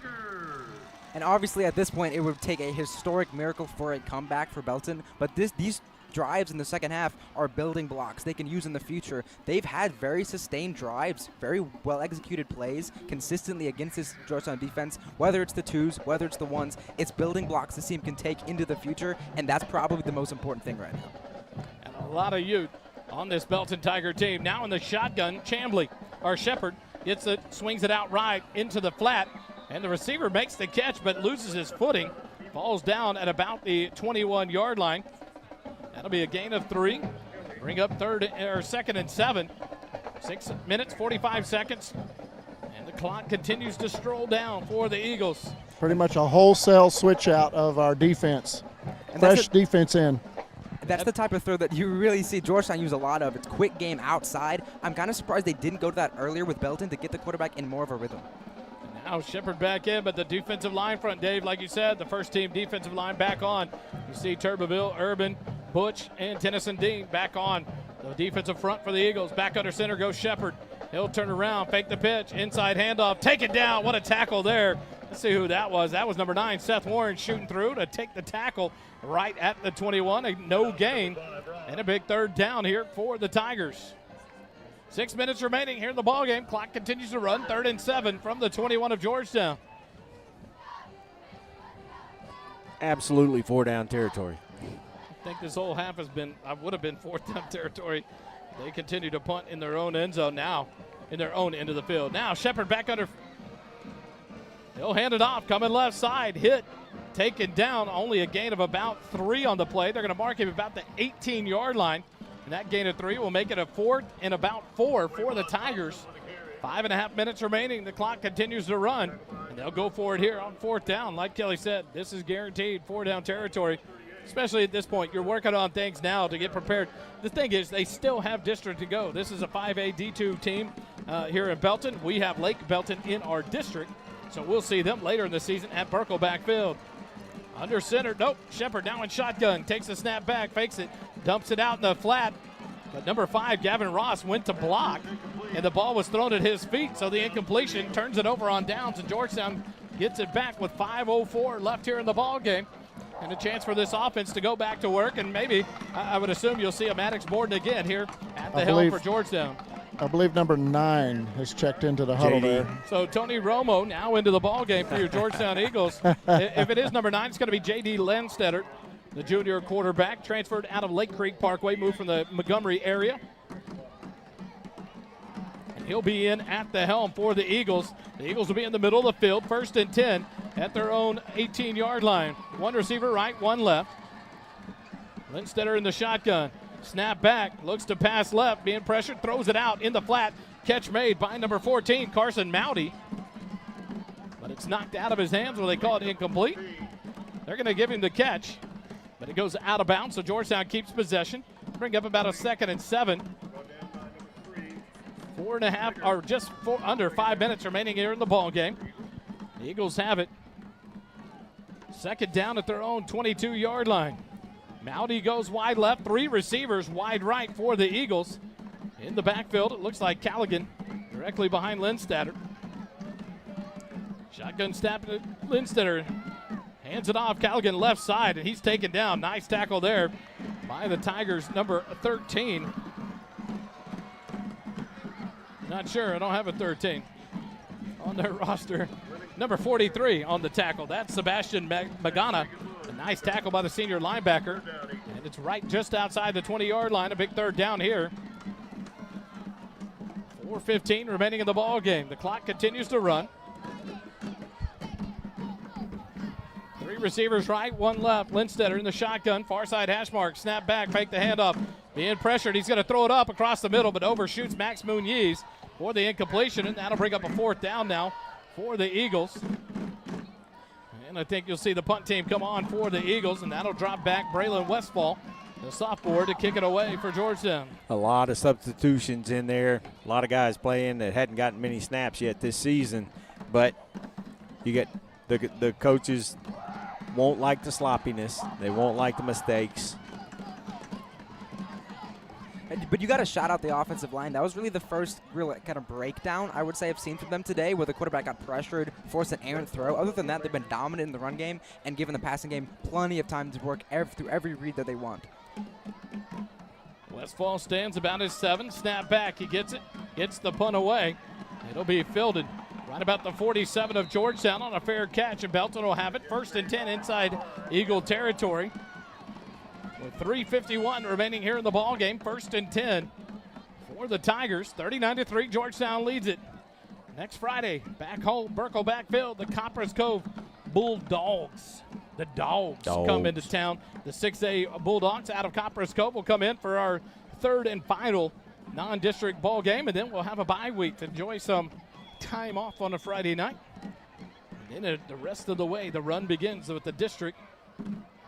And obviously at this point it would take a historic miracle for a comeback for Belton, but these drives in the second half are building blocks they can use in the future. They've had very sustained drives, very well executed plays consistently against this Georgetown defense, whether it's the 2s, whether it's the 1s. It's building blocks this team can take into the future, and that's probably the most important thing right now. And a lot of youth on this Belton Tiger team. Now in the shotgun, Shepard gets it, swings it out right into the flat, and the receiver makes the catch but loses his footing, falls down at about the 21-yard line. That'll be a gain of 3. Bring up 2nd and 7. 6 minutes, 45 seconds. And the clock continues to stroll down for the Eagles. Pretty much a wholesale switch out of our defense. And fresh defense in. That's the type of throw that you really see Georgetown use a lot of. It's quick game outside. I'm kind of surprised they didn't go to that earlier with Belton to get the quarterback in more of a rhythm. And now Shepard back in, but the defensive line front, Dave, like you said, the first team defensive line back on. You see Turbeville, Urban, Butch, and Tennyson Dean back on the defensive front for the Eagles. Back under center goes Shepard. He'll turn around, fake the pitch, inside handoff, take it down. What a tackle there. Let's see who that was. That was number 9, Seth Warren, shooting through to take the tackle right at the 21. A no gain and a big 3rd down here for the Tigers. 6 minutes remaining here in the ballgame. Clock continues to run. 3rd and 7 from the 21 of Georgetown. Absolutely 4-down territory. I think this whole half would have been 4th down territory. They continue to punt in their own end zone now. in their own end of the field. Now Shepard back under. He'll hand it off, coming left side, hit, taken down, only a gain of about 3 on the play. They're going to mark him about the 18-yard line, and that gain of 3 will make it a 4th and about 4 for the Tigers. 5.5 minutes remaining. The clock continues to run, and they'll go for it here on 4th down. Like Kelly said, this is guaranteed 4-down territory, especially at this point. You're working on things now to get prepared. The thing is, they still have district to go. This is a 5A D2 team here in Belton. We have Lake Belton in our district, so we'll see them later in the season at Berkelback Field. Under center, nope, Shepard now in shotgun, takes a snap back, fakes it, dumps it out in the flat. But number 5, Gavin Ross, went to block, and the ball was thrown at his feet, so the incompletion turns it over on downs, and Georgetown gets it back with 5:04 left here in the ball game. And a chance for this offense to go back to work, and maybe, I would assume you'll see a Maddox Borden again here at the helm for Georgetown. I believe number 9 has checked into the huddle there. So Tony Romo now into the ball game for your Georgetown Eagles. If it is number 9, it's going to be J.D. Landstetter, the junior quarterback, transferred out of Lake Creek Parkway, moved from the Montgomery area. And he'll be in at the helm for the Eagles. The Eagles will be in the middle of the field, 1st and 10 at their own 18-yard line. 1 receiver right, 1 left. Landstetter in the shotgun. Snap back, looks to pass left, being pressured, throws it out in the flat. Catch made by number 14, Carson Mowdy. But it's knocked out of his hands where they call it incomplete. They're going to give him the catch, but it goes out of bounds, so Georgetown keeps possession. Bring up about a 2nd and 7. 4.5, or just under 5 minutes remaining here in the ball game. The Eagles have it. 2nd down at their own 22-yard line. Mowdy goes wide left, 3 receivers wide right for the Eagles. In the backfield, it looks like Callaghan directly behind Landstetter. Shotgun snap to Landstetter. Hands it off, Callaghan left side, and he's taken down. Nice tackle there by the Tigers, number 13. Not sure, I don't have a 13 on their roster. Number 43 on the tackle. That's Sebastian Magana. A nice tackle by the senior linebacker. And it's right just outside the 20-yard line. A big 3rd down here. 4:15 remaining in the ball game. The clock continues to run. 3 receivers right, 1 left. Landstetter in the shotgun. Far side hash mark. Snap back, fake the handoff. Being pressured. He's going to throw it up across the middle, but overshoots Max Muniz for the incompletion. And that'll bring up a 4th down now for the Eagles. And I think you'll see the punt team come on for the Eagles, and that'll drop back Braylon Westfall, the sophomore, to kick it away for Georgetown. A lot of substitutions in there. A lot of guys playing that hadn't gotten many snaps yet this season. But you get the coaches won't like the sloppiness. They won't like the mistakes. But you got to shout out the offensive line. That was really the first real kind of breakdown, I would say, I've seen from them today, where the quarterback got pressured, forced an errant throw. Other than that, they've been dominant in the run game and given the passing game plenty of time to work through every read that they want. Westfall stands about his 7. Snap back. He gets it. Gets the punt away. It'll be fielded right about the 47 of Georgetown on a fair catch, and Belton will have it. 1st and 10 inside Eagle territory. With 3:51 remaining here in the ball game, 1st and 10 for the Tigers. 39-3, Georgetown leads it. Next Friday, back home, Berkelback Field, the Copperas Cove Bulldogs. The Dogs come into town. The 6A Bulldogs out of Copperas Cove will come in for our 3rd and final non-district ball game, and then we'll have a bye week to enjoy some time off on a Friday night. And then the rest of the way, the run begins with the district,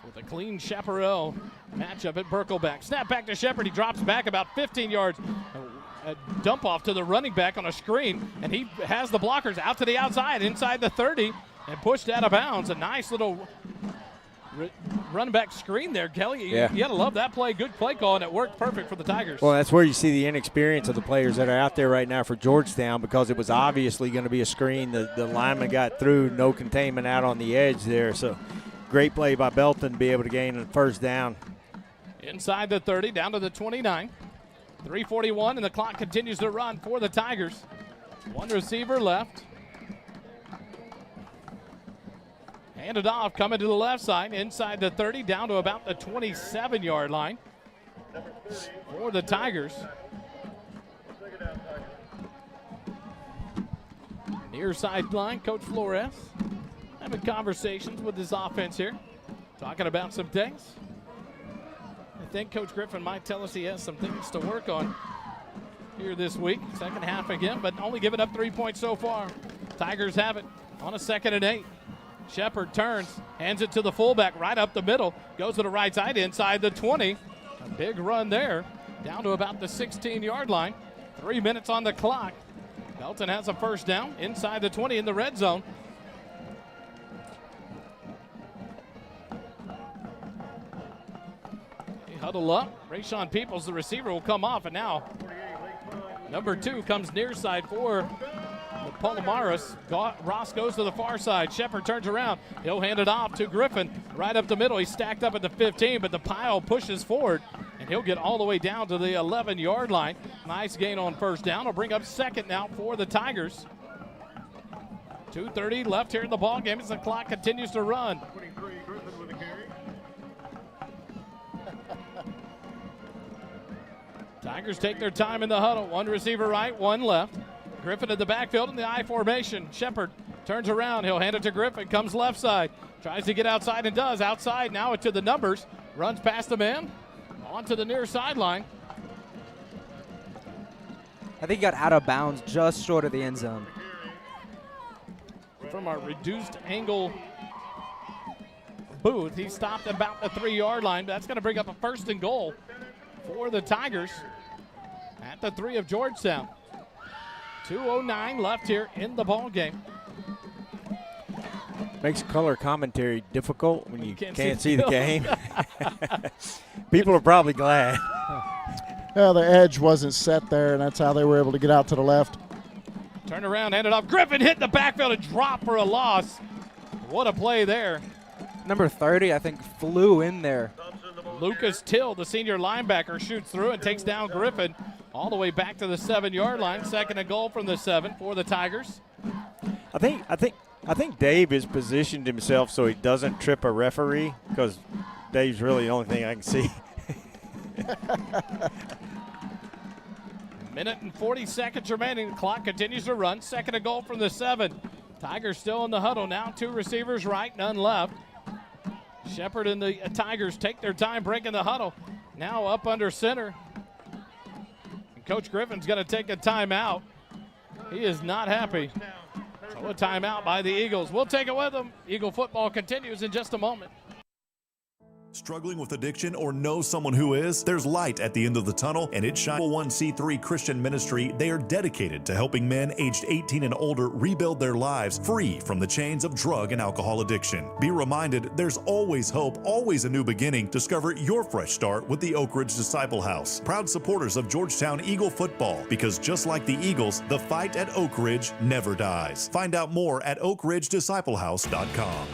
with a clean Chaparral matchup at Berkelback. Snap back to Shepard. He drops back about 15 yards. A dump off to the running back on a screen, and he has the blockers out to the outside, inside the 30, and pushed out of bounds. A nice little running back screen there, Kelly. You got to love that play. Good play call, and it worked perfect for the Tigers. Well, that's where you see the inexperience of the players that are out there right now for Georgetown, because it was obviously going to be a screen. The lineman got through, no containment out on the edge there. So great play by Belton to be able to gain a 1st down. Inside the 30, down to the 29. 3:41, and the clock continues to run for the Tigers. 1 receiver left. Handed off, coming to the left side, inside the 30, down to about the 27-yard line for the Tigers. Near sideline, Coach Flores having conversations with his offense here, talking about some things. I think Coach Griffin might tell us he has some things to work on here this week. Second half again, but only giving up 3 points so far. Tigers have it on a 2nd and 8. Shepard turns, hands it to the fullback right up the middle, goes to the right side inside the 20. A big run there, down to about the 16-yard line. 3 minutes on the clock. Belton has a first down inside the 20 in the red zone. They huddle up. Rayshawn Peoples, the receiver, will come off, and now number 2 comes near side for the Palomares. Ross goes to the far side. Shepard turns around. He'll hand it off to Griffin right up the middle. He's stacked up at the 15, but the pile pushes forward, and he'll get all the way down to the 11-yard line. Nice gain on first down. Will bring up second now for the Tigers. 2:30 left here in the ball game as the clock continues to run. Tigers take their time in the huddle. One receiver right, one left. Griffin in the backfield in the I formation. Shepard turns around. He'll hand it to Griffin. Comes left side. Tries to get outside and does. Outside now to the numbers. Runs past the man. Onto the near sideline. I think he got out of bounds just short of the end zone. From our reduced angle booth, he stopped about the 3-yard line. That's going to bring up a 1st and goal for the Tigers at the 3 of Georgetown. 2:09 left here in the ball game. Makes color commentary difficult when you can't see the game. People are probably glad. Well, the edge wasn't set there, and that's how they were able to get out to the left. Turn around, hand it off. Griffin hit the backfield and dropped for a loss. What a play there. Number 30, I think, flew in there. Lucas Till, the senior linebacker, shoots through and takes down Griffin all the way back to the 7-yard line. 2nd and goal from the 7 for the Tigers. I think Dave has positioned himself so he doesn't trip a referee, because Dave's really the only thing I can see. Minute and 40 seconds remaining. The clock continues to run. 2nd and goal from the 7. Tigers still in the huddle now. 2 receivers right, none left. Shepard and the Tigers take their time breaking the huddle. Now up under center. And Coach Griffin's going to take a timeout. He is not happy. So a timeout by the Eagles. We'll take it with them. Eagle football continues in just a moment. Struggling with addiction or know someone who is? There's light at the end of the tunnel, and it's 501c3 Christian ministry. They are dedicated to helping men aged 18 and older rebuild their lives free from the chains of drug and alcohol addiction. Be reminded, there's always hope, always a new beginning. Discover your fresh start with the Oak Ridge Disciple House. Proud supporters of Georgetown Eagle football, because just like the Eagles, the fight at Oak Ridge never dies. Find out more at oakridgedisciplehouse.com.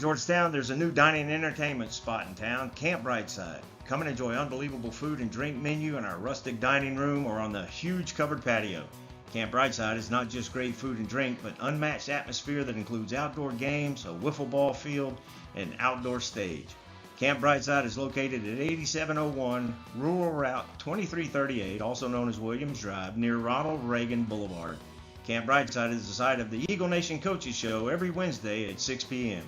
Georgetown, there's a new dining and entertainment spot in town, Camp Brightside. Come and enjoy unbelievable food and drink menu in our rustic dining room or on the huge covered patio. Camp Brightside is not just great food and drink, but unmatched atmosphere that includes outdoor games, a wiffle ball field, and an outdoor stage. Camp Brightside is located at 8701 Rural Route 2338, also known as Williams Drive, near Ronald Reagan Boulevard. Camp Brightside is the site of the Eagle Nation Coaches Show every Wednesday at 6 p.m.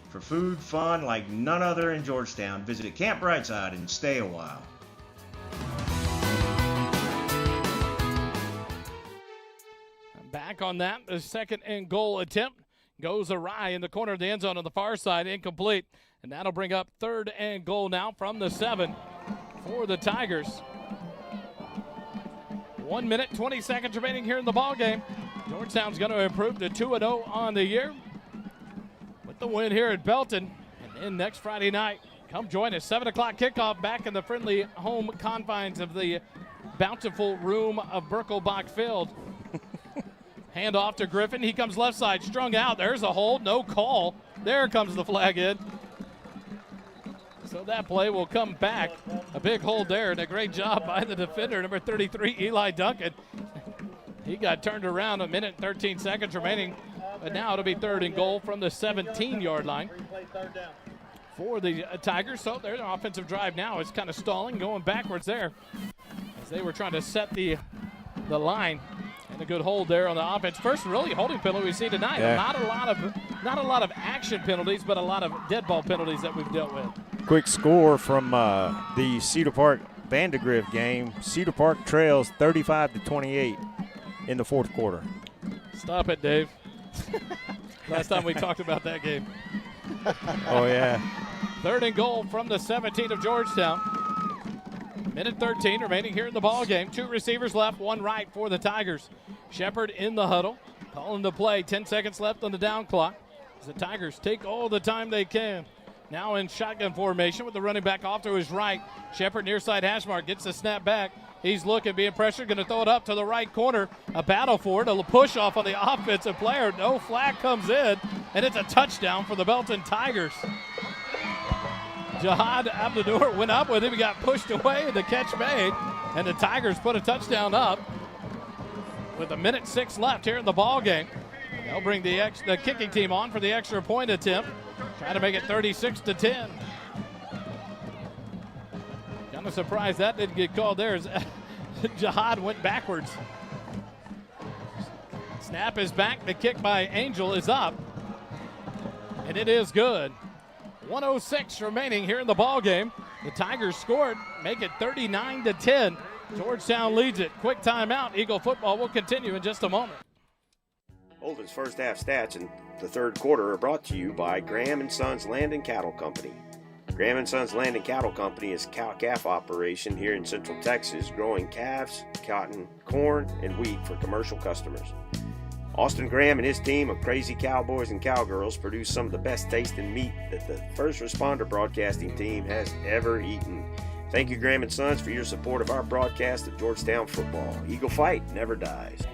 For food, fun like none other in Georgetown, visit Camp Brightside and stay a while. Back on that, the 2nd and goal attempt goes awry in the corner of the end zone on the far side, incomplete. And that'll bring up 3rd and goal now from the 7 for the Tigers. 1 minute, 20 seconds remaining here in the ball game. Georgetown's going to improve to 2-0 on the year with the win here at Belton. And then next Friday night, come join us. 7 o'clock kickoff back in the friendly home confines of the bountiful room of Birkelbach Field. Hand off to Griffin. He comes left side, strung out. There's a hold, no call. There comes the flag in. So that play will come back. A big hold there and a great job by the defender, number 33, Eli Duncan. He got turned around. 1 minute and 13 seconds remaining. But now it'll be 3rd and goal from the 17-yard line for the Tigers. So their offensive drive now is kind of stalling, going backwards there as they were trying to set the line. And a good hold there on the offense. First really holding penalty we see tonight. Yeah. Not a lot of action penalties, but a lot of dead ball penalties that we've dealt with. Quick score from the Cedar Park Vandegrift game. Cedar Park trails 35-28 in the fourth quarter. Stop it, Dave. Last time we talked about that game. Oh, yeah. 3rd and goal from the 17 of Georgetown. Minute 13 remaining here in the ball game. 2 receivers left, 1 right for the Tigers. Shepard in the huddle, calling the play. 10 seconds left on the down clock as the Tigers take all the time they can. Now in shotgun formation with the running back off to his right. Shepard near side hash mark, gets the snap back. He's looking, being pressured, going to throw it up to the right corner. A battle for it, a push off on the offensive player. No flag comes in, and it's a touchdown for the Belton Tigers. Jihad Abdul went up with him. He got pushed away, the catch made, and the Tigers put a touchdown up with 1:06 left here in the ball game. They'll bring the kicking team on for the extra point attempt, trying to make it 36-10. Kind of surprised that didn't get called there as Jihad went backwards. Snap is back. The kick by Angel is up, and it is good. 1:06 remaining here in the ball game. The Tigers scored, make it 39-10. Georgetown leads it. Quick timeout. Eagle football will continue in just a moment. Holden's first half stats in the third quarter are brought to you by Graham & Sons Land and Cattle Company. Graham & Sons Land and Cattle Company is a cow-calf operation here in Central Texas, growing calves, cotton, corn, and wheat for commercial customers. Austin Graham and his team of crazy cowboys and cowgirls produce some of the best tasting meat that the First Responder Broadcasting team has ever eaten. Thank you, Graham & Sons, for your support of our broadcast of Georgetown football. Eagle fight never dies.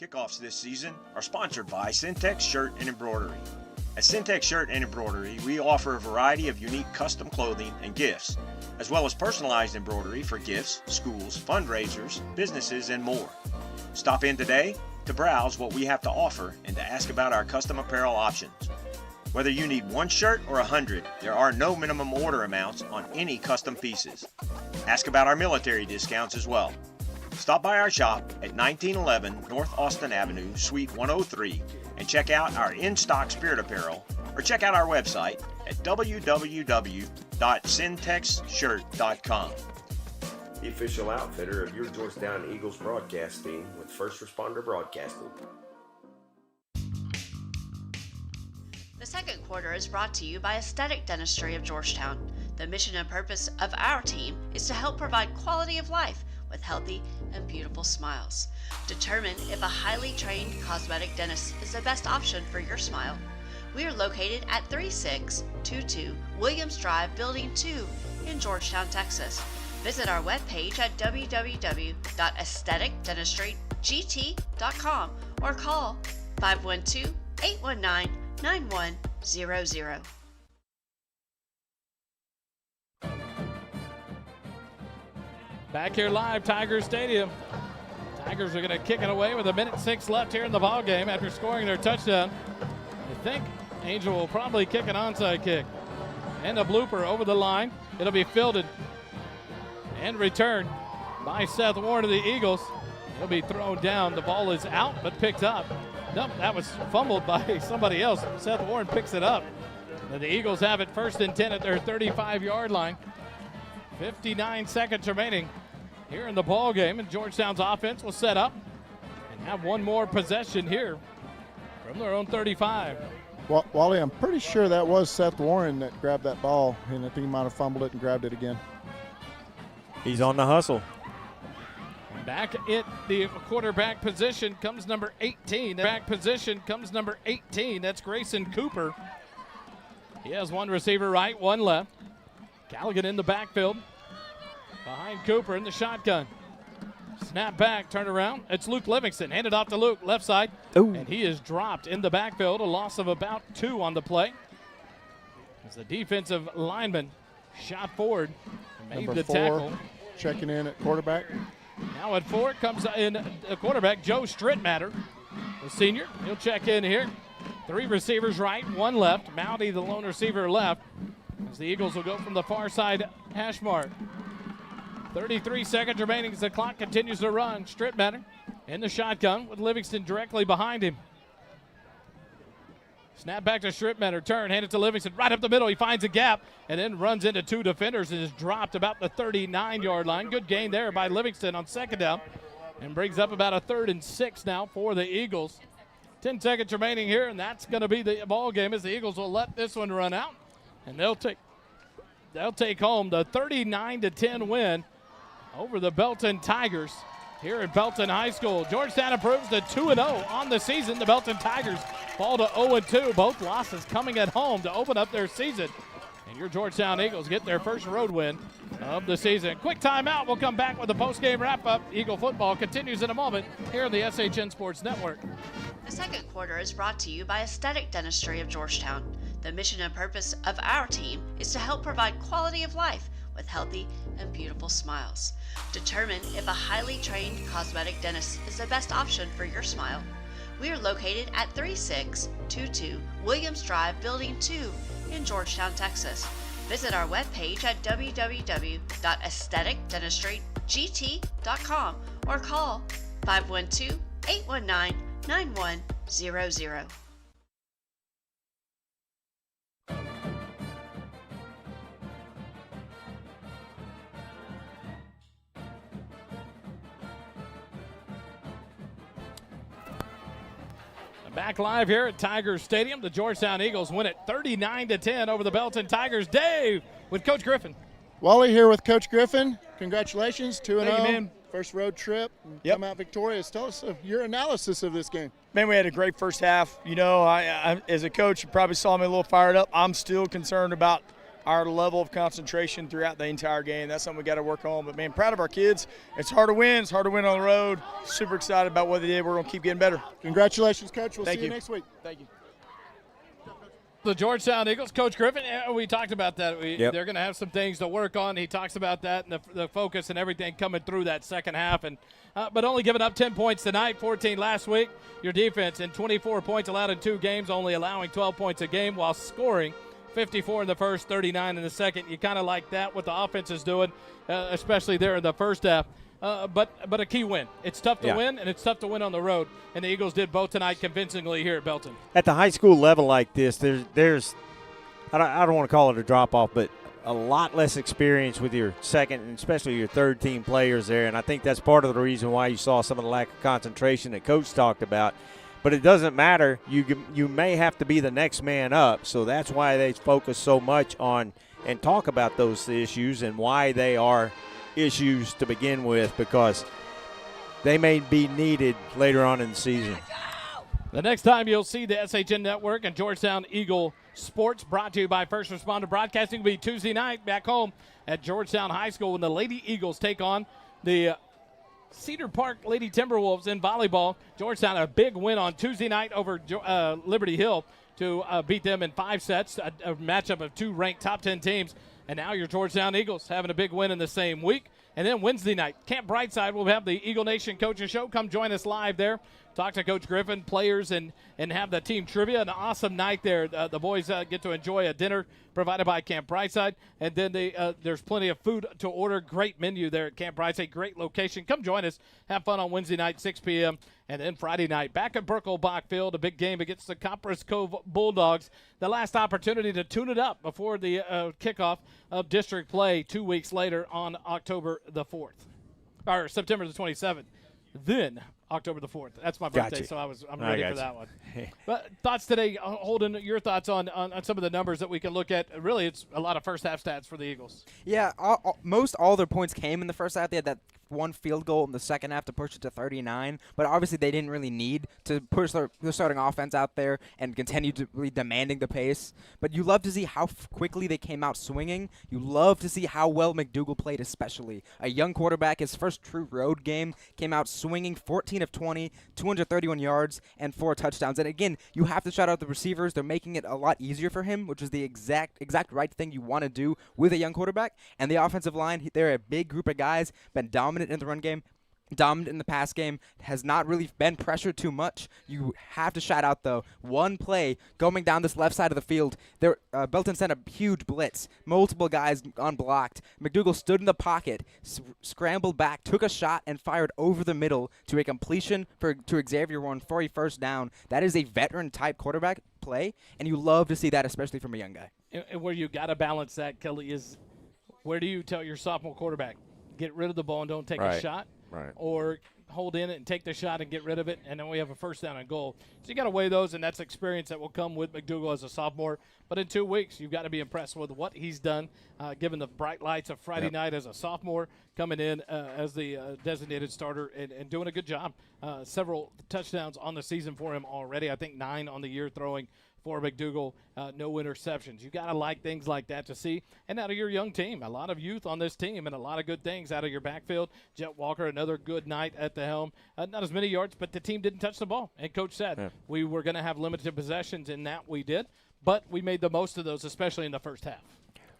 Kickoffs this season are sponsored by Syntex Shirt and Embroidery. At Syntex Shirt and Embroidery, we offer a variety of unique custom clothing and gifts, as well as personalized embroidery for gifts, schools, fundraisers, businesses, and more. Stop in today to browse what we have to offer and to ask about our custom apparel options. Whether you need 1 shirt or 100, there are no minimum order amounts on any custom pieces. Ask about our military discounts as well. Stop by our shop at 1911 North Austin Avenue, Suite 103, and check out our in-stock spirit apparel, or check out our website at www.syntexshirt.com. The official outfitter of your Georgetown Eagles broadcast team with First Responder Broadcasting. The second quarter is brought to you by Aesthetic Dentistry of Georgetown. The mission and purpose of our team is to help provide quality of life with healthy and beautiful smiles. Determine if a highly trained cosmetic dentist is the best option for your smile. We are located at 3622 Williams Drive, Building 2 in Georgetown, Texas. Visit our webpage at www.aestheticdentistrygt.com or call 512-819-9100. Back here live, Tigers Stadium. Tigers are going to kick it away with 1:06 left here in the ball game after scoring their touchdown. I think Angel will probably kick an onside kick. And a blooper over the line. It'll be fielded and returned by Seth Warren of the Eagles. It'll be thrown down. The ball is out but picked up. Nope, that was fumbled by somebody else. Seth Warren picks it up. And the Eagles have it 1st and 10 at their 35-yard line. 59 seconds remaining here in the ball game, and Georgetown's offense will set up and have one more possession here from their own 35. Well, Wally, I'm pretty sure that was Seth Warren that grabbed that ball, and I think he might have fumbled it and grabbed it again. He's on the hustle. Back at the quarterback position comes number 18. Back position comes number 18. That's Grayson Cooper. He has 1 receiver right, 1 left. Callaghan in the backfield. Behind Cooper in the shotgun. Snap back, turn around. It's Luke Livingston. Handed off to Luke, left side. Ooh. And he is dropped in the backfield. A loss of about 2 on the play. As the defensive lineman shot forward and made Number the 4, tackle. checking in at quarterback. Now at 4 comes in the quarterback, Joe Strittmatter, the senior. He'll check in here. 3 receivers right, 1 left. Mounty, the lone receiver, left. As the Eagles will go from the far side hash mark. 33 seconds remaining as the clock continues to run. Strittmatter in the shotgun with Livingston directly behind him. Snap back to Strittmatter, turn, hand it to Livingston, right up the middle. He finds a gap and then runs into 2 defenders and is dropped about the 39-yard line. Good gain there by Livingston on second down and brings up about a 3rd and 6 now for the Eagles. 10 seconds remaining here, and that's going to be the ball game as the Eagles will let this one run out, and they'll take home the 39-10 win over the Belton Tigers here at Belton High School. Georgetown improves to 2-0 on the season. The Belton Tigers fall to 0-2. Both losses coming at home to open up their season. And your Georgetown Eagles get their first road win of the season. Quick timeout. We'll come back with a post-game wrap-up. Eagle football continues in a moment here on the SHN Sports Network. The second quarter is brought to you by Aesthetic Dentistry of Georgetown. The mission and purpose of our team is to help provide quality of life with healthy and beautiful smiles. Determine if a highly trained cosmetic dentist is the best option for your smile. We are located at 3622 Williams Drive, Building 2 in Georgetown, Texas. Visit our webpage at www.aestheticdentistrygt.com or call 512-819-9100. Back live here at Tigers Stadium. The Georgetown Eagles win it 39-10 over the Belton Tigers. Dave with Coach Griffin. Wally here with Coach Griffin. Congratulations, 2-0. Thank you, man. First road trip. Yep. Come out victorious. Tell us your analysis of this game. Man, we had a great first half. You know, I as a coach, you probably saw me a little fired up. I'm still concerned about our level of concentration throughout the entire game. That's something we got to work on. But, man, proud of our kids. It's hard to win. It's hard to win on the road. Super excited about what they did. We're going to keep getting better. Congratulations, Coach. We'll Thank see you next week. Thank you. The Georgetown Eagles, Coach Griffin, we talked about that. Yep. They're going to have some things to work on. He talks about that and the focus and everything coming through that second half. And but only giving up 10 points tonight, 14 last week. Your defense in 24 points allowed in 2 games, only allowing 12 points a game while scoring 54 in the first, 39 in the second. You kind of like that, what the offense is doing, especially there in the first half. But a key win. It's tough to win, and it's tough to win on the road. And the Eagles did both tonight convincingly here at Belton. At the high school level like this, there's I don't want to call it a drop-off, but a lot less experience with your second and especially your third-team players there. And I think that's part of the reason why you saw some of the lack of concentration that Coach talked about. But it doesn't matter. You may have to be the next man up, so that's why they focus so much on and talk about those issues and why they are issues to begin with, because they may be needed later on in the season. The next time you'll see the SHN Network and Georgetown Eagle Sports, brought to you by First Responder Broadcasting, will be Tuesday night back home at Georgetown High School when the Lady Eagles take on the Cedar Park Lady Timberwolves in volleyball. Georgetown a big win on Tuesday night over Liberty Hill to beat them in 5 sets, a matchup of 2 ranked top 10 teams. And now your Georgetown Eagles having a big win in the same week. And then Wednesday night, Camp Brightside will have the Eagle Nation Coaches Show. Come join us live there. Talk to Coach Griffin, players, and have the team trivia. An awesome night there. The boys get to enjoy a dinner provided by Camp Brightside. And then there's plenty of food to order. Great menu there at Camp Brightside. Great location. Come join us. Have fun on Wednesday night, 6 p.m. And then Friday night, back at Burkle-Bach Field, a big game against the Copperas Cove Bulldogs. The last opportunity to tune it up before the kickoff of district play 2 weeks later on October the 4th. Or September the 27th. Then October the 4th. That's my birthday, so I'm ready for that one. But thoughts today, Holden, your thoughts on some of the numbers that we can look at. Really, it's a lot of first half stats for the Eagles. Yeah, most all their points came in the first half. They had that 1 field goal in the second half to push it to 39, but obviously they didn't really need to push their starting offense out there and continue to be demanding the pace. But you love to see how quickly they came out swinging. You love to see how well McDougal played, especially. A young quarterback, his first true road game, came out swinging 14 of 20, 231 yards, and 4 touchdowns. And again, you have to shout out the receivers. They're making it a lot easier for him, which is the exact right thing you want to do with a young quarterback. And the offensive line, they're a big group of guys, been dominant in the run game. dominant in the pass game, has not really been pressured too much. You have to shout out, though, one play going down this left side of the field. Belton sent a huge blitz, multiple guys unblocked. McDougal stood in the pocket, scrambled back, took a shot, and fired over the middle to a completion to Xavier Warren for a first down. That is a veteran-type quarterback play, and you love to see that, especially from a young guy. And where you got to balance that, Kelly, is where do you tell your sophomore quarterback, get rid of the ball and don't take a shot? Right. Or hold in it and take the shot and get rid of it, and then we have a first down and goal. So you got to weigh those, and that's experience that will come with McDougal as a sophomore. But in 2 weeks, you've got to be impressed with what he's done, given the bright lights of Friday night as a sophomore, coming in as the designated starter and doing a good job. Several touchdowns on the season for him already. I think 9 on the year throwing for McDougal, no interceptions. You got to like things like that to see. And out of your young team, a lot of youth on this team and a lot of good things out of your backfield. Jet Walker, another good night at the helm. Not as many yards, but the team didn't touch the ball. And Coach said we were going to have limited possessions, and that we did. But we made the most of those, especially in the first half.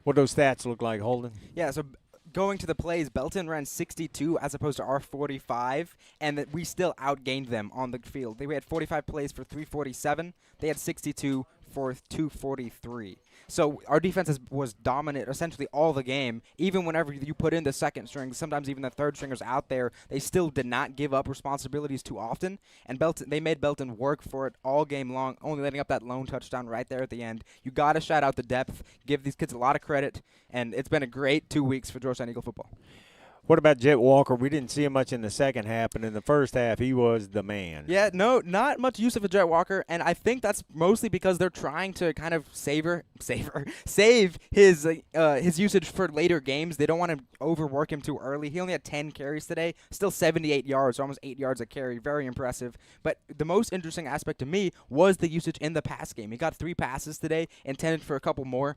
What do those stats look like, Holden? Yeah, so going to the plays, Belton ran 62 as opposed to our 45, and that we still outgained them on the field. We had 45 plays for 347. They had 62 for 243. So our defense was dominant essentially all the game. Even whenever you put in the second string, sometimes even the third stringers out there, they still did not give up responsibilities too often. And they made Belton work for it all game long, only letting up that lone touchdown right there at the end. You got to shout out the depth, give these kids a lot of credit, and it's been a great 2 weeks for Georgetown Eagle football. What about Jet Walker? We didn't see him much in the second half, but in the first half, he was the man. Yeah, no, not much use of a Jet Walker, and I think that's mostly because they're trying to kind of save his usage for later games. They don't want to overwork him too early. He only had 10 carries today, still 78 yards, so almost 8 yards a carry. Very impressive. But the most interesting aspect to me was the usage in the pass game. He got 3 passes today, intended for a couple more.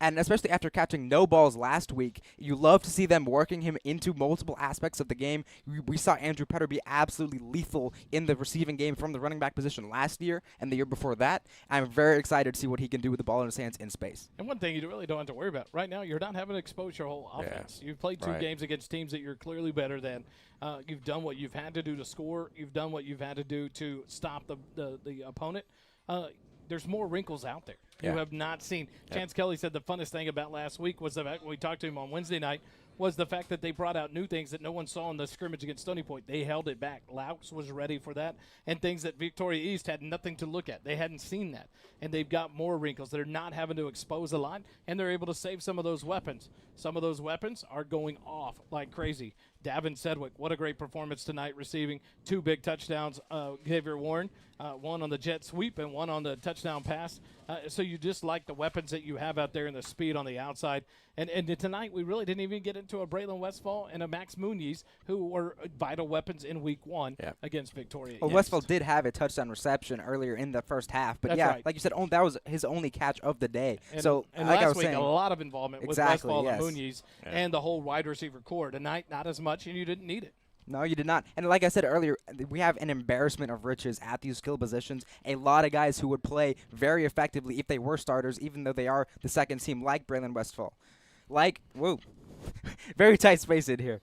And especially after catching no balls last week, you love to see them working him into multiple aspects of the game. We saw Andrew Petter be absolutely lethal in the receiving game from the running back position last year and the year before that. I'm very excited to see what he can do with the ball in his hands in space. And one thing you really don't have to worry about. Right now, you're not having to expose your whole offense. You've played 2 games against teams that you're clearly better than. You've done what you've had to do to score. You've done what you've had to do to stop the opponent. There's more wrinkles out there. You have not seen. Chance Kelly said the funnest thing about last week was the fact when we talked to him on Wednesday night was the fact that they brought out new things that no one saw in the scrimmage against Stony Point. They held it back. Laux was ready for that, and things that Victoria East had nothing to look at. They hadn't seen that, and they've got more wrinkles. They're not having to expose a lot, and they're able to save some of those weapons. Some of those weapons are going off like crazy. Davin Sedgwick, what a great performance tonight, receiving 2 big touchdowns. Xavier Warren, one on the jet sweep and one on the touchdown pass. So you just like the weapons that you have out there and the speed on the outside. And tonight we really didn't even get into a Braylon Westfall and a Max Muniz, who were vital weapons in week 1 against Victoria. Well, Westfall did have a touchdown reception earlier in the first half. But, like you said, that was his only catch of the day. And, so and like last I was week, saying, a lot of involvement with Westfall and Muniz and the whole wide receiver core. Tonight, not as much, and you didn't need it. No, you did not. And like I said earlier, we have an embarrassment of riches at these skill positions. A lot of guys who would play very effectively if they were starters, even though they are the second team, like Braylon Westfall. Very tight space in here.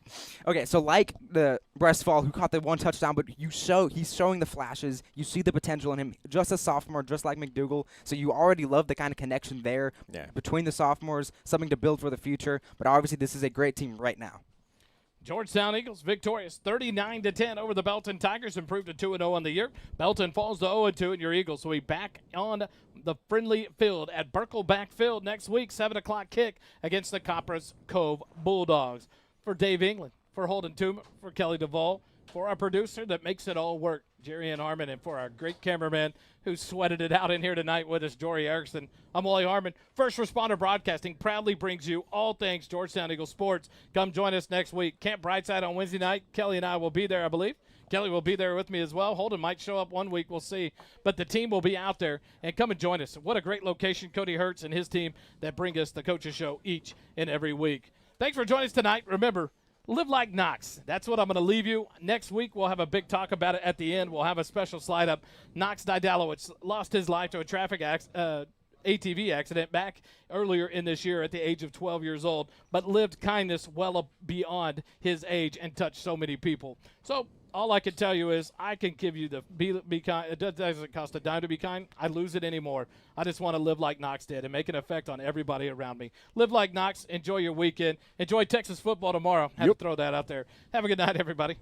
Okay, so like the Westfall, who caught the 1 touchdown, but he's showing the flashes. You see the potential in him, just a sophomore, just like McDougal. So you already love the kind of connection there between the sophomores, something to build for the future. But obviously this is a great team right now. Georgetown Eagles victorious 39-10 over the Belton Tigers, improved to 2-0 on the year. Belton falls to 0-2, and your Eagles will be back on the friendly field at Berkelback Field next week, 7 o'clock kick against the Copperas Cove Bulldogs. For Dave England, for Holden Tuma, for Kelly Duvall, for our producer that makes it all work, Jerry Ann Harmon, and for our great cameraman who sweated it out in here tonight with us, Jory Erickson. I'm Wally Harmon. First Responder Broadcasting proudly brings you all things Georgetown Eagle sports. Come join us next week. Camp Brightside on Wednesday night. Kelly and I will be there, I believe. Kelly will be there with me as well. Holden might show up one week. We'll see. But the team will be out there. And come and join us. What a great location. Cody Hertz and his team that bring us the Coaches Show each and every week. Thanks for joining us tonight. Remember, live like Knox. That's what I'm going to leave you. Next week, we'll have a big talk about it at the end. We'll have a special slide up. Knox Didalowicz lost his life to a traffic ATV accident back earlier in this year at the age of 12 years old, but lived kindness well beyond his age and touched so many people. So all I can tell you is I can give you the be kind. It doesn't cost a dime to be kind. I lose it anymore. I just want to live like Knox did and make an effect on everybody around me. Live like Knox. Enjoy your weekend. Enjoy Texas football tomorrow. Have to throw that out there. Have a good night, everybody.